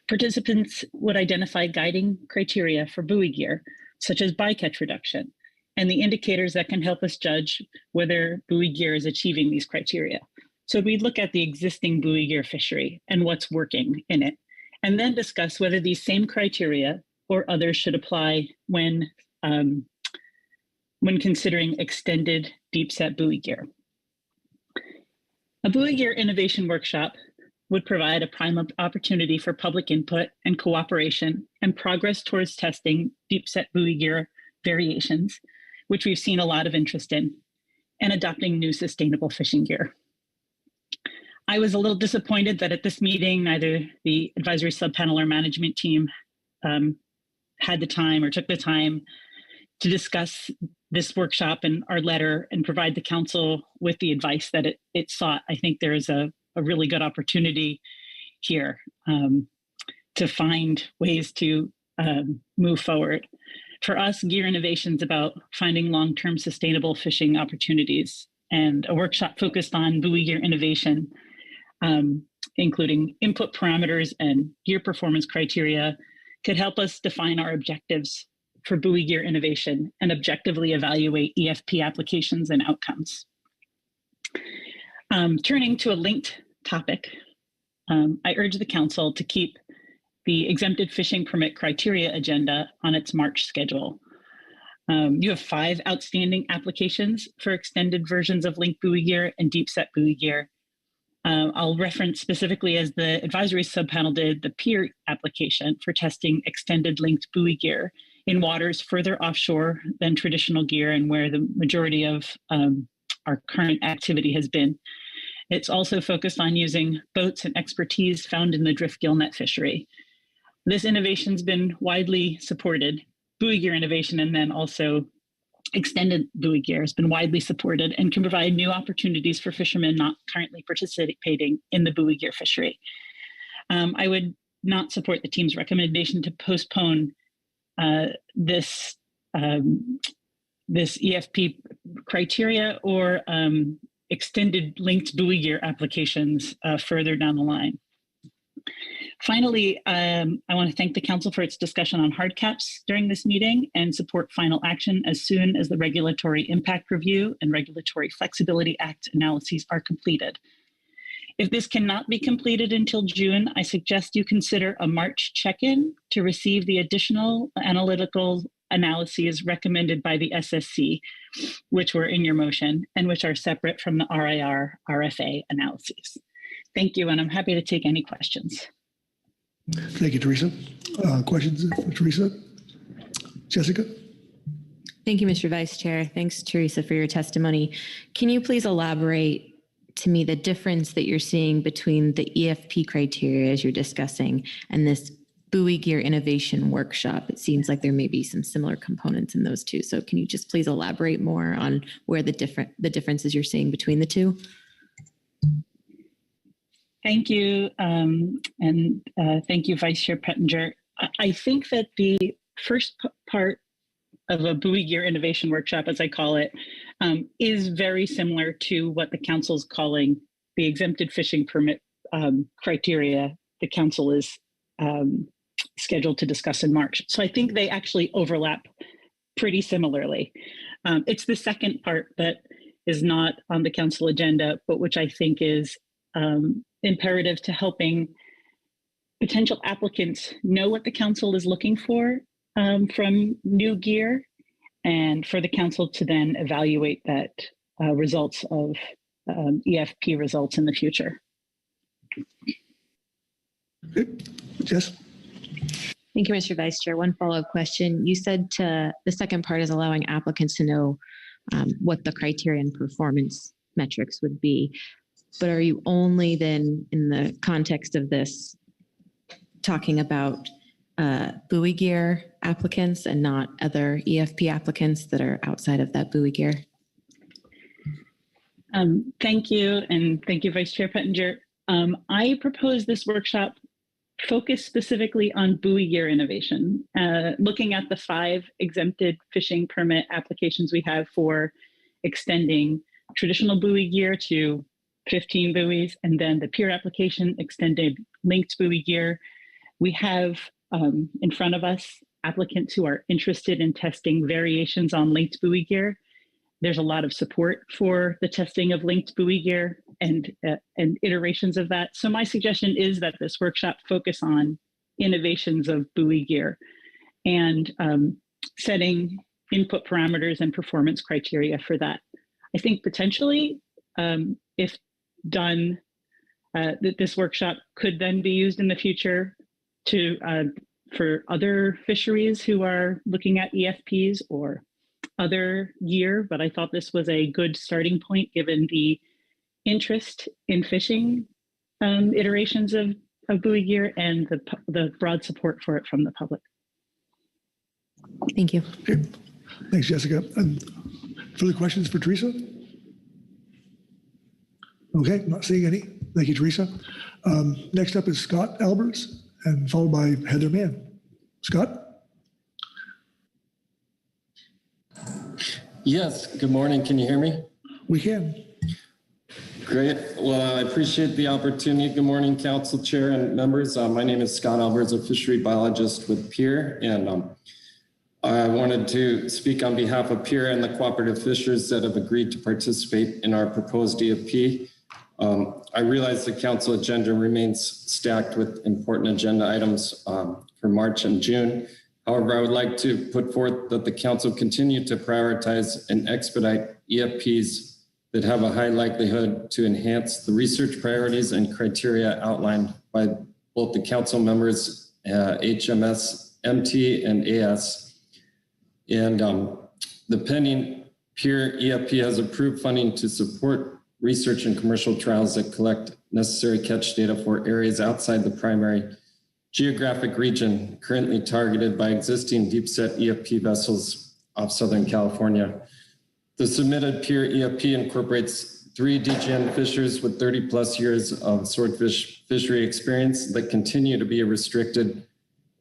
E: Participants would identify guiding criteria for buoy gear, such as bycatch reduction, and the indicators that can help us judge whether buoy gear is achieving these criteria. So we'd look at the existing buoy gear fishery and what's working in it, and then discuss whether these same criteria or others should apply when considering extended deep set buoy gear. A buoy gear innovation workshop would provide a prime opportunity for public input and cooperation and progress towards testing deep set buoy gear variations, which we've seen a lot of interest in, and adopting new sustainable fishing gear. I was a little disappointed that at this meeting, neither the advisory subpanel or management team had the time or took the time to discuss this workshop and our letter and provide the council with the advice that it sought. I think there is a really good opportunity here to find ways to move forward. For us, Gear Innovation is about finding long-term sustainable fishing opportunities, and a workshop focused on buoy gear innovation, including input parameters and gear performance criteria, could help us define our objectives for buoy gear innovation and objectively evaluate EFP applications and outcomes. Turning to a linked topic, I urge the council to keep the exempted fishing permit criteria agenda on its March schedule. You have 5 outstanding applications for extended versions of linked buoy gear and deep set buoy gear. I'll reference specifically, as the advisory subpanel did, the PEER application for testing extended linked buoy gear in waters further offshore than traditional gear and where the majority of our current activity has been. It's also focused on using boats and expertise found in the drift gill net fishery. This innovation's been widely supported. Buoy gear innovation and then also extended buoy gear has been widely supported and can provide new opportunities for fishermen not currently participating in the buoy gear fishery. I would not support the team's recommendation to postpone this EFP criteria or extended linked buoy gear applications further down the line. Finally, I want to thank the council for its discussion on hard caps during this meeting and support final action as soon as the Regulatory Impact Review and Regulatory Flexibility Act analyses are completed. If this cannot be completed until June, I suggest you consider a March check-in to receive the additional analytical analyses recommended by the SSC, which were in your motion and which are separate from the RIR RFA analyses. Thank you, and I'm happy to take any questions.
C: Thank you, Teresa. Questions for Teresa? Jessica?
H: Thank you, Mr. Vice Chair. Thanks, Teresa, for your testimony. Can you please elaborate to me the difference that you're seeing between the EFP criteria as you're discussing and this buoy gear innovation workshop? It seems like there may be some similar components in those two. So can you just please elaborate more on where the differences you're seeing between the two?
E: Thank you, and thank you, Vice Chair Pettinger. I think that the first part of a buoy gear innovation workshop, as I call it, is very similar to what the council's calling the exempted fishing permit criteria the council is scheduled to discuss in March. So I think they actually overlap pretty similarly. It's the second part that is not on the council agenda, but which I think is imperative to helping potential applicants know what the council is looking for from new gear, and for the council to then evaluate that results of EFP results in the future.
C: Jess?
H: Thank you, Mr. Vice Chair. One follow-up question. You said the second part is allowing applicants to know what the criteria and performance metrics would be. But are you only then, in the context of this, talking about buoy gear applicants and not other EFP applicants that are outside of that buoy gear?
E: Thank you, and thank you, Vice Chair Pettinger. I propose this workshop focus specifically on buoy gear innovation, looking at the 5 exempted fishing permit applications we have for extending traditional buoy gear to 15 buoys, and then the pier application extended linked buoy gear. We have in front of us applicants who are interested in testing variations on linked buoy gear. There's a lot of support for the testing of linked buoy gear and iterations of that. So my suggestion is that this workshop focus on innovations of buoy gear and setting input parameters and performance criteria for that. I think potentially, if done, that this workshop could then be used in the future to for other fisheries who are looking at EFPs or other gear. But I thought this was a good starting point given the interest in fishing iterations of buoy gear and the broad support for it from the public.
H: Thank you.
C: Okay. Thanks, Jessica. Further questions for Teresa? Okay, not seeing any. Thank you, Teresa. Next up is Scott Albers, and followed by Heather Mann. Scott?
G: Yes, good morning. Can you hear me?
C: We can.
G: Great. Well, I appreciate the opportunity. Good morning, Council Chair and members. My name is Scott Albers, a fishery biologist with PEER, and I wanted to speak on behalf of PEER and the cooperative fishers that have agreed to participate in our proposed EFP. I realize the council agenda remains stacked with important agenda items for March and June. However, I would like to put forth that the council continue to prioritize and expedite EFPs that have a high likelihood to enhance the research priorities and criteria outlined by both the council members, HMS, MT, and AS. And the pending PEER EFP has approved funding to support research and commercial trials that collect necessary catch data for areas outside the primary geographic region currently targeted by existing deep set EFP vessels off Southern California. The submitted PEER EFP incorporates 3 DGN fishers with 30 plus years of swordfish fishery experience that continue to be restricted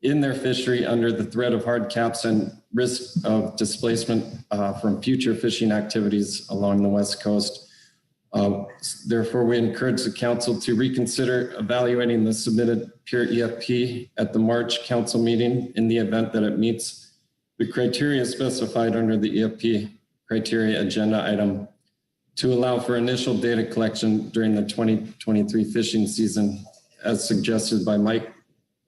G: in their fishery under the threat of hard caps and risk of displacement from future fishing activities along the West Coast. Therefore, we encourage the council to reconsider evaluating the submitted PEER EFP at the March council meeting in the event that it meets the criteria specified under the EFP criteria agenda item to allow for initial data collection during the 2023 fishing season, as suggested by Mike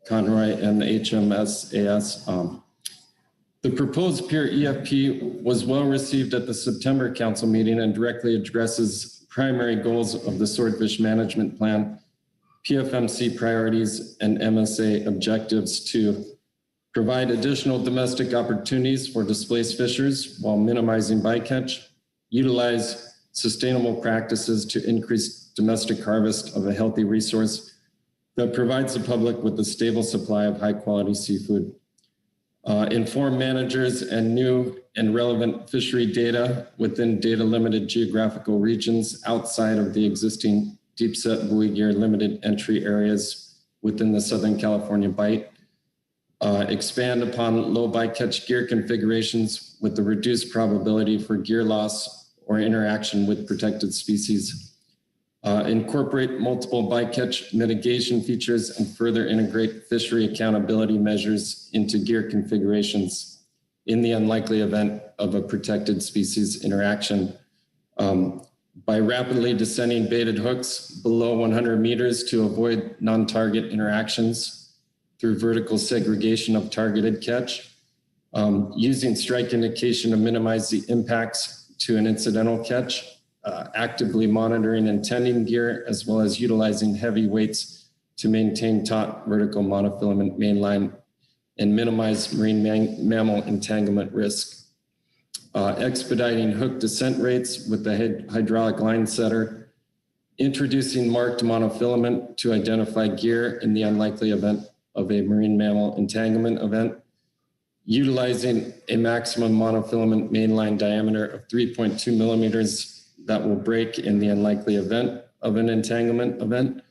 G: Conroy and the HMSAS. The proposed PEER EFP was well received at the September council meeting and directly addresses primary goals of the Swordfish Management Plan, PFMC priorities, and MSA objectives to provide additional domestic opportunities for displaced fishers while minimizing bycatch, utilize sustainable practices to increase domestic harvest of a healthy resource that provides the public with a stable supply of high-quality seafood, inform managers and new and relevant fishery data within data-limited geographical regions outside of the existing deep-set buoy gear limited entry areas within the Southern California Bight, expand upon low bycatch gear configurations with the reduced probability for gear loss or interaction with protected species, incorporate multiple bycatch mitigation features and further integrate fishery accountability measures into gear configurations in the unlikely event of a protected species interaction. By rapidly descending baited hooks below 100 meters to avoid non-target interactions through vertical segregation of targeted catch, using strike indication to minimize the impacts to an incidental catch, actively monitoring and tending gear, as well as utilizing heavy weights to maintain taut vertical monofilament mainline and minimize marine mammal entanglement risk. Expediting hook descent rates with the hydraulic line setter, introducing marked monofilament to identify gear in the unlikely event of a marine mammal entanglement event, utilizing a maximum monofilament mainline diameter of 3.2 millimeters that will break in the unlikely event of an entanglement event,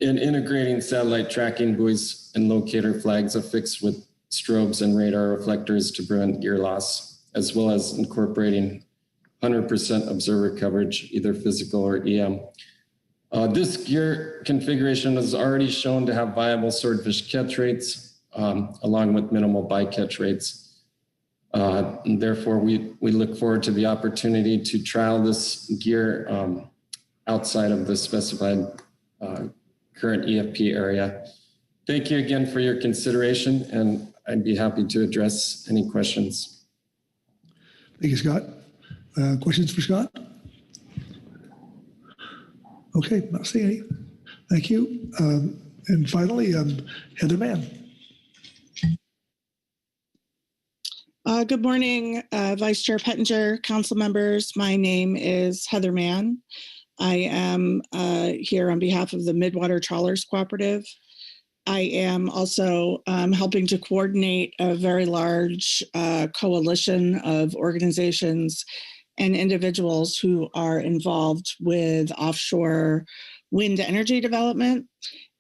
G: and integrating satellite tracking buoys and locator flags affixed with strobes and radar reflectors to prevent gear loss, as well as incorporating 100% observer coverage, either physical or EM. This gear configuration is already shown to have viable swordfish catch rates, along with minimal bycatch rates. And therefore, we look forward to the opportunity to trial this gear outside of the specified current EFP area. Thank you again for your consideration, and I'd be happy to address any questions.
C: Thank you, Scott. Questions for Scott? Okay, not seeing any. Thank you. And finally, Heather Mann.
I: Good morning, Vice Chair Pettinger, council members. My name is Heather Mann. I am here on behalf of the Midwater Trawlers Cooperative. I am also helping to coordinate a very large coalition of organizations and individuals who are involved with offshore wind energy development.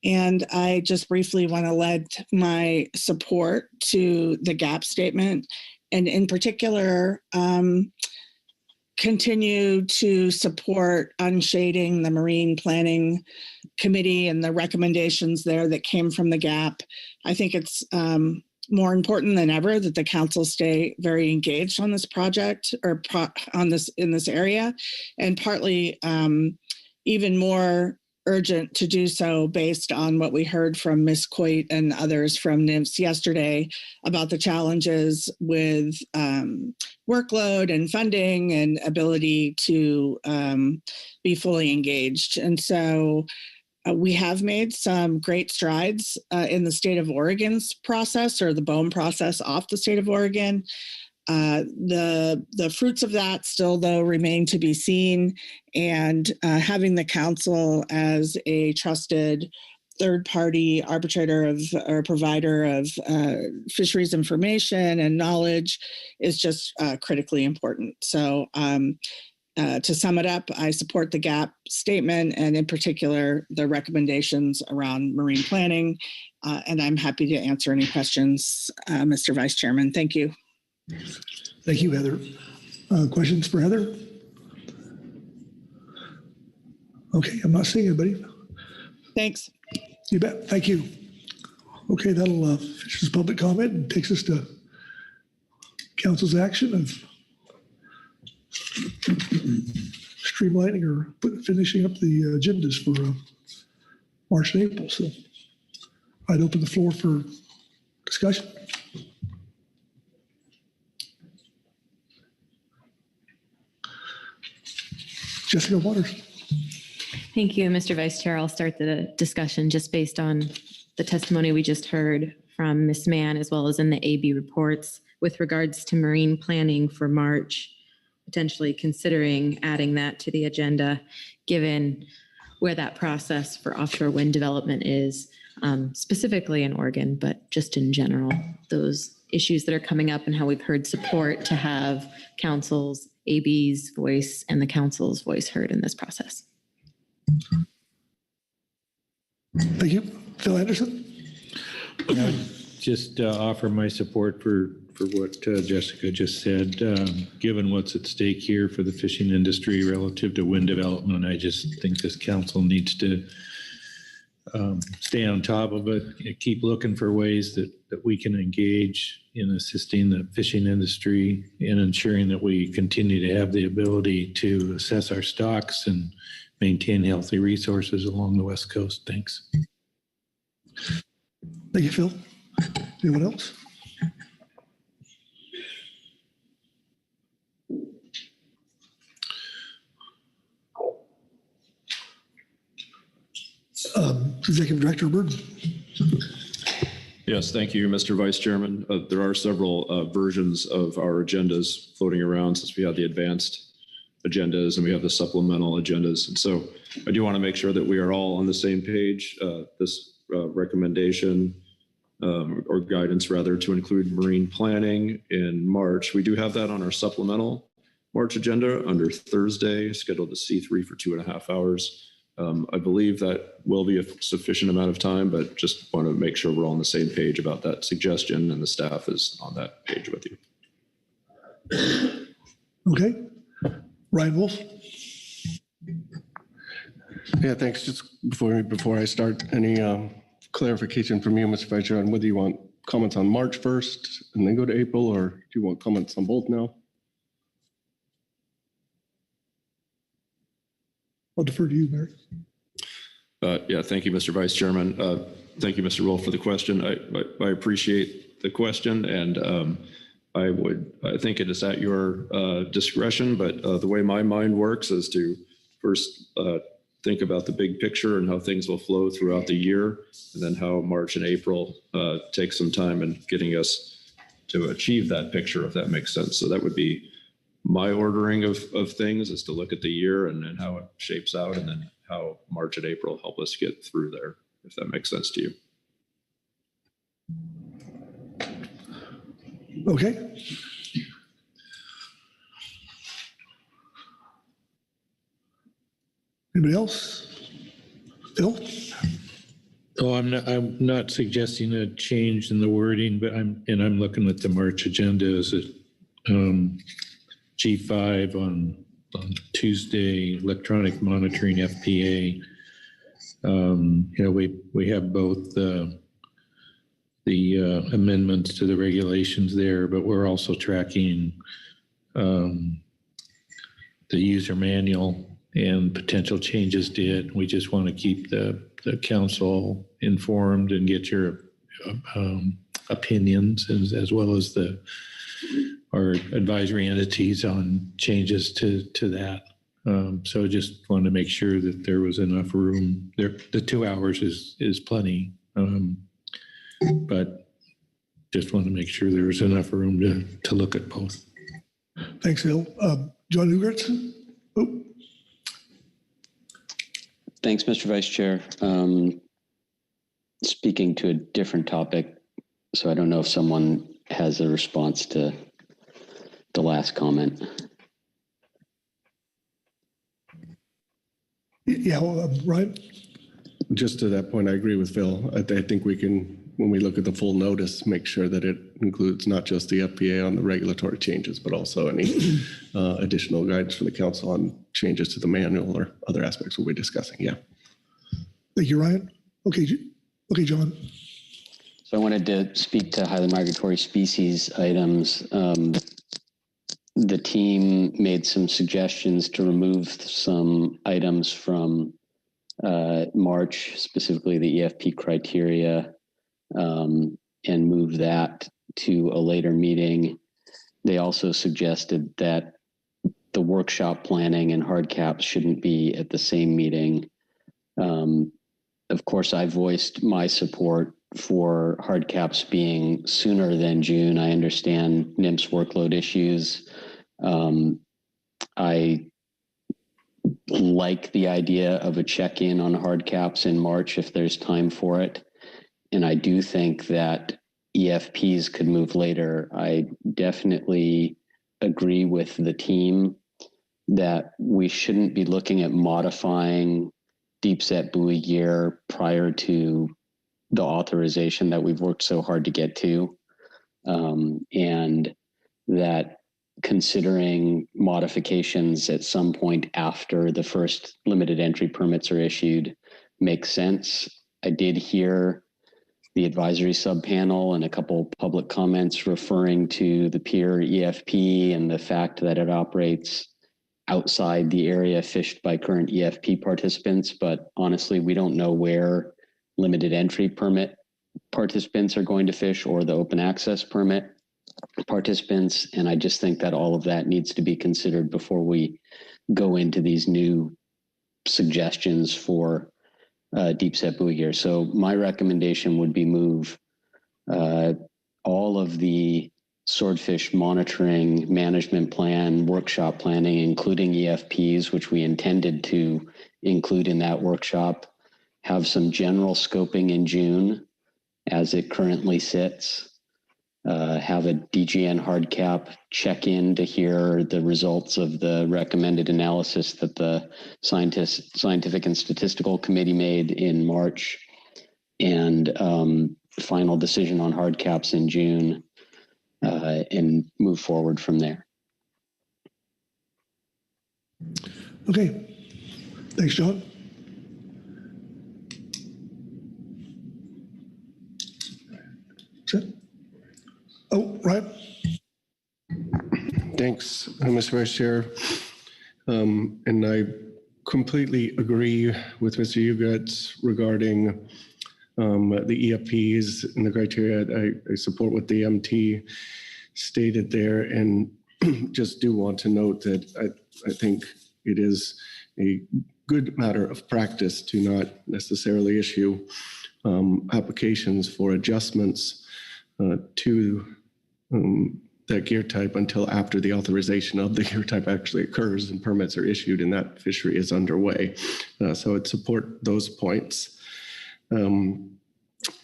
I: And I just briefly want to lend my support to the GAP statement, and in particular, continue to support unshading the Marine Planning Committee and the recommendations there that came from the GAP. I think it's more important than ever that the council stay very engaged on this project or in this area, and partly even more urgent to do so based on what we heard from Ms. Coit and others from NIMS yesterday about the challenges with workload and funding and ability to be fully engaged. And so we have made some great strides in the state of Oregon's process, or the BOEM process off the state of Oregon. The fruits of that still, though, remain to be seen, and having the council as a trusted third-party arbitrator of or provider of fisheries information and knowledge is just critically important. So to sum it up, I support the GAP statement, and in particular, the recommendations around marine planning, and I'm happy to answer any questions, Mr. Vice Chairman. Thank you.
C: Thank you, Heather. Questions for Heather? Okay, I'm not seeing anybody.
I: Thanks.
C: You bet. Thank you. Okay, that'll finish this public comment and takes us to council's action of streamlining or finishing up the agendas for March and April. So I'd open the floor for discussion. Jessica Waters.
H: Thank you, Mr. Vice Chair. I'll start the discussion just based on the testimony we just heard from Ms. Mann, as well as in the AB reports with regards to marine planning for March, potentially considering adding that to the agenda, given where that process for offshore wind development is, specifically in Oregon, but just in general, those issues that are coming up and how we've heard support to have council's AB's voice and the council's voice heard in this process.
C: Thank you. Phil Anderson.
F: Just offer my support for what Jessica just said. Given what's at stake here for the fishing industry relative to wind development, I just think this council needs to stay on top of it, keep looking for ways that we can engage in assisting the fishing industry and ensuring that we continue to have the ability to assess our stocks and maintain healthy resources along the West Coast. Thanks.
C: Thank you, Phil. Anyone else? Executive Director Bird.
B: Yes, thank you, Mr. Vice Chairman. There are several versions of our agendas floating around since we have the advanced agendas and we have the supplemental agendas. And so I do want to make sure that we are all on the same page. This recommendation or guidance rather to include marine planning in March. We do have that on our supplemental March agenda under Thursday, scheduled to C3 for 2.5 hours. I believe that will be a sufficient amount of time, but just want to make sure we're all on the same page about that suggestion, and the staff is on that page with you.
C: Okay. Ryan Wolf.
K: Yeah, thanks. Just before I start, any clarification from you, Mr. Vice Chair, on whether you want comments on March 1st and then go to April, or do you want comments on both now?
C: I'll defer to you, Mary.
B: Yeah, thank you, Mr. Vice Chairman. Thank you, Mr. Wolf, for the question. I appreciate the question, and I think it is at your discretion, but the way my mind works is to first think about the big picture and how things will flow throughout the year, and then how March and April take some time in getting us to achieve that picture, if that makes sense. So that would be my ordering of things, is to look at the year and how it shapes out, and then how March and April help us get through there, if that makes sense to you.
C: Okay. Anybody else? Phil?
F: Oh, I'm not suggesting a change in the wording, but I'm looking at the March agenda as a G5 on Tuesday, electronic monitoring FPA. We have both the amendments to the regulations there, but we're also tracking the user manual and potential changes to it. We just want to keep the council informed and get your opinions, as well as our advisory entities on changes to that. So just wanted to make sure that there was enough room there. The 2 hours is plenty, but just wanted to make sure there was enough room to look at both.
C: Thanks, Phil. John Ugertz? Oh.
U: Thanks, Mr. Vice Chair. Speaking to a different topic, so I don't know if someone has a response to the last comment.
C: Yeah, Ryan?
K: Just to that point, I agree with Phil. I think we can, when we look at the full notice, make sure that it includes not just the FPA on the regulatory changes, but also any additional guidance from the council on changes to the manual or other aspects we'll be discussing. Yeah.
C: Thank you, Ryan. Okay, John.
U: So I wanted to speak to highly migratory species items. The team made some suggestions to remove some items from March, specifically the EFP criteria, and move that to a later meeting. They also suggested that the workshop planning and hard caps shouldn't be at the same meeting. Of course, I voiced my support for hard caps being sooner than June. I understand NIMS workload issues. I like the idea of a check-in on hard caps in March if there's time for it. And I do think that EFPs could move later. I definitely agree with the team that we shouldn't be looking at modifying deep set buoy gear prior to the authorization that we've worked so hard to get to. And that considering modifications at some point after the first limited entry permits are issued makes sense. I did hear the advisory subpanel and a couple public comments referring to the pier EFP and the fact that it operates outside the area fished by current EFP participants. But honestly, we don't know where limited entry permit participants are going to fish or the open access permit participants. And I just think that all of that needs to be considered before we go into these new suggestions for deep set buoy gear. So my recommendation would be move all of the swordfish monitoring management plan, workshop planning, including EFPs, which we intended to include in that workshop, have some general scoping in June as it currently sits, have a DGN hard cap check-in to hear the results of the recommended analysis that the Scientific and Statistical Committee made in March, and final decision on hard caps in June, and move forward from there.
C: Okay. Thanks, John. That's it. Oh, right.
K: Thanks, Mr. Vice Chair. And I completely agree with Mr. Ugatz regarding the EFPs and the criteria. I support what the MT stated there, and just do want to note that I think it is a good matter of practice to not necessarily issue applications for adjustments to that gear type until after the authorization of the gear type actually occurs and permits are issued and that fishery is underway. So I'd support those points.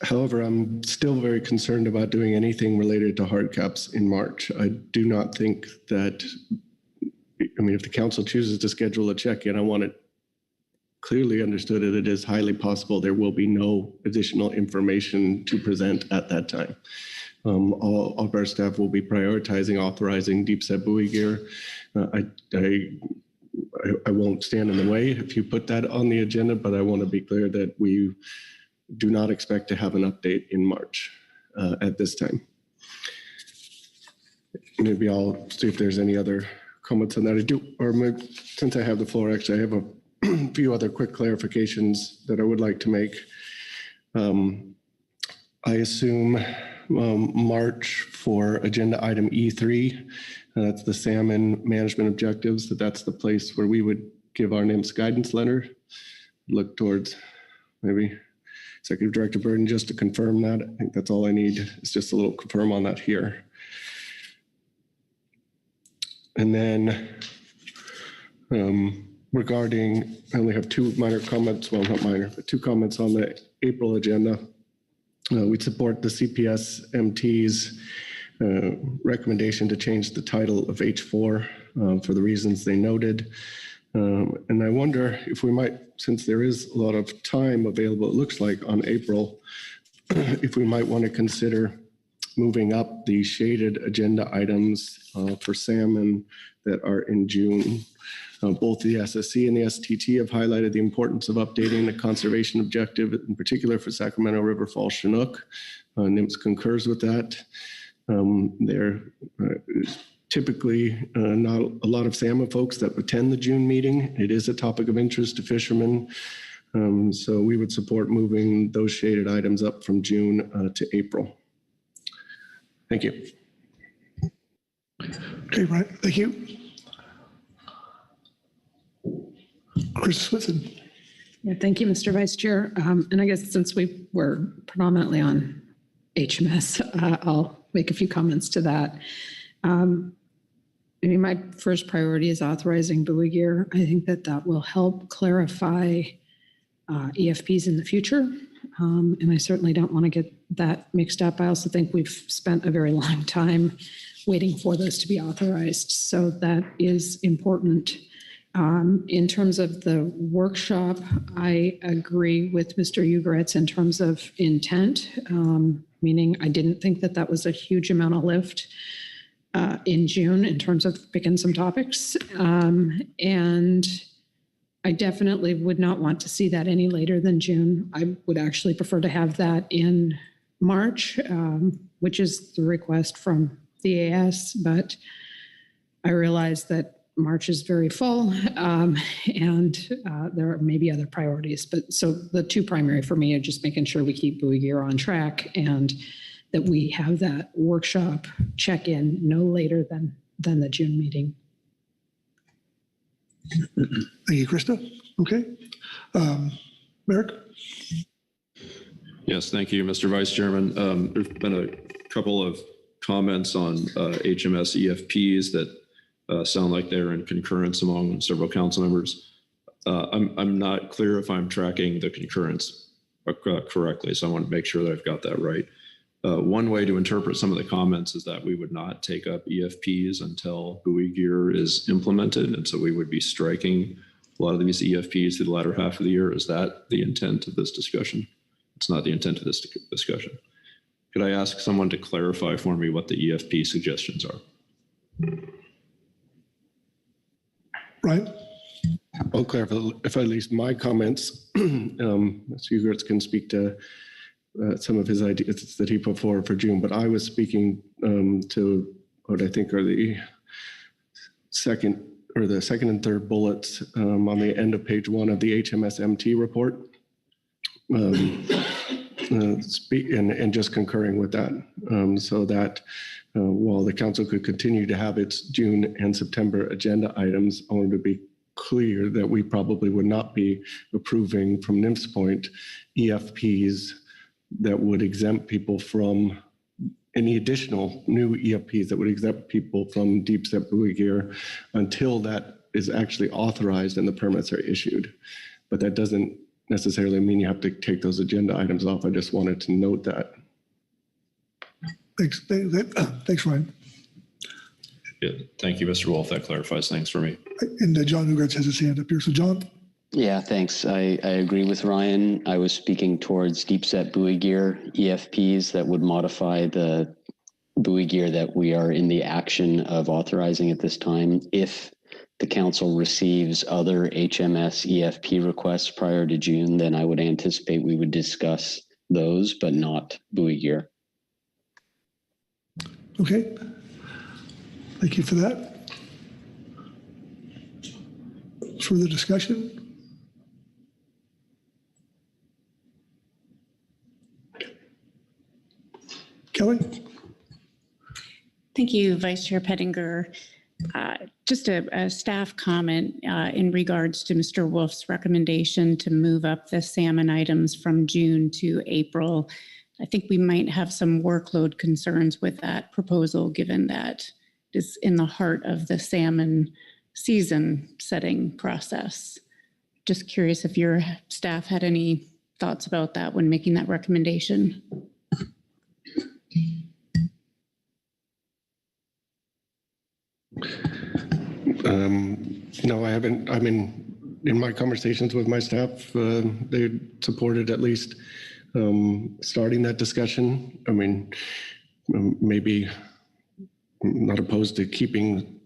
K: However, I'm still very concerned about doing anything related to hard caps in March. I do not think that, I mean, if the council chooses to schedule a check-in, I want it clearly understood that it is highly possible there will be no additional information to present at that time. All of our staff will be prioritizing authorizing deep set buoy gear. I won't stand in the way if you put that on the agenda, but I want to be clear that we do not expect to have an update in March at this time. Maybe I'll see if there's any other comments on that. I do, or maybe, since I have the floor, actually, I have a few other quick clarifications that I would like to make. I assume March for agenda item E3, that's the salmon management objectives, that's the place where we would give our NIMS guidance letter. Look towards maybe Executive Director Burden just to confirm that. I think that's all I need is just a little confirm on that here. And then regarding, I only have two minor comments, well, not minor, but two comments on the April agenda. We support the CPS MT's recommendation to change the title of H4 for the reasons they noted. And I wonder if we might, since there is a lot of time available, it looks like on April, if we might want to consider moving up the shaded agenda items for salmon that are in June. Both the SSC and the STT have highlighted the importance of updating the conservation objective, in particular for Sacramento River Falls Chinook. NIMS concurs with that. There is typically not a lot of salmon folks that attend the June meeting. It is a topic of interest to fishermen. So we would support moving those shaded items up from June to April. Thank you.
C: Okay, right. Thank you. Chris Swithin.
N: Yeah, thank you, Mr. Vice Chair. And I guess since we were predominantly on HMS, I'll make a few comments to that. I mean, my first priority is authorizing buoy gear. I think that that will help clarify EFPs in the future. And I certainly don't want to get that mixed up. I also think we've spent a very long time waiting for those to be authorized. So that is important. In terms of the workshop, I agree with Mr. Ugaretz in terms of intent, meaning I didn't think that that was a huge amount of lift in June in terms of picking some topics. And I definitely would not want to see that any later than June. I would actually prefer to have that in March, which is the request from the AS, but I realize that March is very full, and there may be other priorities. But so the two primary for me are just making sure we keep buoy gear on track and that we have that workshop check-in no later than the June meeting.
C: Thank you, Krista. Okay. Merrick?
B: Yes, thank you, Mr. Vice Chairman. There's been a couple of comments on HMS EFPs that sound like they're in concurrence among several council members. I'm not clear if I'm tracking the concurrence correctly, so I want to make sure that I've got that right. One way to interpret some of the comments is that we would not take up EFPs until buoy gear is implemented, and so we would be striking a lot of these EFPs through the latter half of the year. Is that the intent of this discussion? It's not the intent of this discussion. Could I ask someone to clarify for me what the EFP suggestions are?
C: Right.
K: I'll clarify if at least my comments, Mr. Ugertz can speak to some of his ideas that he put forward for June, but I was speaking to what I think are the second and third bullets on the end of page 1 of the HMSMT report. And just concurring with that, so that while the council could continue to have its June and September agenda items, I wanted to be clear that we probably would not be approving from NIMS point EFPs that would exempt people from any additional new EFPs that would exempt people from deep set buoy gear until that is actually authorized and the permits are issued. But that doesn't necessarily mean you have to take those agenda items off. I just wanted to note that.
C: Thanks, Ryan.
B: Yeah, thank you, Mr. Wolf. That clarifies things for me.
C: And John Ugertz has his hand up here. So John?
U: Yeah, thanks. I agree with Ryan. I was speaking towards deep set buoy gear, EFPs that would modify the buoy gear that we are in the action of authorizing at this time. If the council receives other HMS EFP requests prior to June, then I would anticipate we would discuss those, but not buoy gear.
C: Okay. Thank you for that. Further discussion? Kelly?
L: Thank you, Vice Chair Pettinger. Just a staff comment in regards to Mr. Wolf's recommendation to move up the salmon items from June to April. I think we might have some workload concerns with that proposal, given that it is in the heart of the salmon season setting process. Just curious if your staff had any thoughts about that when making that recommendation.
K: No, I haven't. I mean, in my conversations with my staff, they supported at least starting that discussion. I mean, maybe not opposed to keeping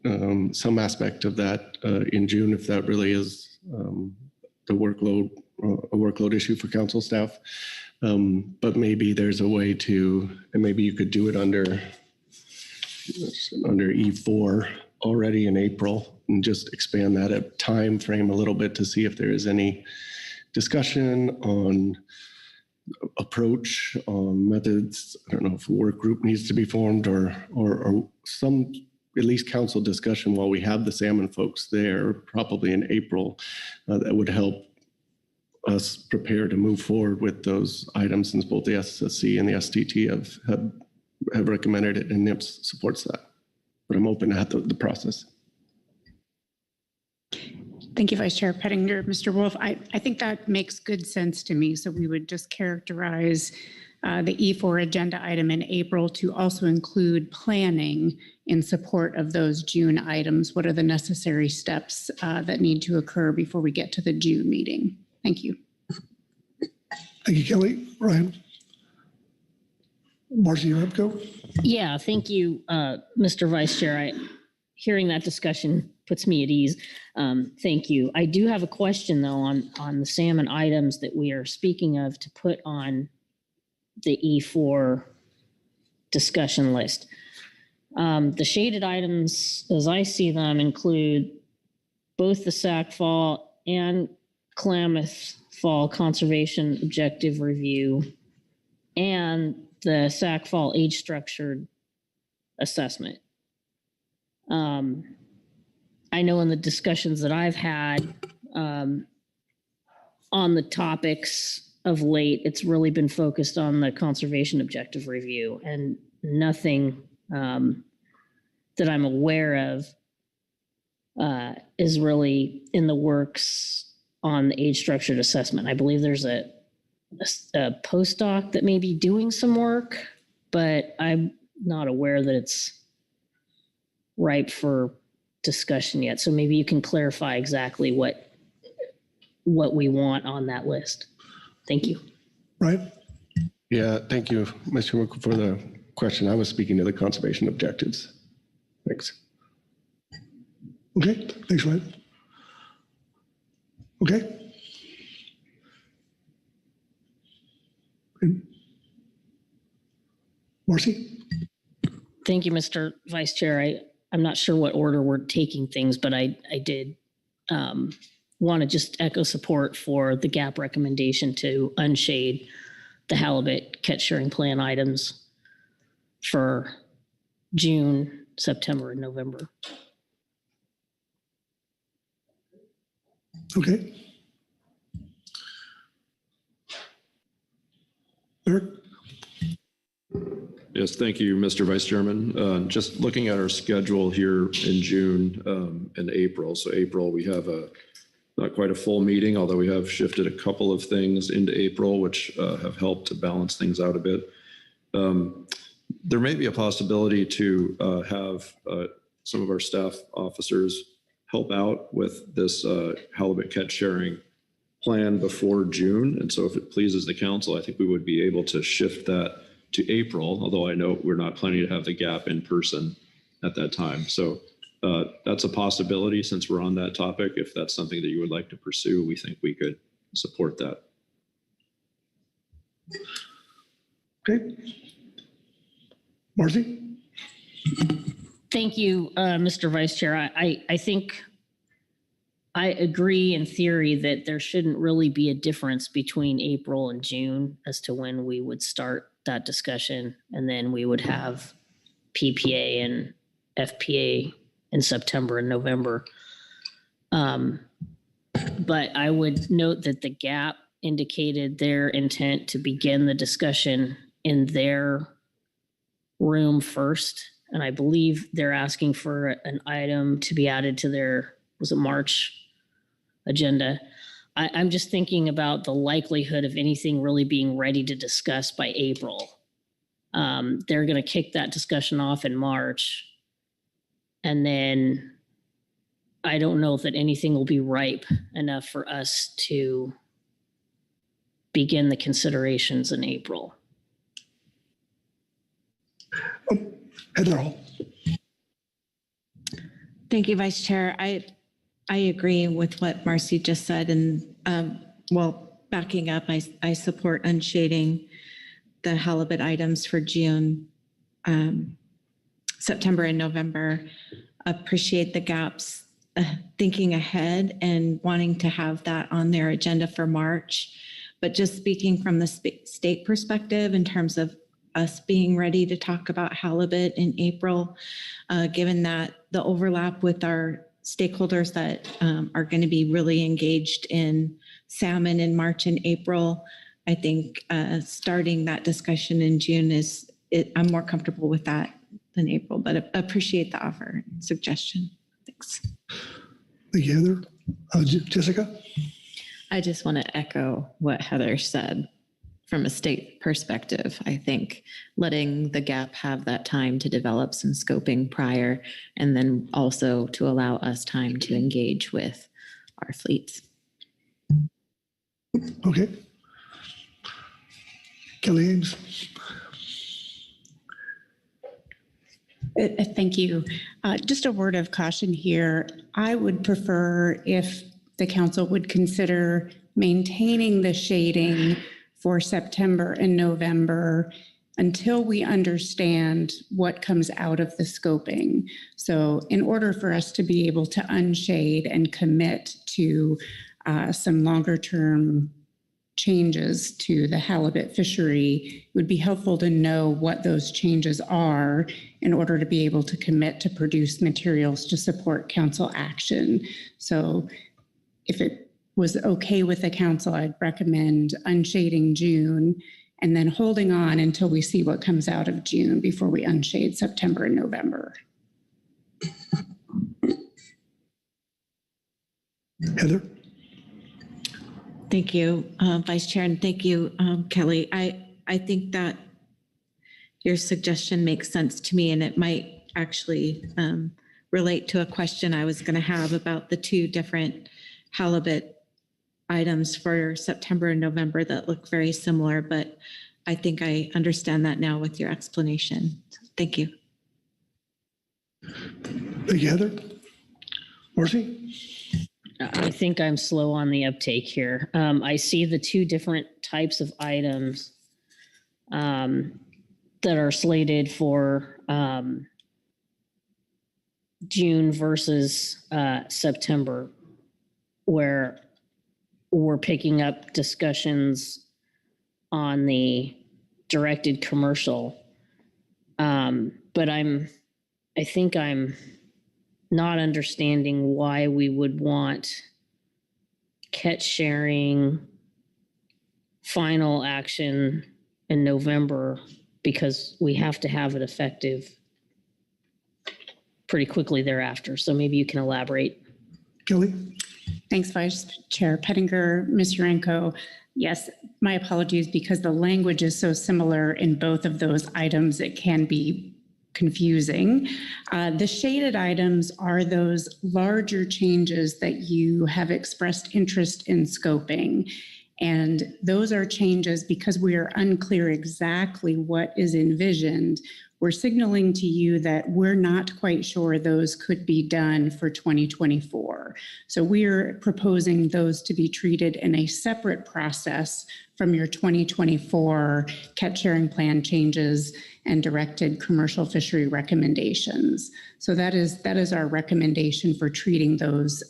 K: some aspect of that in June if that really is a workload issue for council staff. But maybe there's a way to, and maybe you could do it under E4 already in April and just expand that time frame a little bit to see if there is any discussion on approach, on methods. I don't know if a work group needs to be formed or some at least council discussion while we have the salmon folks there, probably in April, that would help us prepare to move forward with those items, since both the SSC and the STT have recommended it, and NIPS supports that. But I'm open to the process.
L: Thank you, Vice Chair Pettinger. Mr. Wolf, I think that makes good sense to me. So we would just characterize the E4 agenda item in April to also include planning in support of those June items. What are the necessary steps that need to occur before we get to the June meeting? Thank you.
C: Thank you, Kelly. Ryan? Marcy Remco?
M: Yeah, thank you, Mr. Vice Chair. Hearing that discussion puts me at ease. Thank you. I do have a question, though, on the salmon items that we are speaking of to put on the E4 discussion list. The shaded items, as I see them, include both the Sac Fall and Klamath Fall Conservation Objective Review and the Sac Fall Age Structured Assessment. I know in the discussions that I've had on the topics of late, it's really been focused on the Conservation Objective Review, and nothing that I'm aware of is really in the works on the age structured assessment. I believe there's a postdoc that may be doing some work, but I'm not aware that it's ripe for discussion yet. So maybe you can clarify exactly what we want on that list. Thank you.
C: Right.
K: Yeah, thank you, Mr. Merkel, for the question. I was speaking to the conservation objectives. Thanks.
C: Okay, thanks, Ryan. Okay. Marcy?
M: Thank you, Mr. Vice Chair. I'm not sure what order we're taking things, but I did want to just echo support for the GAP recommendation to unshade the halibut catch sharing plan items for June, September, and November.
C: Okay. Eric?
B: Yes, thank you, Mr. Vice Chairman. Just looking at our schedule here in June and April. So April, we have not quite a full meeting, although we have shifted a couple of things into April, which have helped to balance things out a bit. There may be a possibility to have some of our staff officers help out with this halibut catch sharing plan before June. And so if it pleases the council, I think we would be able to shift that to April, although I know we're not planning to have the GAP in person at that time. So that's a possibility since we're on that topic. If that's something that you would like to pursue, we think we could support that.
C: Okay. Marcy?
M: Thank you, Mr. Vice Chair. I think I agree in theory that there shouldn't really be a difference between April and June as to when we would start that discussion. And then we would have PPA and FPA in September and November. But I would note that the GAP indicated their intent to begin the discussion in their room first. And I believe they're asking for an item to be added to their, was it March agenda? I'm just thinking about the likelihood of anything really being ready to discuss by April. They're going to kick that discussion off in March. And then I don't know that anything will be ripe enough for us to begin the considerations in April.
C: Heather Hall.
J: Thank you, Vice Chair. I agree with what Marcy just said. And well, backing up, I support unshading the halibut items for June, September, and November. Appreciate the GAPs thinking ahead and wanting to have that on their agenda for March. But just speaking from the state perspective in terms of us being ready to talk about halibut in April, given that the overlap with our stakeholders that are going to be really engaged in salmon in March and April, I think starting that discussion in June I'm more comfortable with that than April, but appreciate the offer and suggestion. Thanks.
C: Thank you, Heather. Jessica?
H: I just want to echo what Heather said. From a state perspective, I think letting the GAP have that time to develop some scoping prior, and then also to allow us time to engage with our fleets.
C: Okay. Kelly Ames.
L: Thank you. Just a word of caution here. I would prefer if the council would consider maintaining the shading for September and November until we understand what comes out of the scoping. So in order for us to be able to unshade and commit to some longer term changes to the halibut fishery, it would be helpful to know what those changes are in order to be able to commit to produce materials to support council action. So if it was okay with the council, I'd recommend unshading June and then holding on until we see what comes out of June before we unshade September and November.
C: Heather?
J: Thank you, Vice Chair, and thank you, Kelly. I think that your suggestion makes sense to me, and it might actually relate to a question I was going to have about the two different halibut items for September and November that look very similar, but I think I understand that now with your explanation. Thank you.
C: Thank you, Heather. Marcy?
M: I think I'm slow on the uptake here. I see the two different types of items that are slated for June versus September, where we're picking up discussions on the directed commercial. But I think I'm not understanding why we would want catch sharing final action in November, because we have to have it effective pretty quickly thereafter. So maybe you can elaborate.
C: Kelly?
L: Thanks, Vice Chair Pettinger. Ms. Urenco, yes, my apologies, because the language is so similar in both of those items, it can be confusing. The shaded items are those larger changes that you have expressed interest in scoping. And those are changes because we are unclear exactly what is envisioned. We're signaling to you that we're not quite sure those could be done for 2024. So we're proposing those to be treated in a separate process from your 2024 catch sharing plan changes and directed commercial fishery recommendations. So that is our recommendation for treating those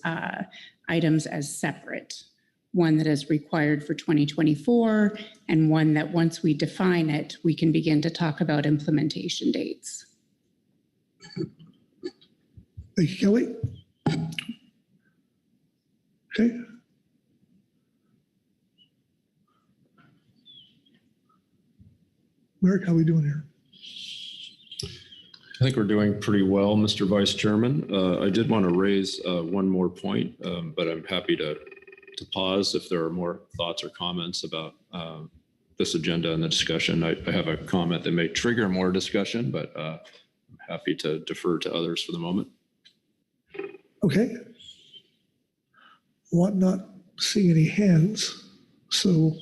L: items as separate. One that is required for 2024, and one that once we define it, we can begin to talk about implementation dates.
C: Thank you, Kelly. Okay. Merrick, how are we doing here?
B: I think we're doing pretty well, Mr. Vice Chairman. I did want to raise one more point, but I'm happy to pause if there are more thoughts or comments about this agenda and the discussion. I have a comment that may trigger more discussion, but I'm happy to defer to others for the moment.
C: Okay. Well, I'm not seeing any hands, so.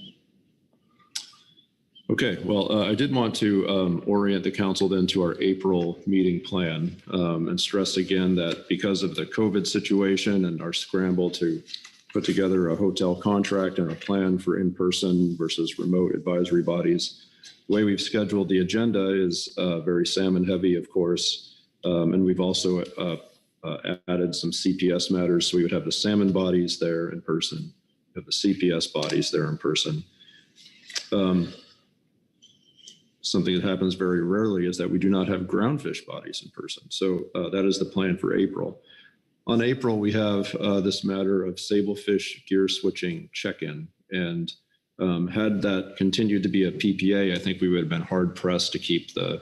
B: Okay, well, I did want to orient the council then to our April meeting plan and stress again that because of the COVID situation and our scramble to put together a hotel contract and a plan for in-person versus remote advisory bodies, the way we've scheduled the agenda is very salmon heavy, of course, and we've also added some CPS matters. So we would have the salmon bodies there in person, have the CPS bodies there in person. Something that happens very rarely is that we do not have groundfish bodies in person. So that is the plan for April. On April, we have this matter of sablefish gear switching check-in. And had that continued to be a PPA, I think we would have been hard pressed to keep the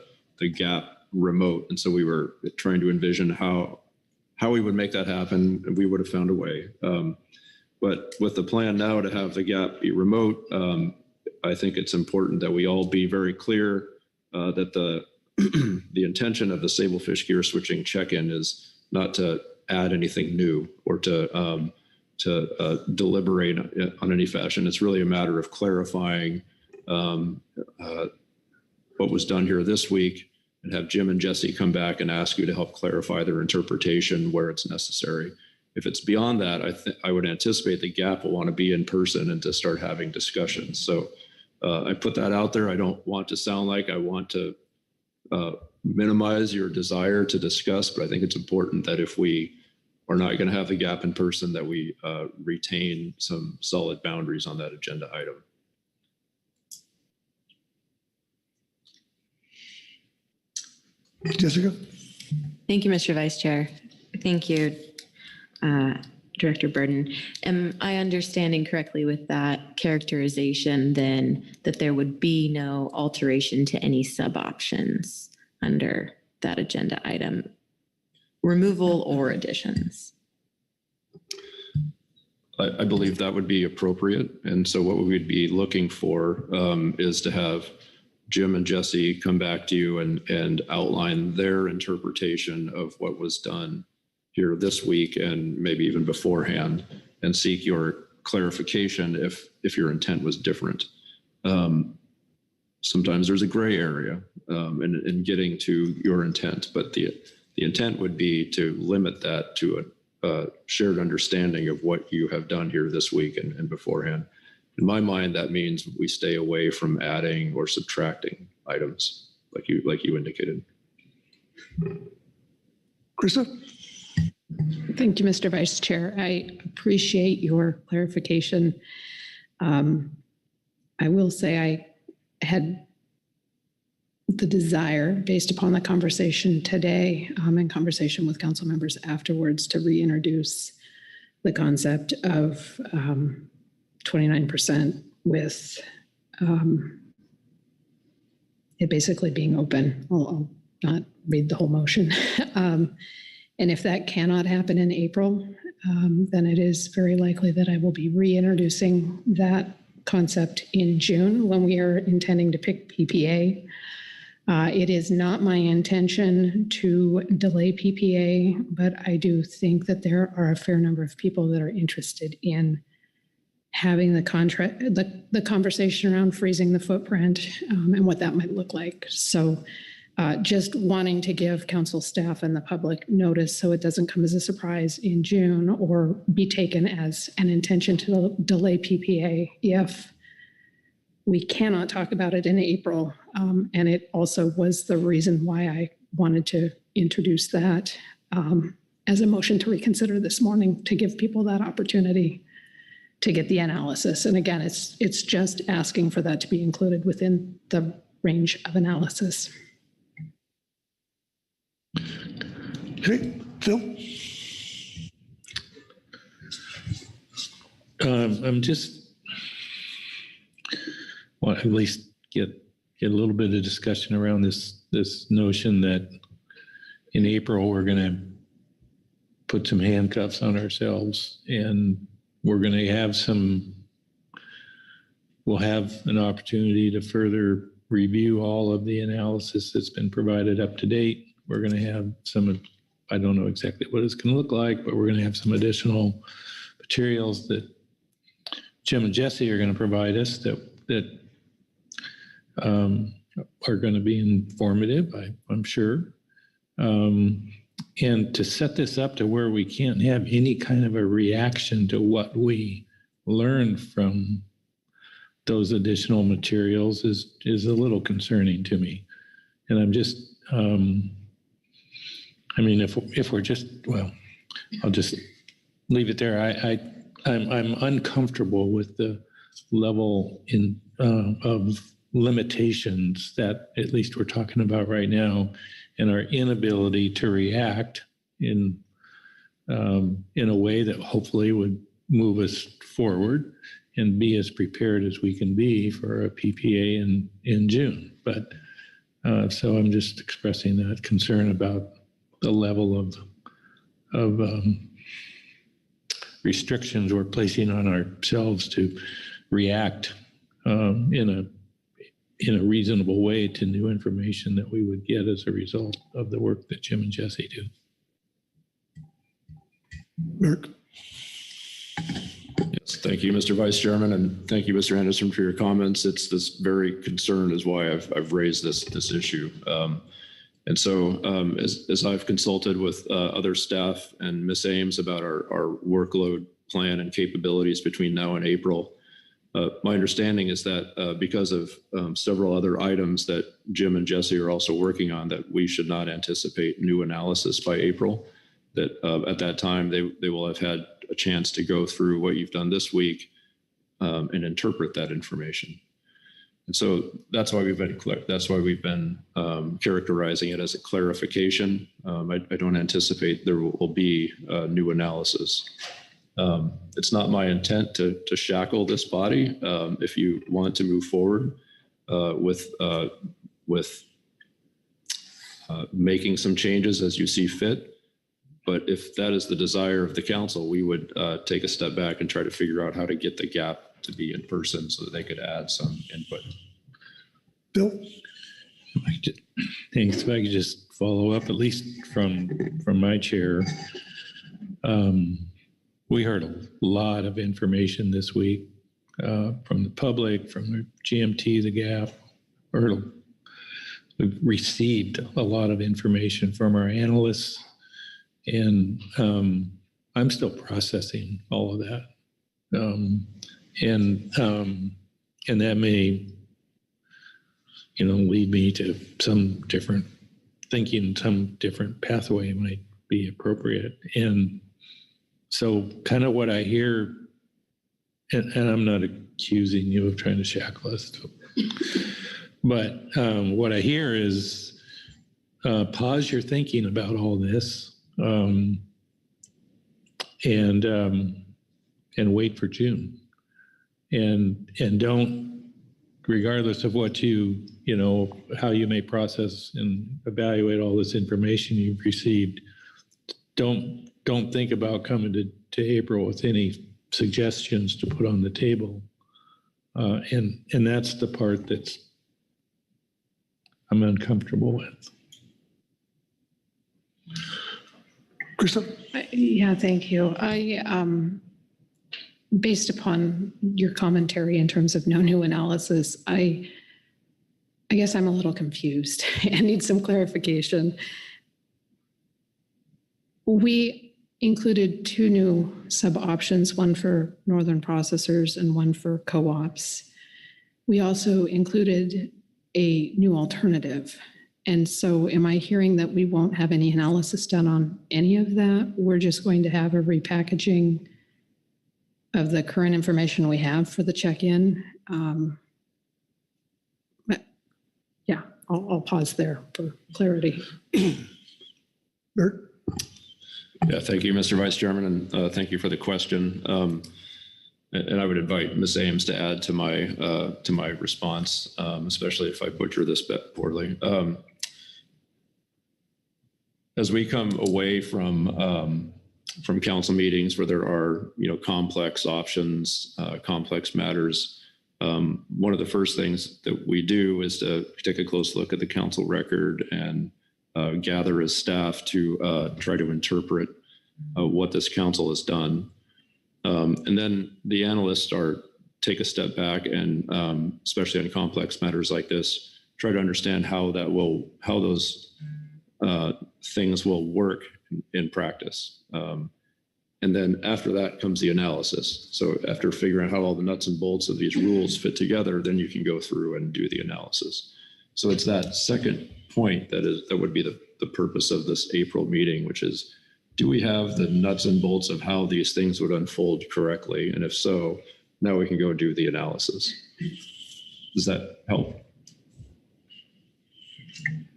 B: gap remote. And so we were trying to envision how we would make that happen, and we would have found a way. But with the plan now to have the gap be remote, I think it's important that we all be very clear that the intention of the sablefish gear switching check-in is not to add anything new or to deliberate on any fashion. It's really a matter of clarifying what was done here this week, and have Jim and Jesse come back and ask you to help clarify their interpretation where it's necessary. If it's beyond that, I would anticipate the GAP will want to be in person and to start having discussions. So I put that out there. I don't want to sound like I want to minimize your desire to discuss, but I think it's important that if we are not going to have the GAP in person, that we retain some solid boundaries on that agenda item.
C: Jessica?
H: Thank you, Mr. Vice Chair. Thank you, Director Burden. Am I understanding correctly with that characterization then that there would be no alteration to any sub-options under that agenda item, removal or additions?
B: I believe that would be appropriate. And so what we would be looking for is to have Jim and Jesse come back to you and outline their interpretation of what was done here this week and maybe even beforehand, and seek your clarification if your intent was different. Sometimes there's a gray area in getting to your intent, but the intent would be to limit that to shared understanding of what you have done here this week and beforehand. In my mind, that means we stay away from adding or subtracting items like you indicated.
C: Krista?
N: Thank you, Mr. Vice Chair. I appreciate your clarification. I will say I had the desire, based upon the conversation today and conversation with council members afterwards, to reintroduce the concept of 29% with it basically being open. I'll not read the whole motion. And if that cannot happen in April, then it is very likely that I will be reintroducing that concept in June when we are intending to pick PPA. It is not my intention to delay PPA, but I do think that there are a fair number of people that are interested in having the conversation around freezing the footprint and what that might look like. So just wanting to give council staff and the public notice so it doesn't come as a surprise in June or be taken as an intention to delay PPA if we cannot talk about it in April. And it also was the reason why I wanted to introduce that as a motion to reconsider this morning, to give people that opportunity to get the analysis. And again, it's just asking for that to be included within the range of analysis.
C: Okay, Phil?
F: I'm just, well, at least get a little bit of discussion around this notion that in April, we're going to put some handcuffs on ourselves and we're going to have we'll have an opportunity to further review all of the analysis that's been provided up to date. We're going to have some, I don't know exactly what it's going to look like, but we're going to have some additional materials that Jim and Jesse are going to provide us that are going to be informative, I'm sure. And to set this up to where we can't have any kind of a reaction to what we learned from those additional materials is a little concerning to me. And I'm just, I mean, if we're just, well, I'll just leave it there. I'm uncomfortable with the level of limitations that at least we're talking about right now, and our inability to react in a way that hopefully would move us forward and be as prepared as we can be for a PPA in June. But so I'm just expressing that concern about the level of restrictions we're placing on ourselves to react in a reasonable way to new information that we would get as a result of the work that Jim and Jesse do.
C: Mark.
B: Yes, thank you, Mr. Vice Chairman, and thank you, Mr. Anderson, for your comments. It's this very concern is why I've raised this issue. And so as I've consulted with other staff and Ms. Ames about our workload plan and capabilities between now and April, my understanding is that because of several other items that Jim and Jesse are also working on, that we should not anticipate new analysis by April, that at that time they will have had a chance to go through what you've done this week and interpret that information. And so that's why we've been characterizing it as a clarification. I don't anticipate there will be new analysis. It's not my intent to shackle this body. If you want to move forward with making some changes as you see fit, but if that is the desire of the council, we would take a step back and try to figure out how to get the gap to be in person so that they could add some input.
C: Bill?
F: Thanks. If I could just follow up, at least from my chair. We heard a lot of information this week from the public, from the GMT, the GAP. We've received a lot of information from our analysts, and I'm still processing all of that. And that may, lead me to some different thinking, some different pathway might be appropriate. And so kind of what I hear, and I'm not accusing you of trying to shackle us, but what I hear is pause your thinking about all this and wait for June. And don't, regardless of what how you may process and evaluate all this information you've received, don't think about coming to April with any suggestions to put on the table. And that's the part that's I'm uncomfortable with.
C: Krista?
N: Yeah, thank you. Based upon your commentary in terms of no new analysis, I guess I'm a little confused and need some clarification. We included 2 new sub-options, one for northern processors and one for co-ops. We also included a new alternative. And so am I hearing that we won't have any analysis done on any of that? We're just going to have a repackaging of the current information we have for the check-in. But yeah, I'll pause there for clarity.
C: Bert?
B: Yeah, thank you, Mr. Vice Chairman, and thank you for the question. And I would invite Ms. Ames to add to my response, especially if I butcher this bit poorly. As we come away from council meetings where there are, complex options, complex matters, one of the first things that we do is to take a close look at the council record and gather as staff to try to interpret what this council has done. And then the analysts take a step back and, especially on complex matters like this, try to understand how those things will work in practice. And then after that comes the analysis. So after figuring out how all the nuts and bolts of these rules fit together, then you can go through and do the analysis. So it's that second point that would be the purpose of this April meeting, which is, do we have the nuts and bolts of how these things would unfold correctly? And if so, now we can go do the analysis. Does that help?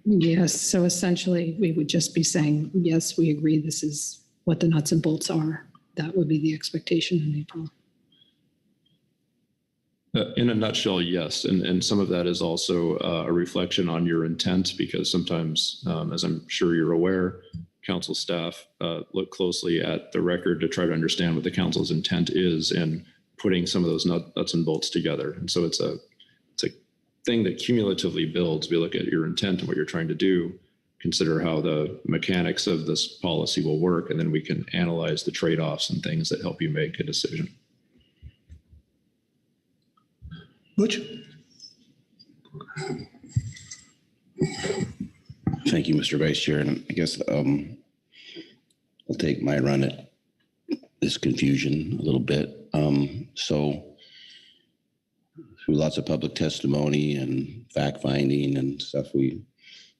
N: Yes, so essentially we would just be saying, yes, we agree this is what the nuts and bolts are. That would be the expectation in April.
B: In a nutshell, yes. And some of that is also a reflection on your intent, because sometimes, as I'm sure you're aware, council staff look closely at the record to try to understand what the council's intent is in putting some of those nuts and bolts together. And so it's a thing that cumulatively builds. We look at your intent and what you're trying to do, consider how the mechanics of this policy will work, and then we can analyze the trade-offs and things that help you make a decision.
C: Butch?
O: Thank you, Mr. Vice Chair. And I guess I'll take my run at this confusion a little bit. So through lots of public testimony and fact finding and stuff, we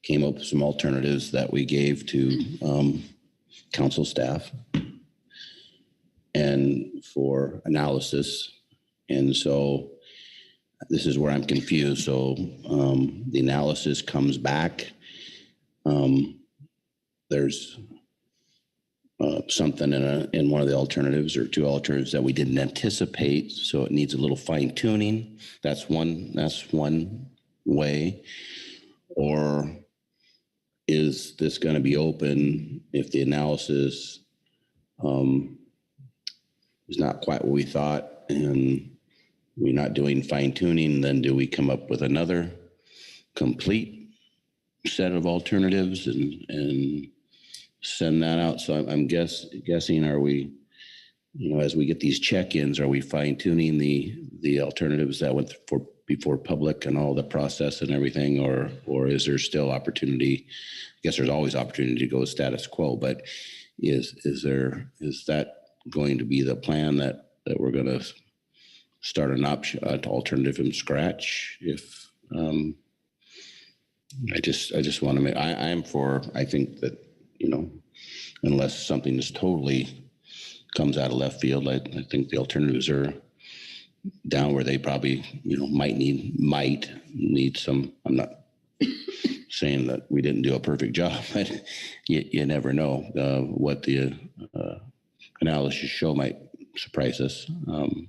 O: came up with some alternatives that we gave to council staff and for analysis. And so this is where I'm confused. So the analysis comes back. There's something in one of the alternatives or 2 alternatives that we didn't anticipate, so it needs a little fine tuning. That's one way. Or is this going to be open if the analysis is not quite what we thought and we're not doing fine tuning? Then do we come up with another complete set of alternatives and send that out? So I'm guessing, are we, as we get these check-ins, are we fine tuning the alternatives that went before public and all the process and everything, or is there still opportunity? I guess there's always opportunity to go status quo, but is that going to be the plan that we're going to start an alternative from scratch? If I just want to make, I'm for, I think that, unless something is totally comes out of left field, I think the alternatives are down where they probably, might need some. I'm not saying that we didn't do a perfect job, but you never know. What the analysis show might surprise us.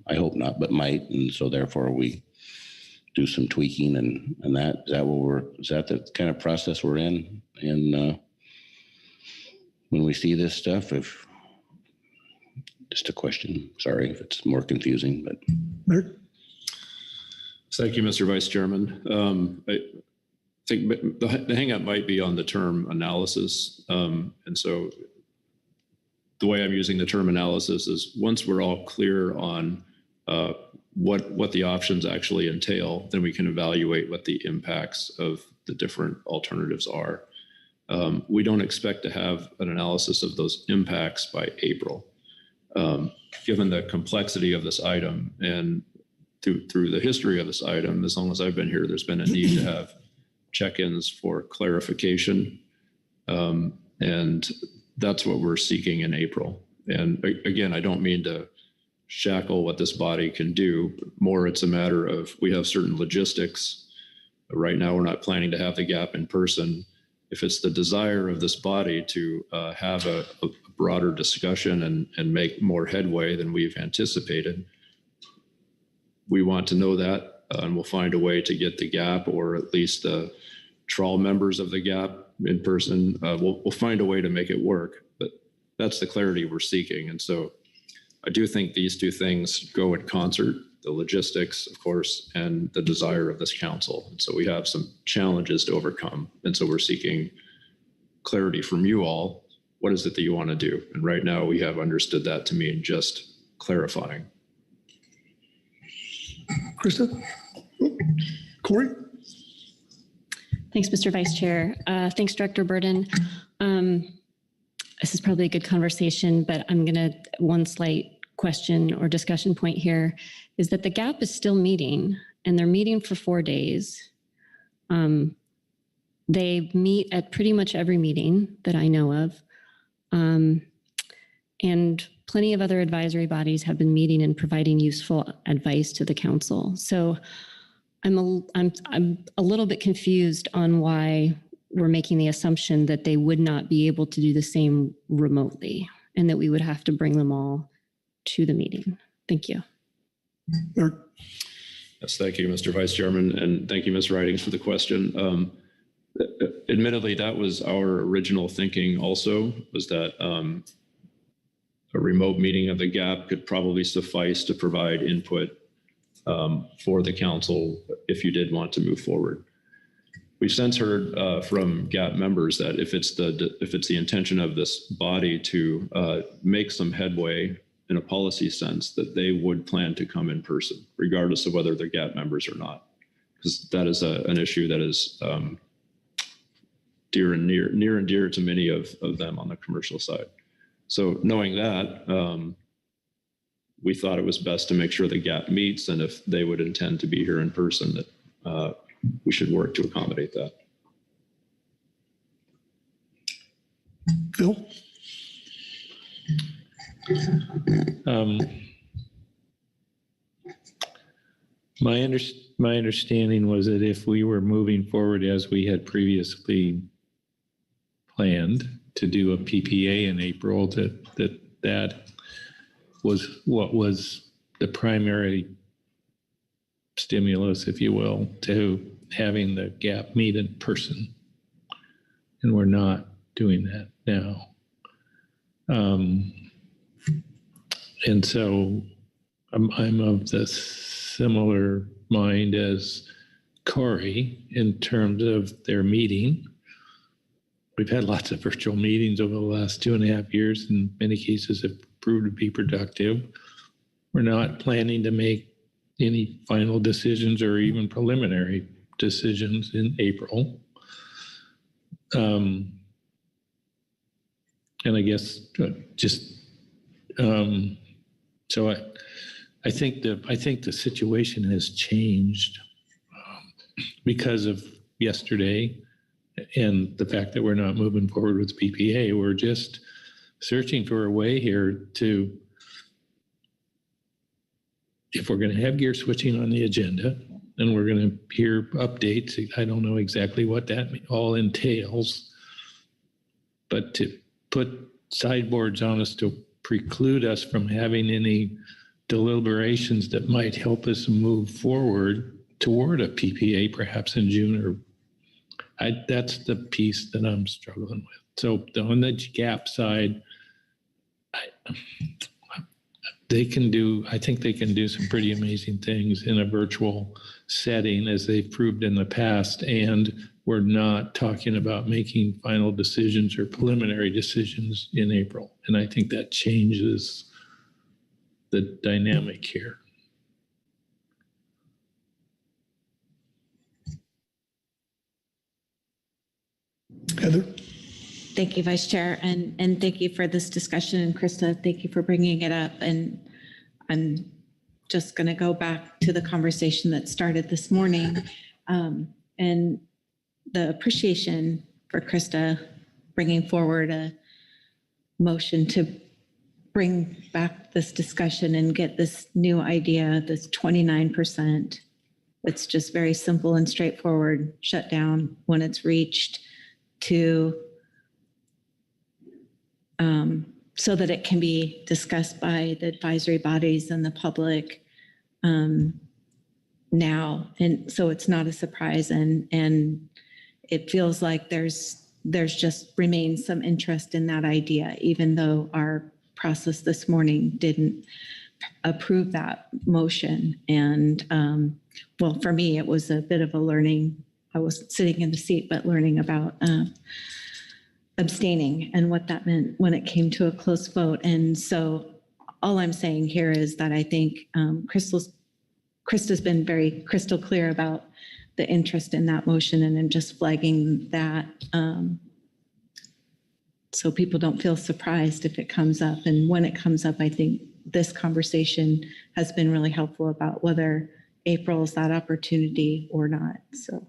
O: I hope not, but might. And so therefore we do some tweaking and that. Is that the kind of process we're in? And when we see this stuff, just a question, sorry if it's more confusing, but.
B: Thank you, Mr. Vice Chairman. I think the hang up might be on the term analysis. And so the way I'm using the term analysis is once we're all clear on what the options actually entail, then we can evaluate what the impacts of the different alternatives are. We don't expect to have an analysis of those impacts by April. Given the complexity of this item and through the history of this item, as long as I've been here, there's been a need to have check-ins for clarification. And that's what we're seeking in April. And again, I don't mean to shackle what this body can do. More, it's a matter of we have certain logistics. Right now, we're not planning to have the gap in person. If it's the desire of this body to have a broader discussion and make more headway than we've anticipated, we want to know that, and we'll find a way to get the gap, or at least the trawl members of the gap in person. We'll find a way to make it work, but that's the clarity we're seeking. And so I do think these two things go in concert, the logistics, of course, and the desire of this council. And so we have some challenges to overcome. And so we're seeking clarity from you all. What is it that you want to do? And right now we have understood that to mean just clarifying.
C: Krista? Corey?
P: Thanks, Mr. Vice Chair. Thanks, Director Burden. This is probably a good conversation, but I'm one slight question or discussion point here is that the GAP is still meeting, and they're meeting for 4 days. They meet at pretty much every meeting that I know of. And plenty of other advisory bodies have been meeting and providing useful advice to the council. So I'm a little bit confused on why we're making the assumption that they would not be able to do the same remotely and that we would have to bring them all to the meeting. Thank you.
B: Yes, thank you, Mr. Vice Chairman, and thank you, Ms. Ridings, for the question. Admittedly, that was our original thinking also, was that a remote meeting of the GAP could probably suffice to provide input for the council if you did want to move forward. We've since heard from GAP members that if it's the intention of this body to make some headway in a policy sense, that they would plan to come in person, regardless of whether they're GAP members or not, because that is an issue that is near and dear to many of them on the commercial side. So knowing that, we thought it was best to make sure the GAP meets, and if they would intend to be here in person, that we should work to accommodate that.
C: Phil?
F: My understanding was that if we were moving forward as we had previously planned to do a PPA in April, that was what was the primary stimulus, if you will, to having the GAP meet in person. And we're not doing that now. And so I'm of the similar mind as Corey in terms of their meeting. We've had lots of virtual meetings over the last 2.5 years. In many cases have proved to be productive. We're not planning to make any final decisions or even preliminary decisions in April. And I guess so I think the situation has changed because of yesterday and the fact that we're not moving forward with PPA. We're just searching for a way here to, if we're going to have gear switching on the agenda and we're going to hear updates, I don't know exactly what that all entails, but to put sideboards on us to preclude us from having any deliberations that might help us move forward toward a PPA perhaps in June, that's the piece that I'm struggling with. So on the gap side, I think they can do some pretty amazing things in a virtual setting as they've proved in the past. And we're not talking about making final decisions or preliminary decisions in April. And I think that changes the dynamic here.
C: Heather?
J: Thank you, Vice Chair, and thank you for this discussion. And Krista, thank you for bringing it up. And I'm just going to go back to the conversation that started this morning, and the appreciation for Krista bringing forward a motion to bring back this discussion and get this new idea, this 29%. It's just very simple and straightforward, shut down when it's reached, to so that it can be discussed by the advisory bodies and the public now. And so it's not a surprise, and it feels like there's just remains some interest in that idea, even though our process this morning didn't approve that motion. And well, for me, it was a bit of a learning. I was sitting in the seat, but learning about abstaining and what that meant when it came to a close vote. And so all I'm saying here is that I think Krista's been very crystal clear about the interest in that motion, and I'm just flagging that so people don't feel surprised if it comes up. And when it comes up, I think this conversation has been really helpful about whether April is that opportunity or not. So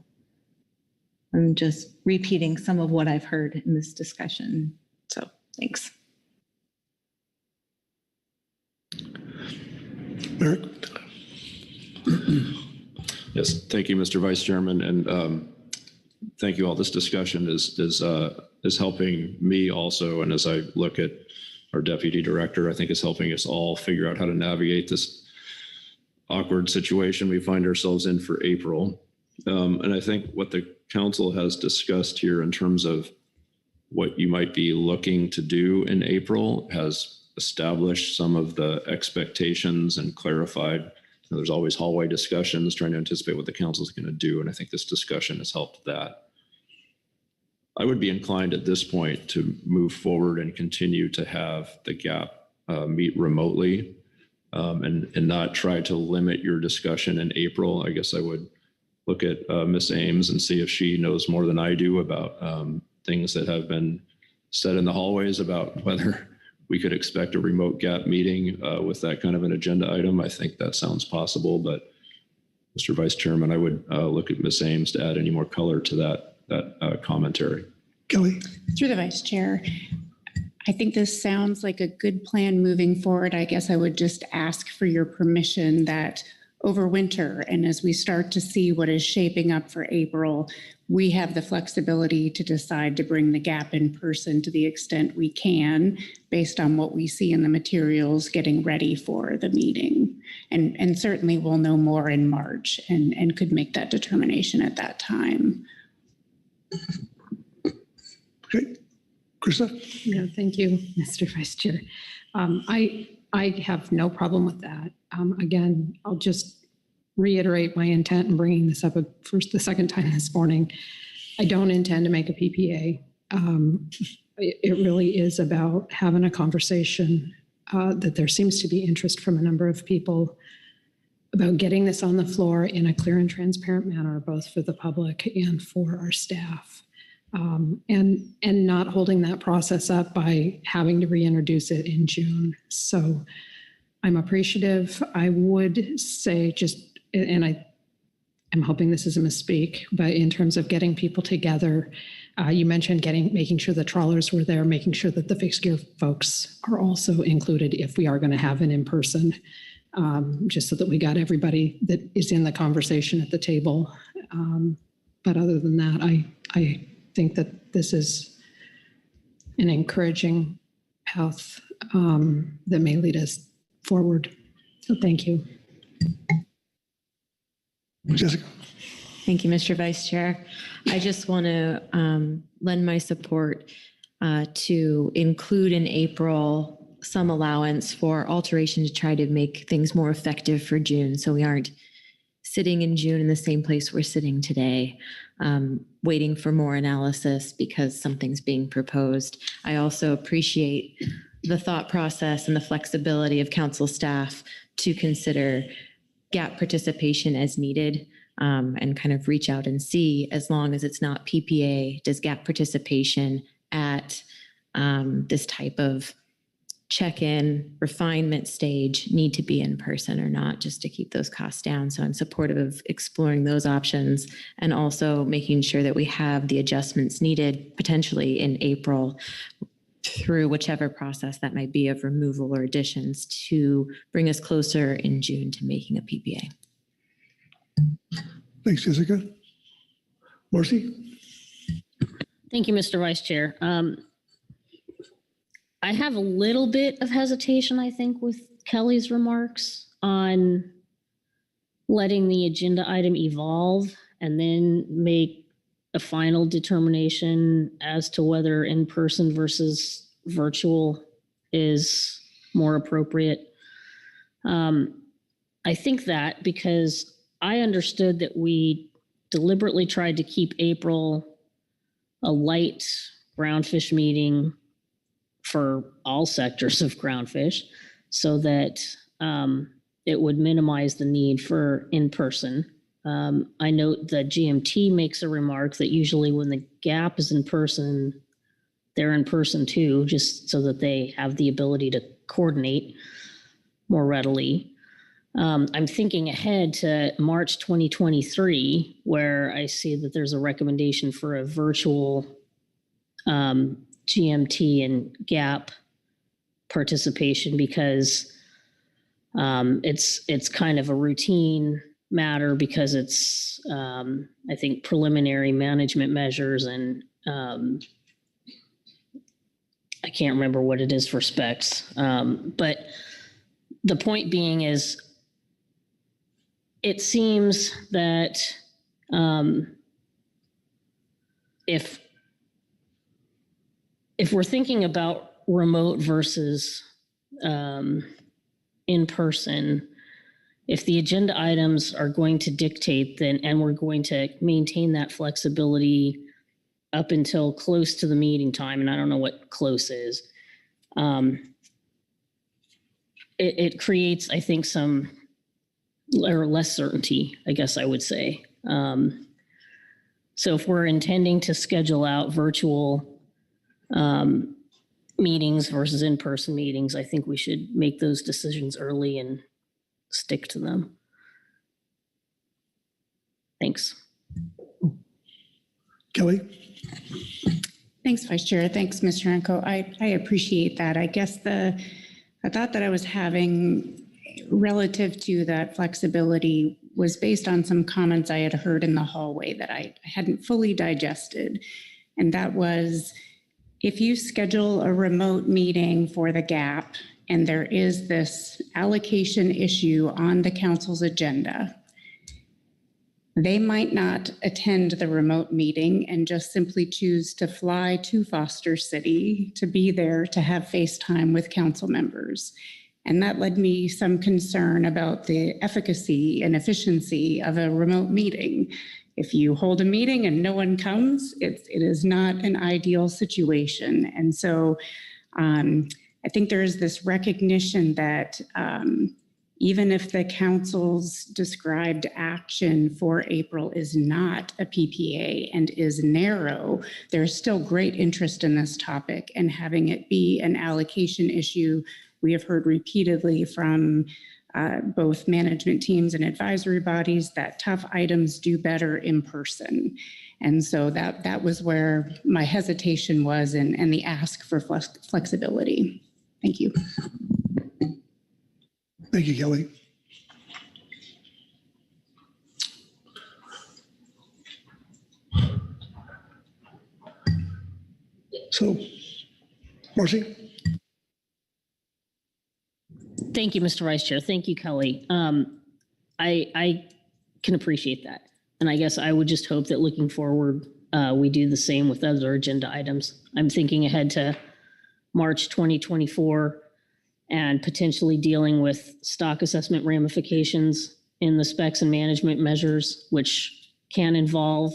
J: I'm just repeating some of what I've heard in this discussion. So thanks.
C: Eric?
B: Yes, thank you, Mr. Vice Chairman, and thank you all. This discussion is helping me also, and as I look at our Deputy Director, I think is helping us all figure out how to navigate this awkward situation we find ourselves in for April. And I think what the Council has discussed here in terms of what you might be looking to do in April has established some of the expectations and clarified. There's always hallway discussions trying to anticipate what the Council is going to do, and I think this discussion has helped that. I would be inclined at this point to move forward and continue to have the GAP meet remotely and not try to limit your discussion in April. I guess I would look at Ms. Ames and see if she knows more than I do about things that have been said in the hallways about whether we could expect a remote GAP meeting with that kind of an agenda item. I think that sounds possible, but Mr. Vice Chairman, I would look at Ms. Ames to add any more color to that commentary.
C: Kelly?
L: Through the Vice Chair, I think this sounds like a good plan moving forward. I guess I would just ask for your permission that over winter, and as we start to see what is shaping up for April, we have the flexibility to decide to bring the GAP in person to the extent we can, based on what we see in the materials getting ready for the meeting. And certainly we'll know more in March and could make that determination at that time.
C: Okay. Krista?
N: Yeah, thank you, Mr. Vice Chair. I have no problem with that. Again, I'll just reiterate my intent in bringing this up for the second time this morning. I don't intend to make a PPA. It really is about having a conversation that there seems to be interest from a number of people about getting this on the floor in a clear and transparent manner, both for the public and for our staff. and not holding that process up by having to reintroduce it in June. So I'm appreciative. I would say just, and I'm hoping this is a misspeak, but in terms of getting people together, you mentioned making sure the trawlers were there, making sure that the fixed gear folks are also included if we are going to have an in-person, just so that we got everybody that is in the conversation at the table. But other than that, I think that this is an encouraging path that may lead us forward. So thank you.
C: Jessica.
H: Thank you, Mr. Vice Chair. I just want to lend my support to include in April some allowance for alteration to try to make things more effective for June, so we aren't sitting in June in the same place we're sitting today, waiting for more analysis because something's being proposed. I also appreciate the thought process and the flexibility of council staff to consider gap participation as needed, and kind of reach out and see, as long as it's not PPA, does gap participation at this type of check-in refinement stage need to be in person or not, just to keep those costs down. So I'm supportive of exploring those options and also making sure that we have the adjustments needed potentially in April through whichever process that might be of removal or additions to bring us closer in June to making a PPA.
C: Thanks, Jessica. Marcy?
M: Thank you, Mr. Vice Chair. I have a little bit of hesitation, I think, with Kelly's remarks on letting the agenda item evolve and then make a final determination as to whether in-person versus virtual is more appropriate. I think that because I understood that we deliberately tried to keep April a light groundfish meeting for all sectors of groundfish so that it would minimize the need for in-person. I note that GMT makes a remark that usually when the gap is in person, they're in person too, just so that they have the ability to coordinate more readily. I'm thinking ahead to March 2023, where I see that there's a recommendation for a virtual GMT and gap participation because it's kind of a routine matter because it's I think preliminary management measures and I can't remember what it is for specs, but the point being is it seems that if we're thinking about remote versus in person, if the agenda items are going to dictate then, and we're going to maintain that flexibility up until close to the meeting time, and I don't know what close is, it creates, I think, some or less certainty, I guess I would say. So if we're intending to schedule out virtual meetings versus in-person meetings, I think we should make those decisions early and stick to them. Thanks.
C: Kelly?
L: Thanks, Vice Chair. Thanks, Mr. Renko. I appreciate that. I guess the thought that I was having relative to that flexibility was based on some comments I had heard in the hallway that I hadn't fully digested. And that was, if you schedule a remote meeting for the gap and there is this allocation issue on the council's agenda, they might not attend the remote meeting and just simply choose to fly to Foster City to be there to have FaceTime with council members. And that led me some concern about the efficacy and efficiency of a remote meeting. If you hold a meeting and no one comes, it is not an ideal situation. And so I think there is this recognition that even if the council's described action for April is not a PPA and is narrow, there's still great interest in this topic, and having it be an allocation issue, we have heard repeatedly from both management teams and advisory bodies that tough items do better in person. And so that was where my hesitation was and the ask for flexibility. Thank you.
C: Thank you, Kelly. So, Marcy?
M: Thank you, Mr. Vice Chair. Thank you, Kelly. I can appreciate that. And I guess I would just hope that looking forward, we do the same with other agenda items. I'm thinking ahead to March 2024 and potentially dealing with stock assessment ramifications in the specs and management measures, which can involve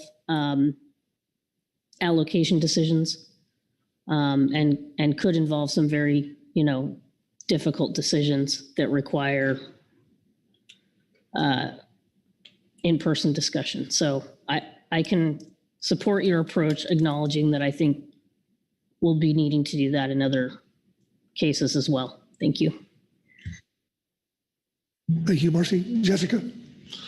M: allocation decisions and could involve some very, difficult decisions that require in-person discussion. So I can support your approach, acknowledging that I think we'll be needing to do that in other cases as well. Thank you.
C: Thank you, Marcy. Jessica?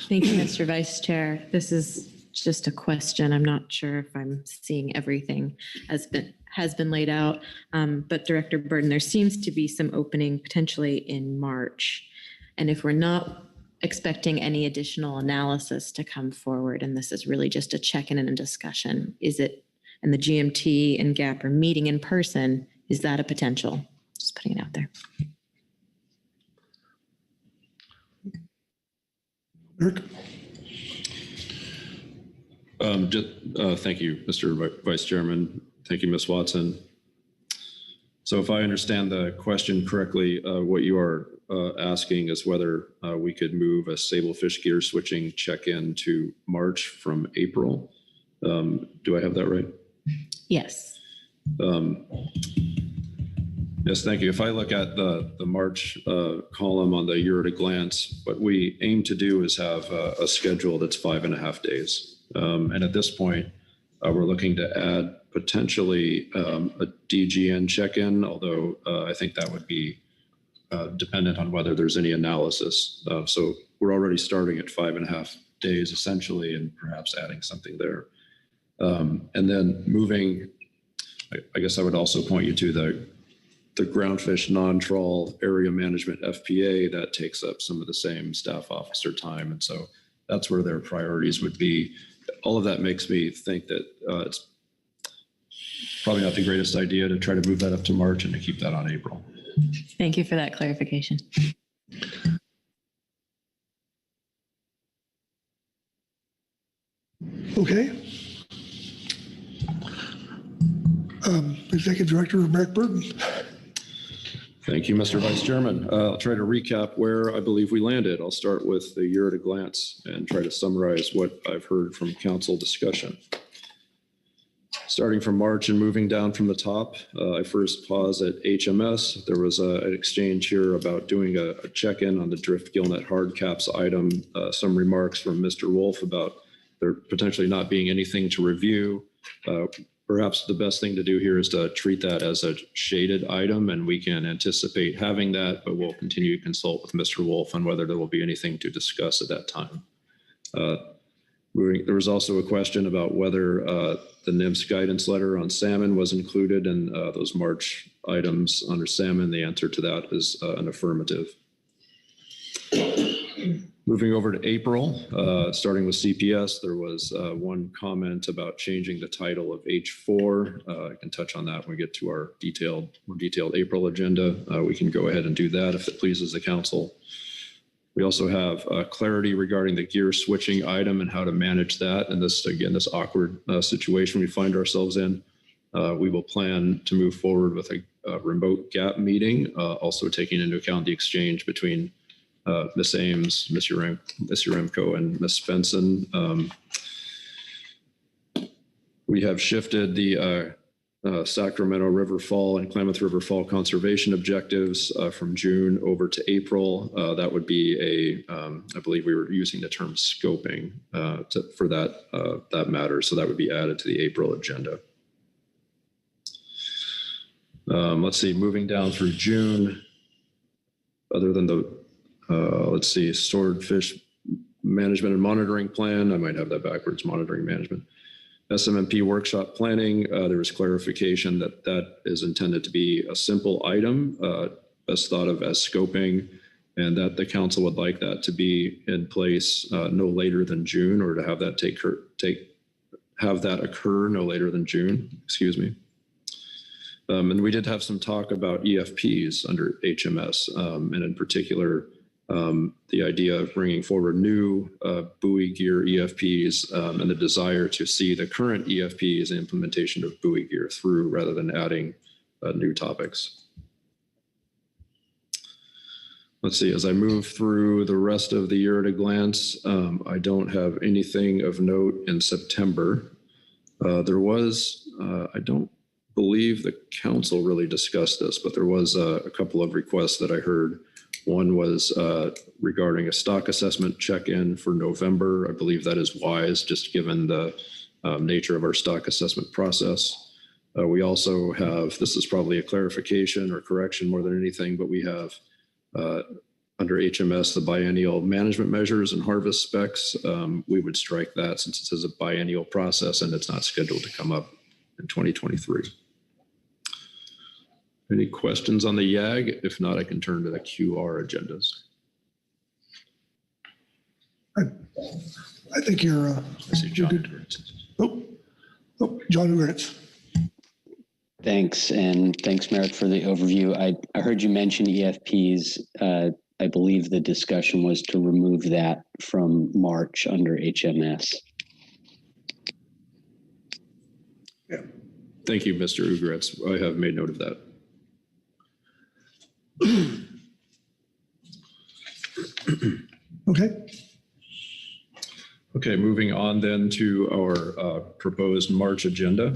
H: Thank you, Mr. Vice Chair. This is just a question. I'm not sure if I'm seeing everything has been laid out. But Director Burton, there seems to be some opening potentially in March. And if we're not expecting any additional analysis to come forward, and this is really just a check-in and a discussion, is it, and the GMT and GAP are meeting in person, is that a potential? Just putting it out there.
C: Eric?
B: Thank you, Mr. Vice Chairman. Thank you, Ms. Watson. So if I understand the question correctly, what you are asking is whether we could move a Sable Fish gear switching check-in to March from April. Do I have that right?
H: Yes.
B: Yes, thank you. If I look at the March column on the year at a glance, what we aim to do is have a schedule that's 5.5 days. And at this point, we're looking to add potentially a DGN check-in, although I think that would be dependent on whether there's any analysis. So we're already starting at 5.5 days essentially, and perhaps adding something there. And then moving, I guess I would also point you to the groundfish non-trawl area management FPA that takes up some of the same staff officer time. And so that's where their priorities would be. All of that makes me think that it's probably not the greatest idea to try to move that up to March and to keep that on April.
H: Thank you for that clarification.
C: Okay. Executive Director Merrick Burton.
B: Thank you, Mr. Vice Chairman. I'll try to recap where I believe we landed. I'll start with the year at a glance and try to summarize what I've heard from council discussion. Starting from March and moving down from the top, I first paused at HMS. There was an exchange here about doing a check-in on the drift gillnet hard caps item, some remarks from Mr. Wolf about there potentially not being anything to review. Perhaps the best thing to do here is to treat that as a shaded item, and we can anticipate having that, but we'll continue to consult with Mr. Wolf on whether there will be anything to discuss at that time. There was also a question about whether the NIMS guidance letter on salmon was included in those March items under salmon. The answer to that is an affirmative. Moving over to April, starting with CPS, there was one comment about changing the title of H4. I can touch on that when we get to our more detailed April agenda. We can go ahead and do that if it pleases the council. We also have clarity regarding the gear switching item and how to manage that. And this, again, this awkward situation we find ourselves in. We will plan to move forward with a remote GAP meeting, also taking into account the exchange between Ms. Ames, Ms. Uremko, and Ms. Svensson. We have shifted the Sacramento River Fall and Klamath River Fall conservation objectives from June over to April. That would be I believe we were using the term scoping for that matter. So that would be added to the April agenda. Let's see, moving down through June, other than the, stored fish management and monitoring plan. I might have that backwards, monitoring management. SMMP workshop planning, there was clarification that is intended to be a simple item, best thought of as scoping, and that the council would like that to be in place no later than June, or to have that have that occur no later than June, excuse me. And we did have some talk about EFPs under HMS, and in particular, the idea of bringing forward new buoy gear EFPs and the desire to see the current EFPs and implementation of buoy gear through rather than adding new topics. Let's see, as I move through the rest of the year at a glance, I don't have anything of note in September. There was, I don't believe the council really discussed this, but there was a couple of requests that I heard. One was regarding a stock assessment check-in for November. I believe that is wise, just given the nature of our stock assessment process. We also have, this is probably a clarification or correction more than anything, but we have under HMS, the biennial management measures and harvest specs. We would strike that since it says a biennial process and it's not scheduled to come up in 2023. Any questions on the YAG? If not, I can turn to the QR agendas.
C: I think you're good. Oh, John Ugritz.
U: Thanks, and thanks, Merrick, for the overview. I heard you mention EFPs. I believe the discussion was to remove that from March under HMS.
B: Yeah. Thank you, Mr. Ugritz. I have made note of that.
C: Okay.
B: Okay, moving on then to our proposed March agenda.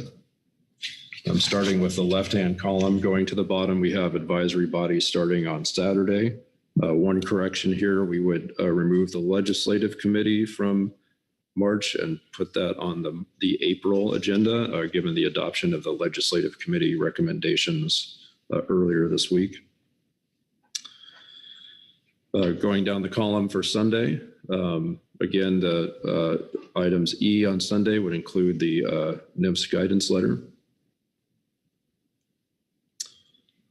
B: I'm starting with the left-hand column, going to the bottom. We have advisory bodies starting on Saturday. One correction here, we would remove the legislative committee from March and put that on the April agenda, given the adoption of the legislative committee recommendations earlier this week. Going down the column for Sunday, again, the items E on Sunday would include the NIMS guidance letter.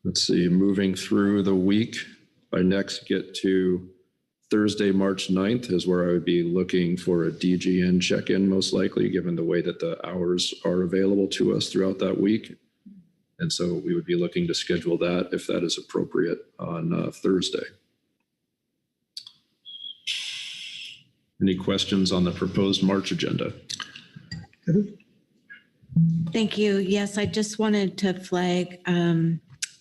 B: Let's see, moving through the week, I next get to Thursday, March 9th is where I would be looking for a DGN check-in, most likely, given the way that the hours are available to us throughout that week. And so we would be looking to schedule that if that is appropriate on Thursday. Any questions on the proposed March agenda?
J: Thank you. Yes, I just wanted to flag,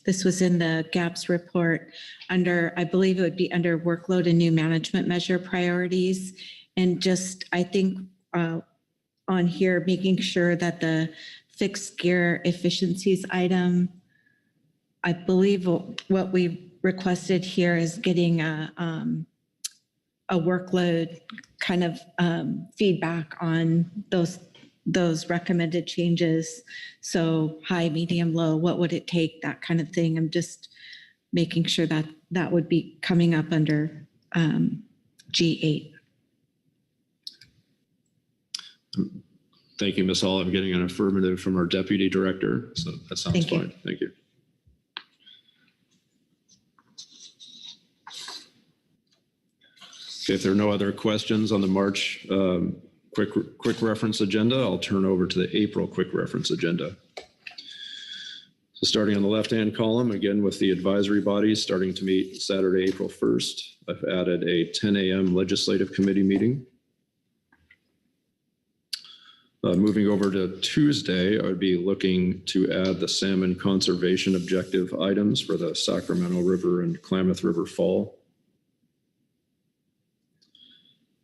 J: this was in the GAPS report under, I believe it would be under workload and new management measure priorities. And just, I think on here, making sure that the fixed gear efficiencies item, I believe what we requested here is getting a workload kind of feedback on those recommended changes. So high, medium, low, what would it take, that kind of thing. I'm just making sure that that would be coming up under G8.
B: Thank you, Ms. Hall. I'm getting an affirmative from our deputy director, so that sounds fine. Thank you. Okay, if there are no other questions on the March quick reference agenda, I'll turn over to the April quick reference agenda. So starting on the left-hand column, again with the advisory bodies starting to meet Saturday, April 1st, I've added a 10 a.m. legislative committee meeting. Moving over to Tuesday, I would be looking to add the salmon conservation objective items for the Sacramento River and Klamath River Fall.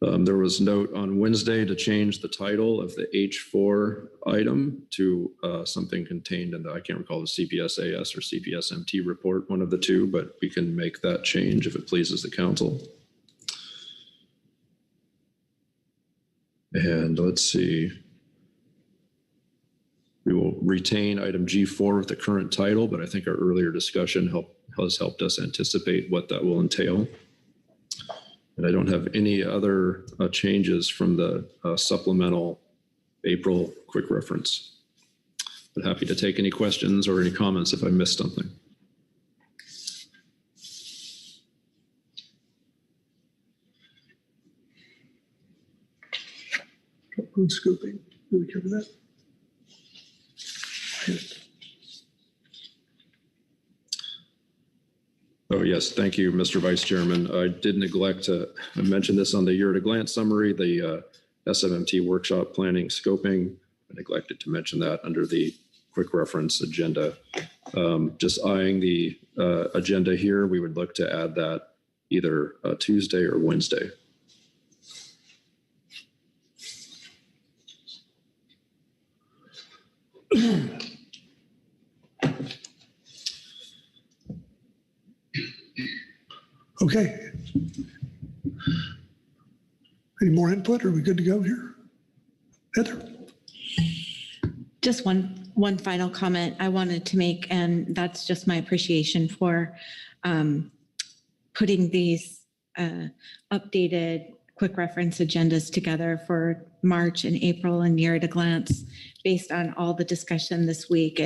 B: There was note on Wednesday to change the title of the H4 item to something contained in the, I can't recall, the CPSAS or CPSMT report, one of the two, but we can make that change if it pleases the council. And let's see. We will retain item G4 with the current title, but I think our earlier discussion has helped us anticipate what that will entail. And I don't have any other changes from the supplemental April quick reference. But happy to take any questions or any comments if I missed something.
C: Road scoping, did we cover that?
B: Oh, yes. Thank you, Mr. Vice Chairman. I did neglect to mention this on the year at a glance summary, the SMMT workshop planning scoping. I neglected to mention that under the quick reference agenda. Just eyeing the agenda here, we would look to add that either Tuesday or Wednesday.
C: Okay. Any more input? Are we good to go here? Heather?
J: Just one final comment I wanted to make, and that's just my appreciation for putting these updated quick reference agendas together for March and April and year at a glance. Based on all the discussion this week,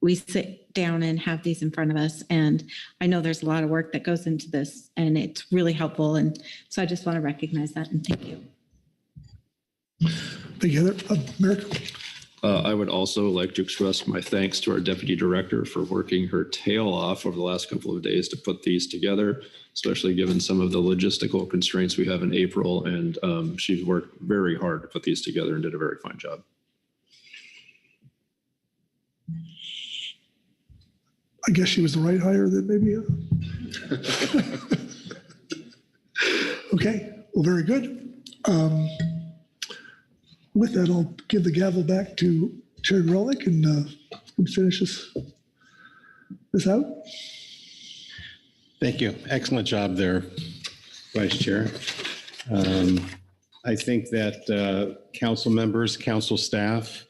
J: we sit down and have these in front of us, and I know there's a lot of work that goes into this, and it's really helpful, and so I just want to recognize that and thank you.
C: Thank you, Heather. America?
B: I would also like to express my thanks to our Deputy Director for working her tail off over the last couple of days to put these together, especially given some of the logistical constraints we have in April. And she's worked very hard to put these together and did a very fine job.
C: I guess she was the right hire then, maybe. Okay, well, very good. With that, I'll give the gavel back to Chair Grolick and finish this out.
A: Thank you. Excellent job there, Vice Chair. I think that council members, council staff,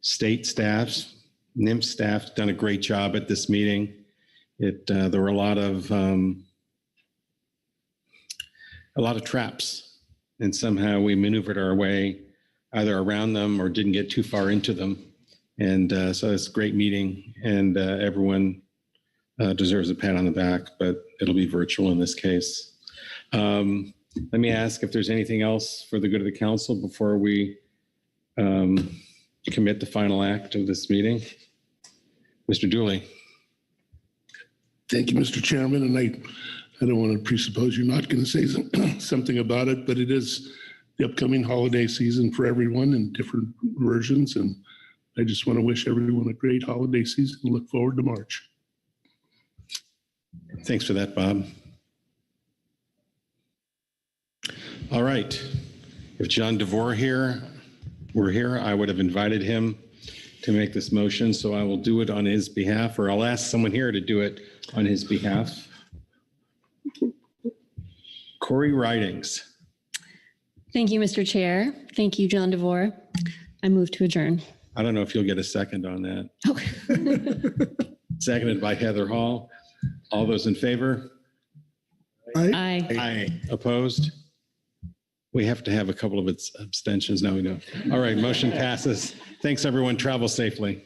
A: state staffs, NIMS staff done a great job at this meeting. There were a lot of traps, and somehow we maneuvered our way either around them or didn't get too far into them. And so it's a great meeting, and everyone deserves a pat on the back, but it'll be virtual in this case. Let me ask if there's anything else for the good of the council before we commit the final act of this meeting. Mr. Dooley.
Q: Thank you, Mr. Chairman. And I don't want to presuppose you're not going to say something about it, but it is the upcoming holiday season for everyone in different versions. And I just want to wish everyone a great holiday season and look forward to March.
A: Thanks for that, Bob. All right. If John DeVore were here, I would have invited him to make this motion. So I will do it on his behalf, or I'll ask someone here to do it on his behalf. Corey Ridings.
P: Thank you, Mr. Chair. Thank you, John DeVore. I move to adjourn.
A: I don't know if you'll get a second on that.
P: Oh.
A: Seconded by Heather Hall. All those in favor?
P: Aye.
A: Aye. Opposed? We have to have a couple of abstentions. No, we don't. All right, motion passes. Thanks, everyone. Travel safely.